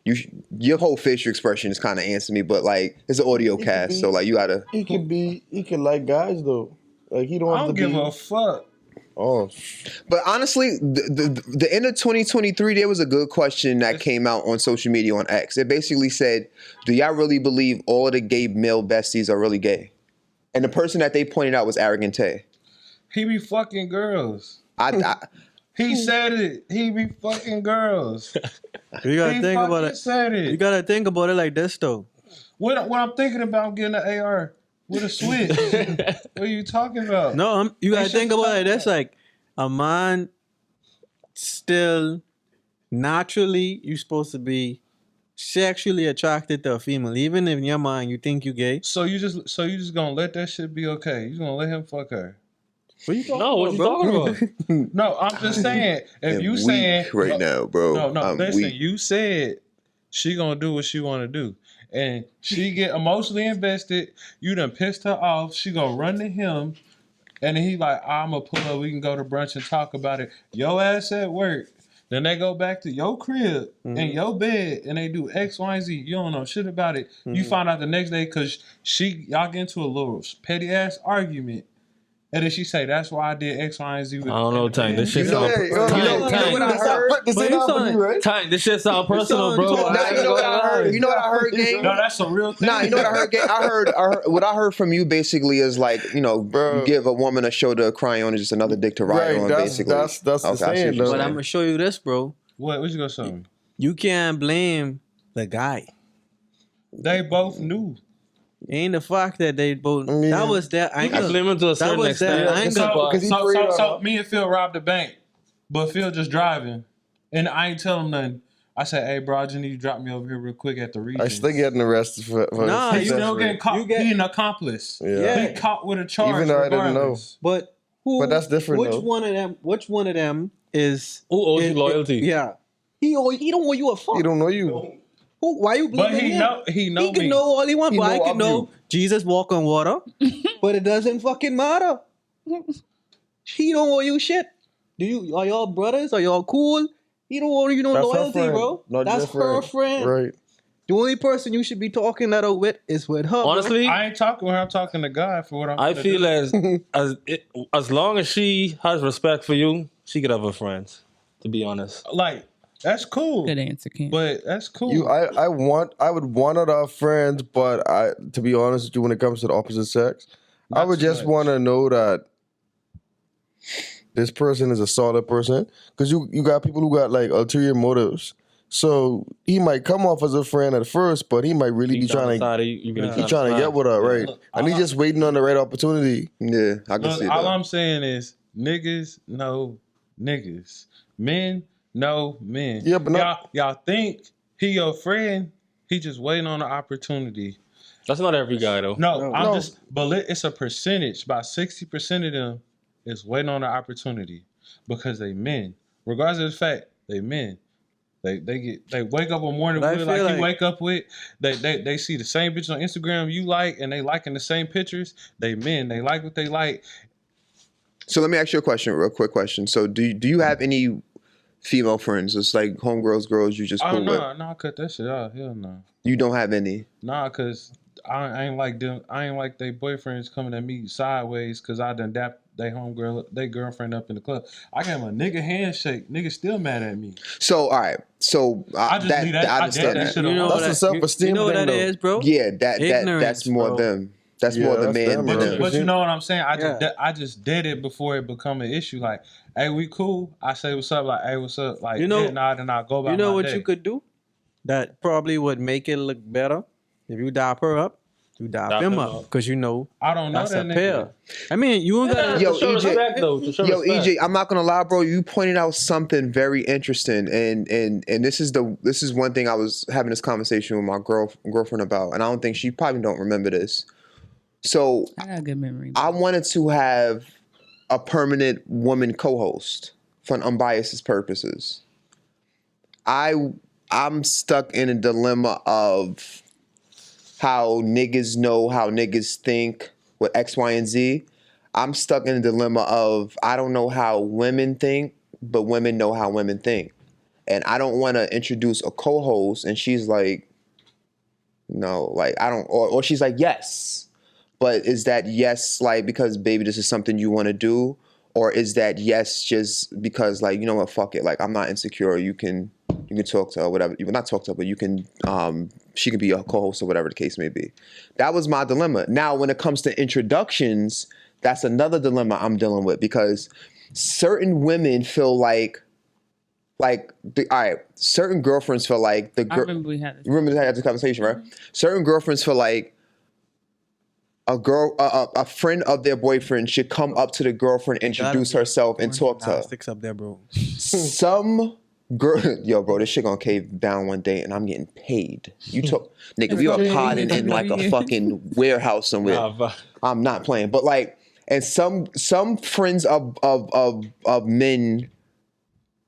your whole facial expression is kind of answering me, but like it's an audio cast, so like you gotta. He can like guys though. Like he don't I have don't to give be. a fuck. Oh, But honestly, the end of 2023, there was a good question that came out on social media on X. It basically said, "Do y'all really believe all of the gay male besties are really gay?" And the person that they pointed out was Arrogant Tay. He be fucking girls. He said it. He be fucking girls. You gotta He think about fucking it. said it. You gotta think about it like this though. What I'm thinking about, I'm getting an AR with a switch. What are you talking about? No, you gotta They think shut about the it. That's like a man still naturally you supposed to be sexually attracted to a female, even if in your mind you think you gay. So you just gonna let that shit be okay? You gonna let him fuck her? What you talking No, what about, you bro? talking about? No, I'm just saying. If I'm you weak saying right now, bro. No, I'm listen. weak. You said she gonna do what she want to do, and she get emotionally invested. You done pissed her off. She gonna run to him, and then he like, I'm gonna pull up. We can go to brunch and talk about it. Your ass at work. Then they go back to your crib and your bed and they do X, Y, and Z. You don't know shit about it. You find out the next day because y'all get into a little petty ass argument. And then she say, that's why I did X, Y, and Z. With I don't know, Tank. This shit sound. You know what I heard? Tank, this shit sound personal, bro. Nah, you know what I heard? You know what I heard, gang? No, that's a real thing. Nah, you know what I heard, gang? I heard what I heard from you basically is like, you give a woman a shoulder to cry on is just another dick to ride on, basically. That's the saying, though. But I'm gonna show you this, bro. What you gonna show me? You can't blame the guy. They both knew. Ain't the fact that they both. That was their anger. I blame him to a certain extent. So me and Phil robbed the bank, but Phil just driving, and I ain't tell him nothing. I said, "Hey, bro, I just need you to drop me over here real quick at the region." I still getting arrested for Nah, you still getting caught. He an accomplice. Yeah. He caught with a charge. Even though I didn't know. But that's different. Which one of them is? Who owes you loyalty? Yeah, he don't owe you a fuck. He don't know you. Why you blaming him? He know He can me. know all he wants, but I know can of know you. Jesus walk on water, but it doesn't fucking matter. He don't owe you shit. Are y'all brothers? Are y'all cool? He don't owe you no That's her loyalty, friend, bro. not That's your her friend. Right. The only person you should be talking that out with is with her. Honestly, I ain't talking with her. I'm talking to God for what I'm. I feel as long as she has respect for you, she could have her friends. To be honest, like that's cool. Good answer, Ken. But that's cool. I would want our friends, but to be honest with you, when it comes to the opposite sex, I would just want to know that this person is a solid person, because you got people who got like ulterior motives. So he might come off as a friend at first, but he might really be trying to get with her, right? And he's just waiting on the right opportunity. Yeah, I can see that. All I'm saying is niggas know niggas. Men know men. Yeah, but y'all think he your friend, he just waiting on an opportunity. That's not every guy though. No, but it's a percentage. About 60% of them is waiting on an opportunity because they men. Regardless of the fact, they men. They wake up one morning with like you wake up with. They see the same bitch on Instagram you like, and they liking the same pictures. They men. They like what they like. So let me ask you a question, real quick question. So do you have any female friends? It's like homegirls, girls you just cool with? No, cut that shit out. Hell no. You don't have any? Nah, cause I ain't like them. I ain't like they boyfriends coming at me sideways because I done dap they homegirl, they girlfriend up in the club. I got my nigga handshake. Nigga still mad at me. So all right. So I just that, leave that. I understand that. that. You know that's a self-esteem you know what thing, that though. is, bro? Yeah, that's more bro. them. That's more the man. But you know what I'm saying? I just did it before it become an issue. Like, hey, we cool. I say what's up. Like, hey, what's up? Like, You know- then I go by. You know my what day. you could do? That probably would make it look better. If you dap her up, you dap him up. Because you know I don't know that's that a nigga. pair. I mean, you don't got Yo, To show EJ, respect, though. To show respect. EJ, I'm not gonna lie, bro. You pointed out something very interesting, and this is one thing I was having this conversation with my girlfriend about, and I don't think she probably don't remember this. So I got a good memory. I wanted to have a permanent woman co-host for unbiased purposes. I'm stuck in a dilemma of how niggas know how niggas think with X, Y, and Z. I'm stuck in a dilemma of I don't know how women think, but women know how women think. And I don't want to introduce a co-host and she's like, no, like I don't, or she's like, yes. But is that yes like because baby this is something you want to do? Or is that yes just because like, you know what, fuck it. Like I'm not insecure. You can talk to her, whatever. You will not talk to her, but you can she can be a co-host or whatever the case may be. That was my dilemma. Now when it comes to introductions, that's another dilemma I'm dealing with because certain women feel like certain girlfriends feel like the girl. I remember we had this. Remember we had this conversation, right? Certain girlfriends feel like a friend of their boyfriend should come up to the girlfriend, introduce herself, and talk to her. Sticks up there, bro. Some girl, yo, bro, this shit gonna cave down one day, and I'm getting paid. You talk, nigga, we are potting in like a fucking warehouse somewhere. I'm not playing, but like, and some friends of men,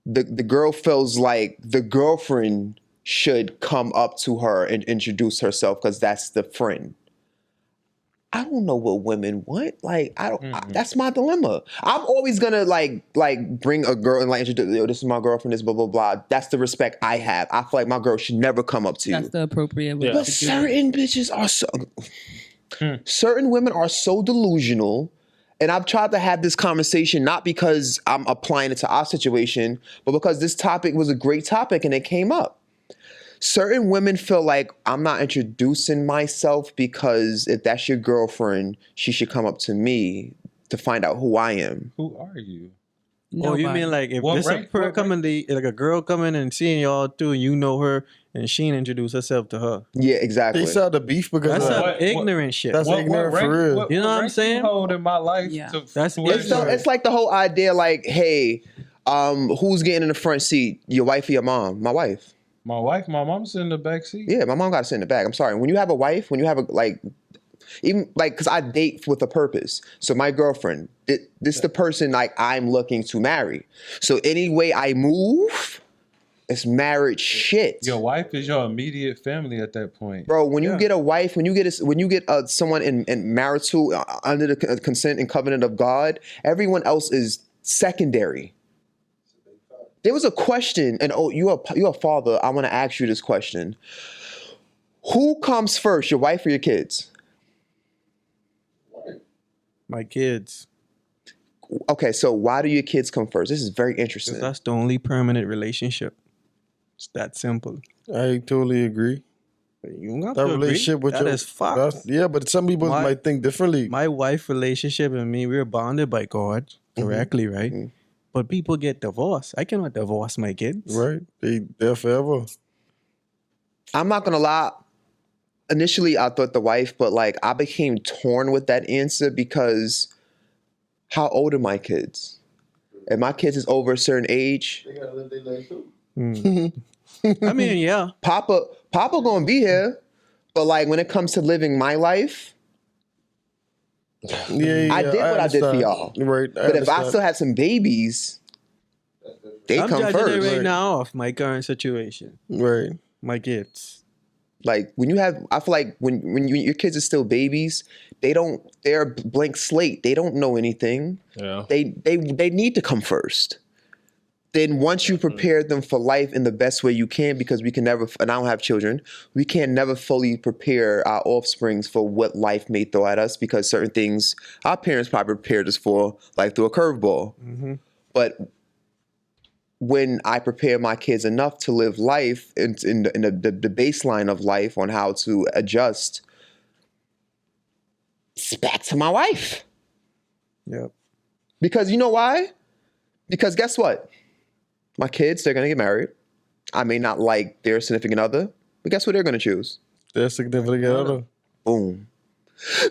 the girl feels like the girlfriend should come up to her and introduce herself because that's the friend. I don't know what women want. Like, that's my dilemma. I'm always gonna like bring a girl and like introduce, yo, this is my girlfriend, this blah blah blah. That's the respect I have. I feel like my girl should never come up to you. That's the appropriate way. But certain bitches are so. Certain women are so delusional, and I've tried to have this conversation not because I'm applying it to our situation, but because this topic was a great topic and it came up. Certain women feel like I'm not introducing myself because if that's your girlfriend, she should come up to me to find out who I am. Who are you? Oh, you mean like if this a like a girl coming and seeing y'all too, and you know her, and she ain't introduce herself to her? Yeah, exactly. They sell the beef because that's some ignorant shit. That's ignorant for real. You know what I'm saying? Hold in my life. That's it's like the whole idea, like, hey, who's getting in the front seat? Your wife or your mom? My wife. My wife, my mom's in the back seat. Yeah, my mom got to sit in the back. I'm sorry. When you have a wife, when you have a even like, because I date with a purpose. So my girlfriend, this is the person like I'm looking to marry. So any way I move, it's marriage shit. Your wife is your immediate family at that point, bro. When you get a wife, when you get someone in marital under the consent and covenant of God, everyone else is secondary. There was a question, and you're a father. I want to ask you this question: who comes first, your wife or your kids? My kids. Okay, so why do your kids come first? This is very interesting. That's the only permanent relationship. It's that simple. I totally agree. You got that to relationship agree. with That your is fucked. yeah, but some people might think differently. My wife relationship and me, we're bonded by God correctly, right? Mm-hmm. But people get divorced. I cannot divorce my kids. Right. They're forever. I'm not gonna lie. Initially, I thought the wife, but like I became torn with that answer because how old are my kids? If my kids is over a certain age, They gotta live their life too. I mean, yeah. Papa gonna be here, but like when it comes to living my life, I did what I did for y'all. Right. But if I still have some babies, they I'm come judging first. it right now off my current situation. Right. My kids. Like when you have, I feel like when your kids are still babies, they're a blank slate. They don't know anything. Yeah. They need to come first. Then once you prepare them for life in the best way you can, because we can never, and I don't have children, we can never fully prepare our offsprings for what life may throw at us because certain things our parents probably prepared us for, like through a curveball. Mm-hmm. But when I prepare my kids enough to live life in the baseline of life on how to adjust, it's back to my wife. Yep. Because you know why? Because guess what? My kids, they're going to get married. I may not like their significant other, but guess what they're going to choose? Their significant other. Boom.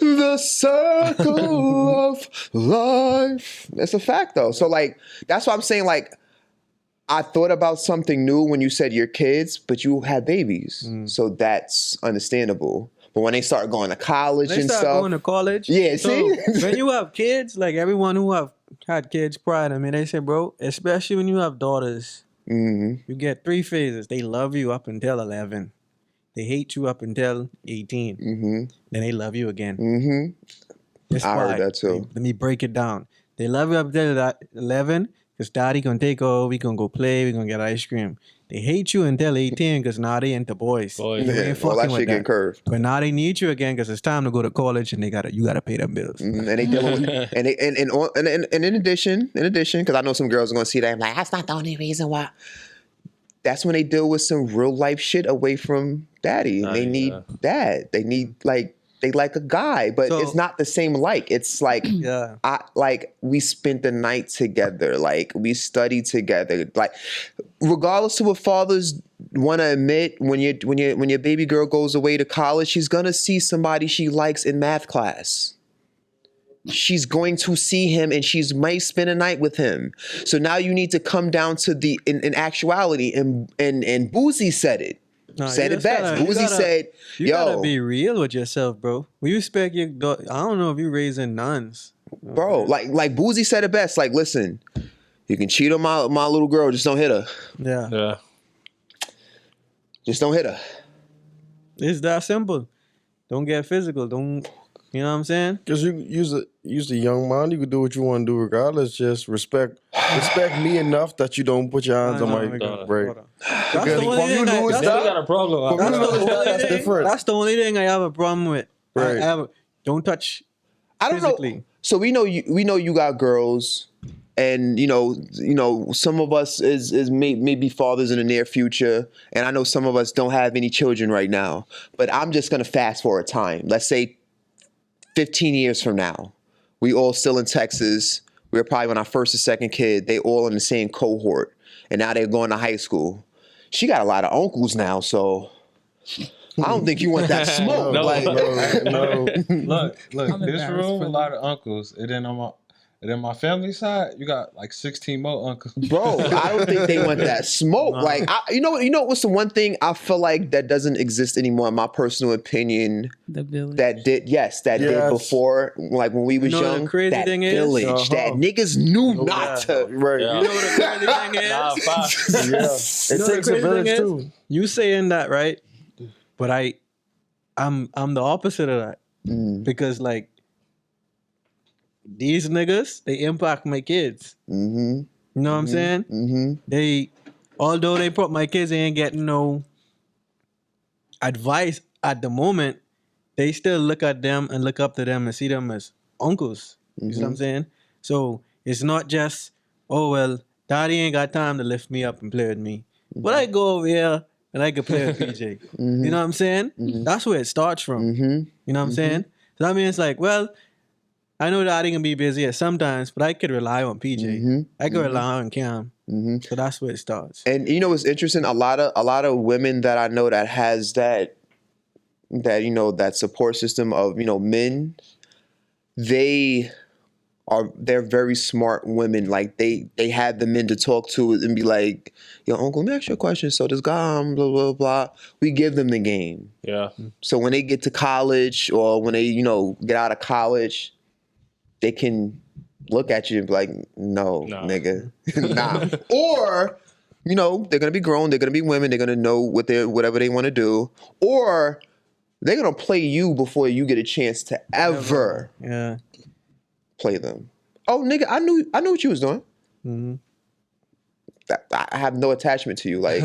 The circle of life. It's a fact, though. So, like, that's why I'm saying, like, I thought about something new when you said your kids, but you had babies. So that's understandable. But when they start going to college They and start stuff. going to college. Yeah, so see? when you have kids, like everyone who have had kids prior to me, they say, bro, especially when you have daughters, you get 3 phases. They love you up until 11. They hate you up until 18. Then they love you again. That's I heard why. that too. Let me break it down. They love you up until that 11 because daddy gonna take over. We gonna go play. We gonna get ice cream. They hate you until 18 because now they into boys. You ain't Yeah, all fucking that with shit get curved. But now they need you again because it's time to go to college and you gotta pay them bills. And they dealing with, and in addition, because I know some girls are gonna see that. I'm like, that's not the only reason why. That's when they deal with some real life shit away from daddy. And they need dad. They need they like a guy, but it's not the same like. It's like we spent the night together. Like we studied together. Like regardless of what fathers want to admit, when your baby girl goes away to college, she's gonna see somebody she likes in math class. She's going to see him and she's might spend a night with him. So now you need to come down to the in actuality and Boozy said it. Said it best. Boozy said, you gotta be real with yourself, bro. When you expect your daughter, I don't know if you're raising nuns. Bro, like Boozy said it best. Like, listen, you can cheat on my little girl, just don't hit her. Yeah. Just don't hit her. It's that simple. Don't get physical. Don't You know what I'm saying? Because you use a young man, you could do what you want to do regardless. Just respect me enough that you don't put your hands on my break. That's the only thing got a problem. That's different. That's the only thing I have a problem with. Right. Don't touch. I don't physically. know. So we know you got girls, and you know some of us is maybe fathers in the near future, and I know some of us don't have any children right now. But I'm just gonna fast forward time. Let's say 15 years from now, we all still in Texas. We were probably on our first or second kid. They all in the same cohort, and now they're going to high school. She got a lot of uncles now, so I don't think you want that smoke. No. No. Look. This room, a lot of uncles, and then my family side, you got like 16 more uncles. Bro, I don't think they want that smoke. Like, you know what's the one thing I feel like that doesn't exist anymore, in my personal opinion. The village. That did before, like when we was young. The crazy that thing village, is, that niggas knew not to. Right. You know what the crazy thing is? It takes a village too. You saying that, right? But I'm the opposite of that. Because like these niggas, they impact my kids. Mm-hmm. You know what I'm saying? Mm-hmm. Although they put my kids, they ain't getting no advice at the moment. They still look at them and look up to them and see them as uncles. You see what I'm saying? So it's not just, oh well, daddy ain't got time to lift me up and play with me. But I go over here and I can play with PJ. You know what I'm saying? That's where it starts from. You know what I'm saying? So that means like, well, I know daddy can be busy at sometimes, but I could rely on PJ. I could rely on Cam. So that's where it starts. And you know what's interesting? A lot of women that I know that has that support system of men, they're very smart women. Like they have the men to talk to and be like, yo, uncle, let me ask you a question. So this guy, blah, blah, blah. We give them the game. Yeah. So when they get to college or when they, get out of college, they can look at you and be like, no. Nigga. Nah. Or, they're gonna be grown, they're gonna be women, they're gonna know whatever they want to do. Or they're gonna play you before you get a chance to ever play them. Oh, nigga, I knew what you was doing. I have no attachment to you. Like,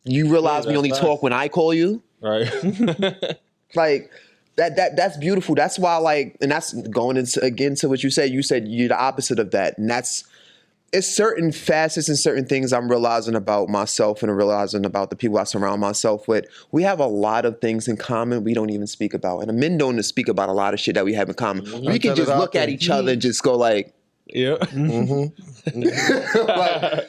you realize we only talk when I call you, right? Like that's beautiful. That's why, and that's going into what you said. You said you're the opposite of that, and it's certain facets and certain things I'm realizing about myself and realizing about the people I surround myself with. We have a lot of things in common we don't even speak about. And the men don't speak about a lot of shit that we have in common. We can just look at each other and just go like, yeah.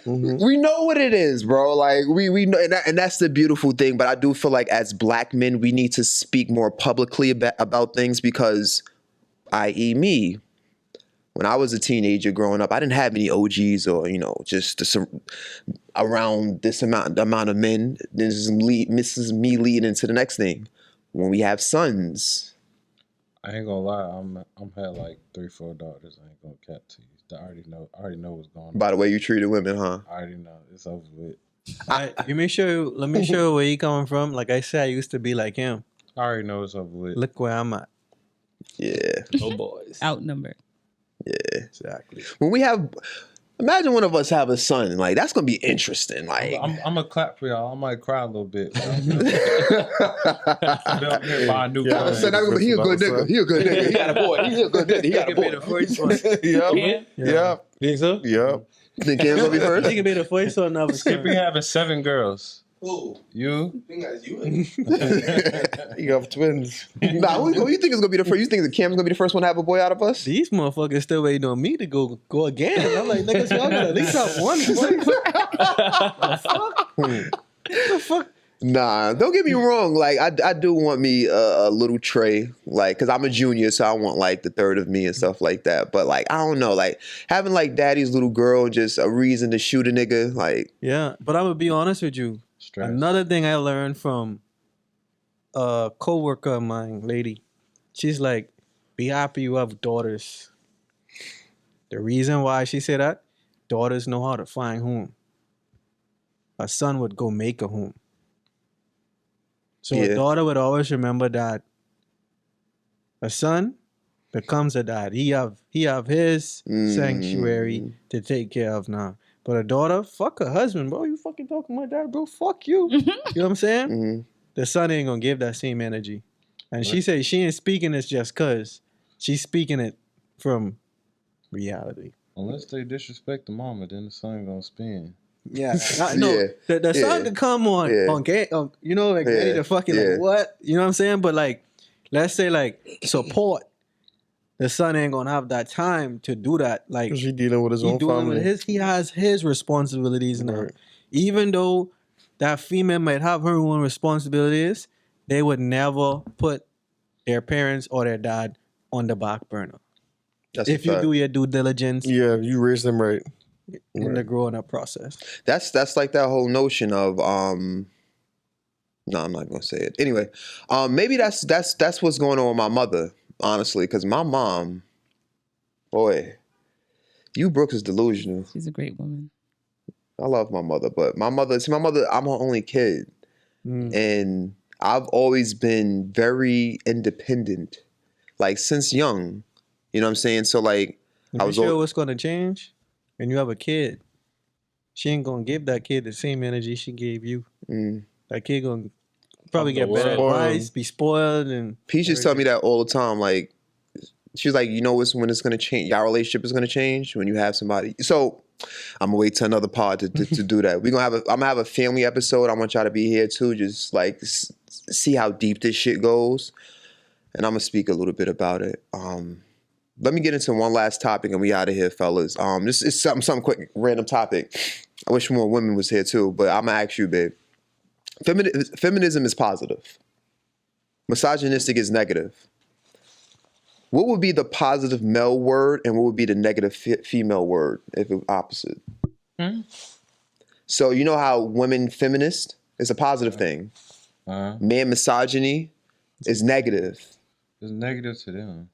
We know what it is, bro. Like we know, and that's the beautiful thing. But I do feel like as black men, we need to speak more publicly about things because, i.e. me, when I was a teenager growing up, I didn't have any OGs or, just around this amount of men. This is me leading into the next thing. When we have sons. I ain't gonna lie, I'm had like 3-4 daughters. I ain't gonna cap to you. I already know what's going on. By the way you treated women, huh? I already know. It's over with. Let me show you where he coming from. Like I said, I used to be like him. I already know it's over with. Look where I'm at. Yeah. Oh boys. Outnumbered. Yeah. Exactly. Imagine one of us have a son. Like, that's going to be interesting. Like, I'm going to clap for y'all. I might cry a little bit. He a good nigga. He a good nigga. He got a boy. He's a good nigga. He got a boy. The first one. Yeah. Think so? Yeah. Think Cam's going to be first? He can be the first one of us. Skippy having 7 girls. Who? You? I think that's you. You got twins. Nah, who you think is going to be the first? You think that Cam's going to be the first one to have a boy out of us? These motherfuckers still waiting on me to go again. I'm like, niggas, y'all gotta at least have one. What the fuck? Nah, don't get me wrong. Like, I do want me a little Trey, like, cause I'm a junior, so I want like the third of me and stuff like that. But like, I don't know, like having like daddy's little girl, just a reason to shoot a nigga, like. Yeah, but I'm gonna be honest with you. Stress. Another thing I learned from a coworker of mine, lady, she's like, be happy you have daughters. The reason why she said that, daughters know how to find home. A son would go make a home. So a daughter would always remember that A son becomes a dad. He have his sanctuary to take care of now. But a daughter, fuck her husband, bro. You fucking talking to my dad, bro? Fuck you. You know what I'm saying? The son ain't gonna give that same energy. And she said she ain't speaking this just cause. She's speaking it from reality. Unless they disrespect the mama, then the son gonna spin. Yeah, no, the son could come on, you know, like ready to fucking like what, you know what I'm saying? But like, let's say like support, the son ain't gonna have that time to do that. Like, because he dealing with his own family. He has his responsibilities now. Even though that female might have her own responsibilities, they would never put their parents or their dad on the back burner. That's if you do your due diligence. Yeah, you raise them right. In the growing up process. That's like that whole notion of no, I'm not gonna say it. Anyway, maybe that's what's going on with my mother, honestly, because my mom, boy, you Brooks is delusional. She's a great woman. I love my mother, but my mother, I'm her only kid. And I've always been very independent, like since young. You know what I'm saying? So like, I was sure what's gonna change. And you have a kid, she ain't gonna give that kid the same energy she gave you. That kid gonna probably get better advice, be spoiled, and Peach just tell me that all the time. Like, she's like, you know, when it's gonna change. Your relationship is gonna change when you have somebody. So I'm gonna wait till another pod to do that. I'm gonna have a family episode. I want y'all to be here too, just like see how deep this shit goes, and I'm gonna speak a little bit about it. Let me get into one last topic and we out of here, fellas. This is something quick, random topic. I wish more women was here too, but I'm gonna ask you, babe. Feminism is positive. Misogynistic is negative. What would be the positive male word and what would be the negative female word if it was opposite? So you know how women feminist is a positive thing. Man misogyny is negative. It's negative to them.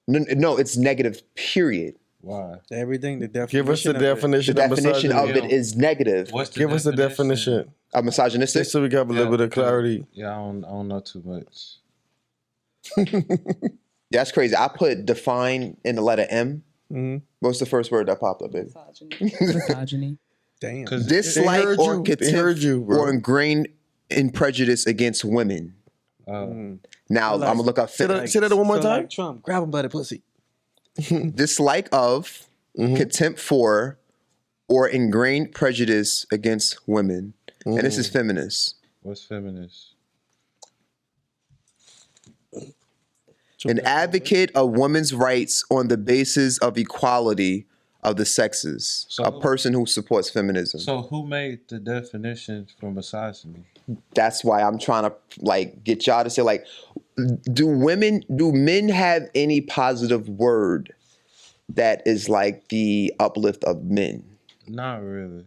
No, it's negative, period. Why? Everything, the definition. Give us the definition. The definition of it is negative. Give us the definition. Of misogynistic? So we got a little bit of clarity. Yeah, I don't know too much. That's crazy. I put define in the letter M. What's the first word that popped up, baby? Misogyny. Damn. Dislike or contempt or ingrained in prejudice against women. Now I'm gonna look up. Say that one more time. Like Trump, grab him by the pussy. Dislike of, contempt for, or ingrained prejudice against women, and this is feminist. What's feminist? An advocate of women's rights on the basis of equality of the sexes. So, a person who supports feminism. So who made the definition for misogyny? That's why I'm trying to like get y'all to say like, do men have any positive word that is like the uplift of men? Not really.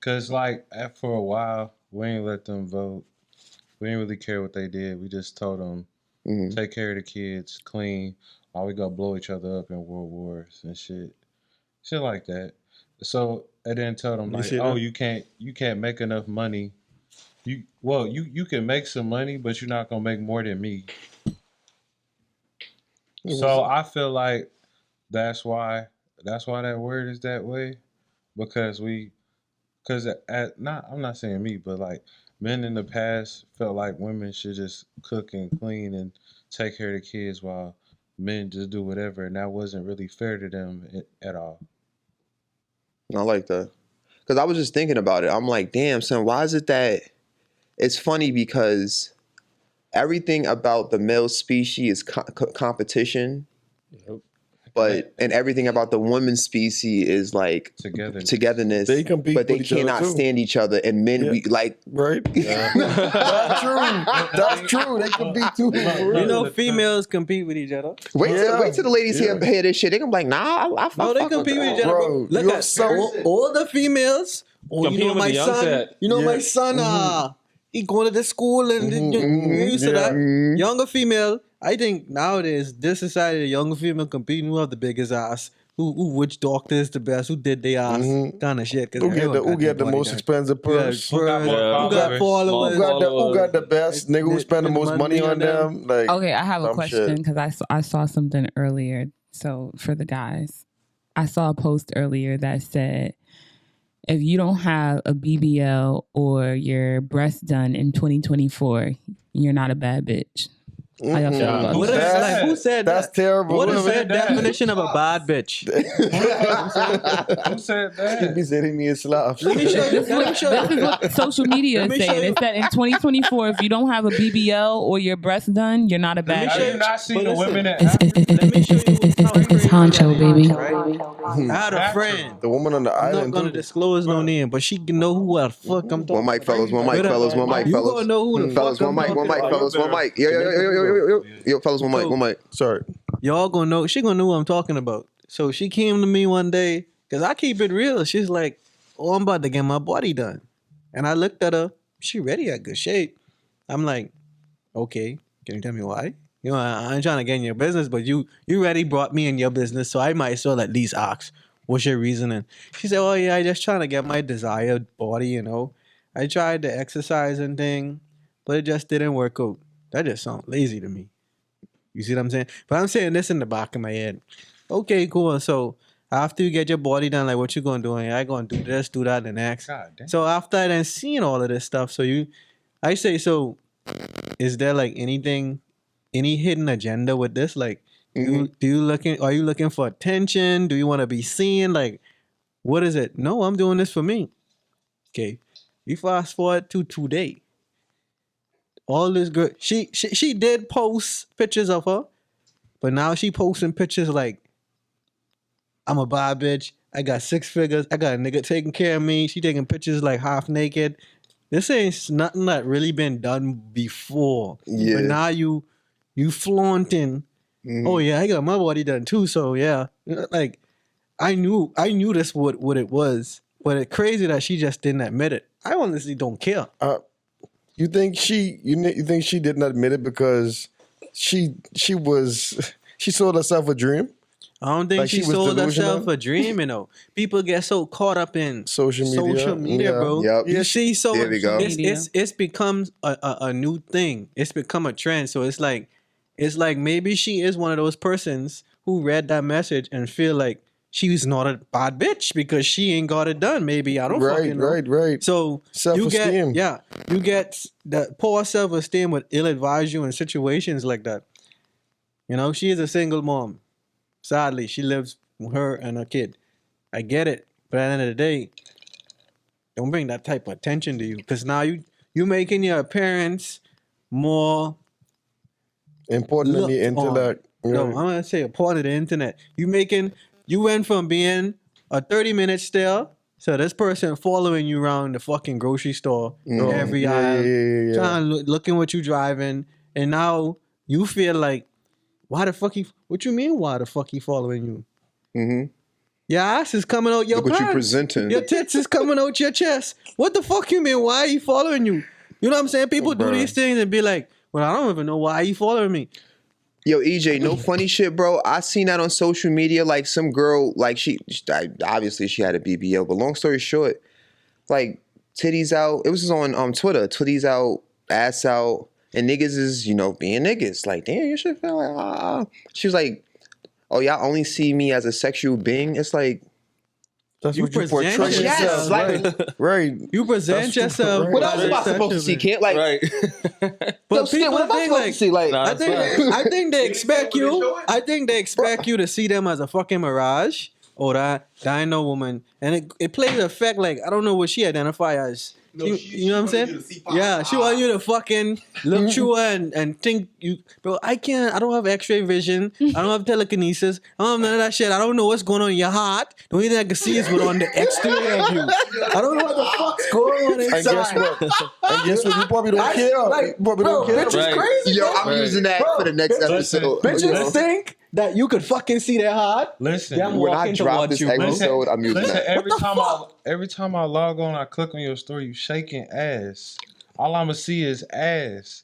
Cause like for a while we ain't let them vote. We didn't really care what they did. We just told them take care of the kids, clean. Or we gonna blow each other up in world wars and shit like that. So I didn't tell them like, oh, you can't make enough money. You can make some money, but you're not gonna make more than me. So I feel like that's why that word is that way, because I'm not saying me, but like men in the past felt like women should just cook and clean and take care of the kids while men just do whatever, and that wasn't really fair to them at all. I like that. Because I was just thinking about it. I'm like, damn, son, why is it that it's funny because everything about the male species is competition. Yep. But and everything about the woman species is like togetherness. They compete, but they with each other cannot too. stand each other. And men, we like right. That's true. That's true. They compete too. You know, females compete with each other. Wait till the ladies hear this shit. They gonna be like, nah, I no, they compete with each other. Bro. Look at all the females. Oh, you know my son. You know my son. He going to this school and used to that. Younger female. I think nowadays, this society, the younger female competing who have the biggest ass who which doctor is the best, who did their ass kind of shit. Who get the most expensive purse? Who got followers? Who got the best? Nigga, who spend the most money on them? Like, okay, I have a dumb question shit. because I saw something earlier. So for the guys, I saw a post earlier that said, if you don't have a BBL or your breast done in 2024, you're not a bad bitch. How y'all feel about What is, that? like, who said That's that? terrible. What is Whoever the said that. definition of a bad bitch? Who said that? He said he needs slaps. Let me show you. This is what social media Let is me show saying. you. It's that in 2024, if you don't have a BBL or your breast done, you're not a bad Have you bitch. not seen the women that It's honcho, baby. I had a friend. The woman on the I'm not island. gonna disclose no name, but she can know who the fuck I'm talking. One mic, fellas. One mic, fellas. One mic, You fellas. gonna know who the Fellas, fuck one I'm mic, one talking mic, about. fellas, one mic. Yo, fellas, one mic, one mic. Sorry. Y'all gonna know. She gonna know what I'm talking about. So she came to me one day because I keep it real. She's like, "Oh, I'm about to get my body done," and I looked at her. She ready at good shape. I'm like, "Okay, can you tell me why?" You know, I ain't trying to get in your business, but you already brought me in your business, so I might as well at least ask, "What's your reasoning?" She said, "Oh yeah, I just trying to get my desired body. You know, I tried the exercise and thing, but it just didn't work out." That just sounds lazy to me. You see what I'm saying? But I'm saying this in the back of my head. Okay, cool. So after you get your body done, like what you gonna do? I gonna do this, do that, and next. God damn. So after I done seen all of this stuff, I say, so is there like anything, any hidden agenda with this? Like, are you looking for attention? Do you want to be seen? Like, what is it? No, I'm doing this for me. Okay. You fast forward to today. All this good. She did post pictures of her, but now she posting pictures like, I'm a bad bitch. I got 6 figures. I got a nigga taking care of me. She taking pictures like half naked. This ain't nothing that really been done before. Yeah. But now you flaunting. Oh yeah, I got my body done too. So yeah, like I knew this what it was. But it's crazy that she just didn't admit it. I honestly don't care. You think she didn't admit it because she sold herself a dream? I don't think Like she she was sold delusional? herself a dream, you know. People get so caught up in Social media. Yeah. bro. Yep. You see, so There we go. it's become a new thing. It's become a trend. So it's like maybe she is one of those persons who read that message and feel like she's not a bad bitch because she ain't got it done. Maybe I don't fucking know. Right. So Self-esteem. you get the poor self-esteem would ill-advise you in situations like that. You know, she is a single mom. Sadly, she lives with her and her kid. I get it, but at the end of the day, don't bring that type of attention to you because now you making your appearance more important than the intellect. No, I'm gonna say important of the internet. You went from being a 30-minute stare. So this person following you around the fucking grocery store every aisle, trying to looking what you driving, and now you feel like, why the fuck what you mean? Why the fuck he following you? Mm-hmm. Your ass is coming out your Look what you pants. presenting. Your tits is coming out your chest. What the fuck you mean? Why are you following you? You know what I'm saying? People do these things and be like, well, I don't even know why you following me. Yo, EJ, no funny shit, bro. I seen that on social media. Like some girl, like obviously she had a BBL, but long story short, like titties out. It was just on Twitter. Titties out, ass out, and niggas is being niggas. Like, damn, you should feel like She was like, oh, y'all only see me as a sexual being. It's like. That's you what you portray present yourself. yourself, Right. You present yourself. Right. What else am I supposed to see, kid? Like, Right. But still, what am I supposed to see? Like, Nah, I think they expect you. I think they expect you to see them as a fucking mirage. Or that ain't no woman, and it plays effect. Like I don't know what she identify as. You know what I'm saying? Yeah, she want you to fucking look through her and think you. Bro, I don't have X-ray vision. I don't have telekinesis. I don't have none of that shit. I don't know what's going on in your heart. The only thing I can see is what's on the exterior of you. I don't know what the fuck's going on inside. And guess what? You probably don't care. You probably don't care. Bitch is crazy. yo, I'm using that for the next episode. Bitches think that you could fucking see their heart. Listen, Them when I walking drop towards this you, bro. episode, I'm using listen. that. Every time I log on, I click on your story. You shaking ass. All I'ma see is ass,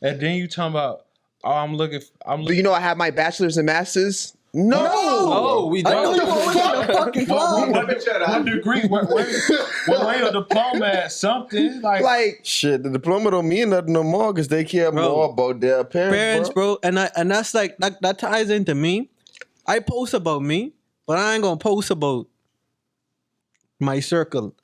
and then you talking about, oh, I'm looking. Do you know I have my bachelor's and master's? No, we I know don't. you always in the fucking club. What degree? Where your diploma at? Something Like shit, the diploma don't mean nothing no more because they care more about their parents, bro. And that's like that ties into me. I post about me, but I ain't gonna post about my circle.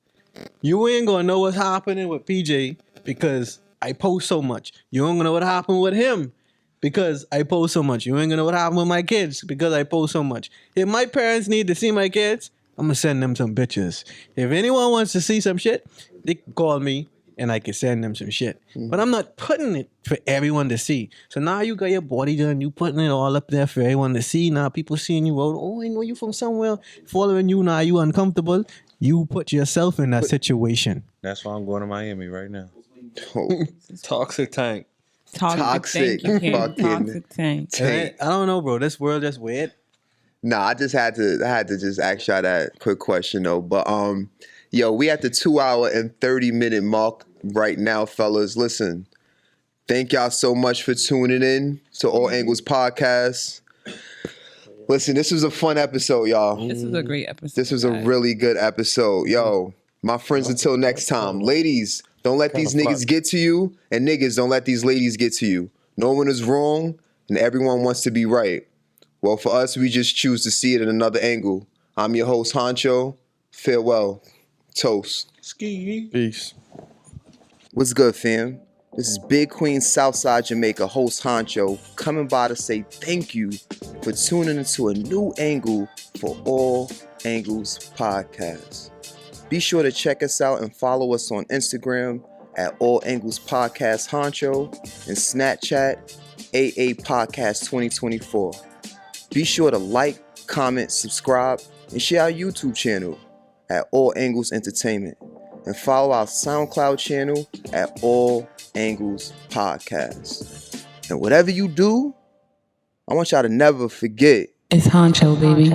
You ain't gonna know what's happening with PJ because I post so much. You ain't gonna know what happened with him because I post so much. You ain't gonna know what happened with my kids because I post so much. If my parents need to see my kids, I'm gonna send them some pictures. If anyone wants to see some shit, they can call me and I can send them some shit. But I'm not putting it for everyone to see. So now you got your body done, you putting it all up there for everyone to see. Now people seeing you, oh, I know you from somewhere, following you now, you uncomfortable. You put yourself in that situation. That's why I'm going to Miami right now. Toxic tank. Toxic fucking tank. I don't know, bro. This world just weird. Nah, I had to just ask y'all that quick question though. But yo, we at the 2 hour and 30-minute mark right now, fellas. Listen, thank y'all so much for tuning in to All Angles Podcast. Listen, this was a fun episode, y'all. This was a great episode. This was a really good episode. Yo, my friends, until next time. Ladies, don't let these niggas get to you, and niggas, don't let these ladies get to you. No one is wrong, and everyone wants to be right. Well, for us, we just choose to see it in another angle. I'm your host, Honcho. Farewell. Toast. Ski. Peace. What's good, fam? This is Big Queen Southside Jamaica host Honcho coming by to say thank you for tuning into a new angle for All Angles Podcast. Be sure to check us out and follow us on Instagram at All Angles Podcast Honcho and Snapchat AA Podcast 2024. Be sure to like, comment, subscribe, and share our YouTube channel at All Angles Entertainment. And follow our SoundCloud channel at All Angles Podcast. And whatever you do, I want y'all to never forget. It's Honcho, baby.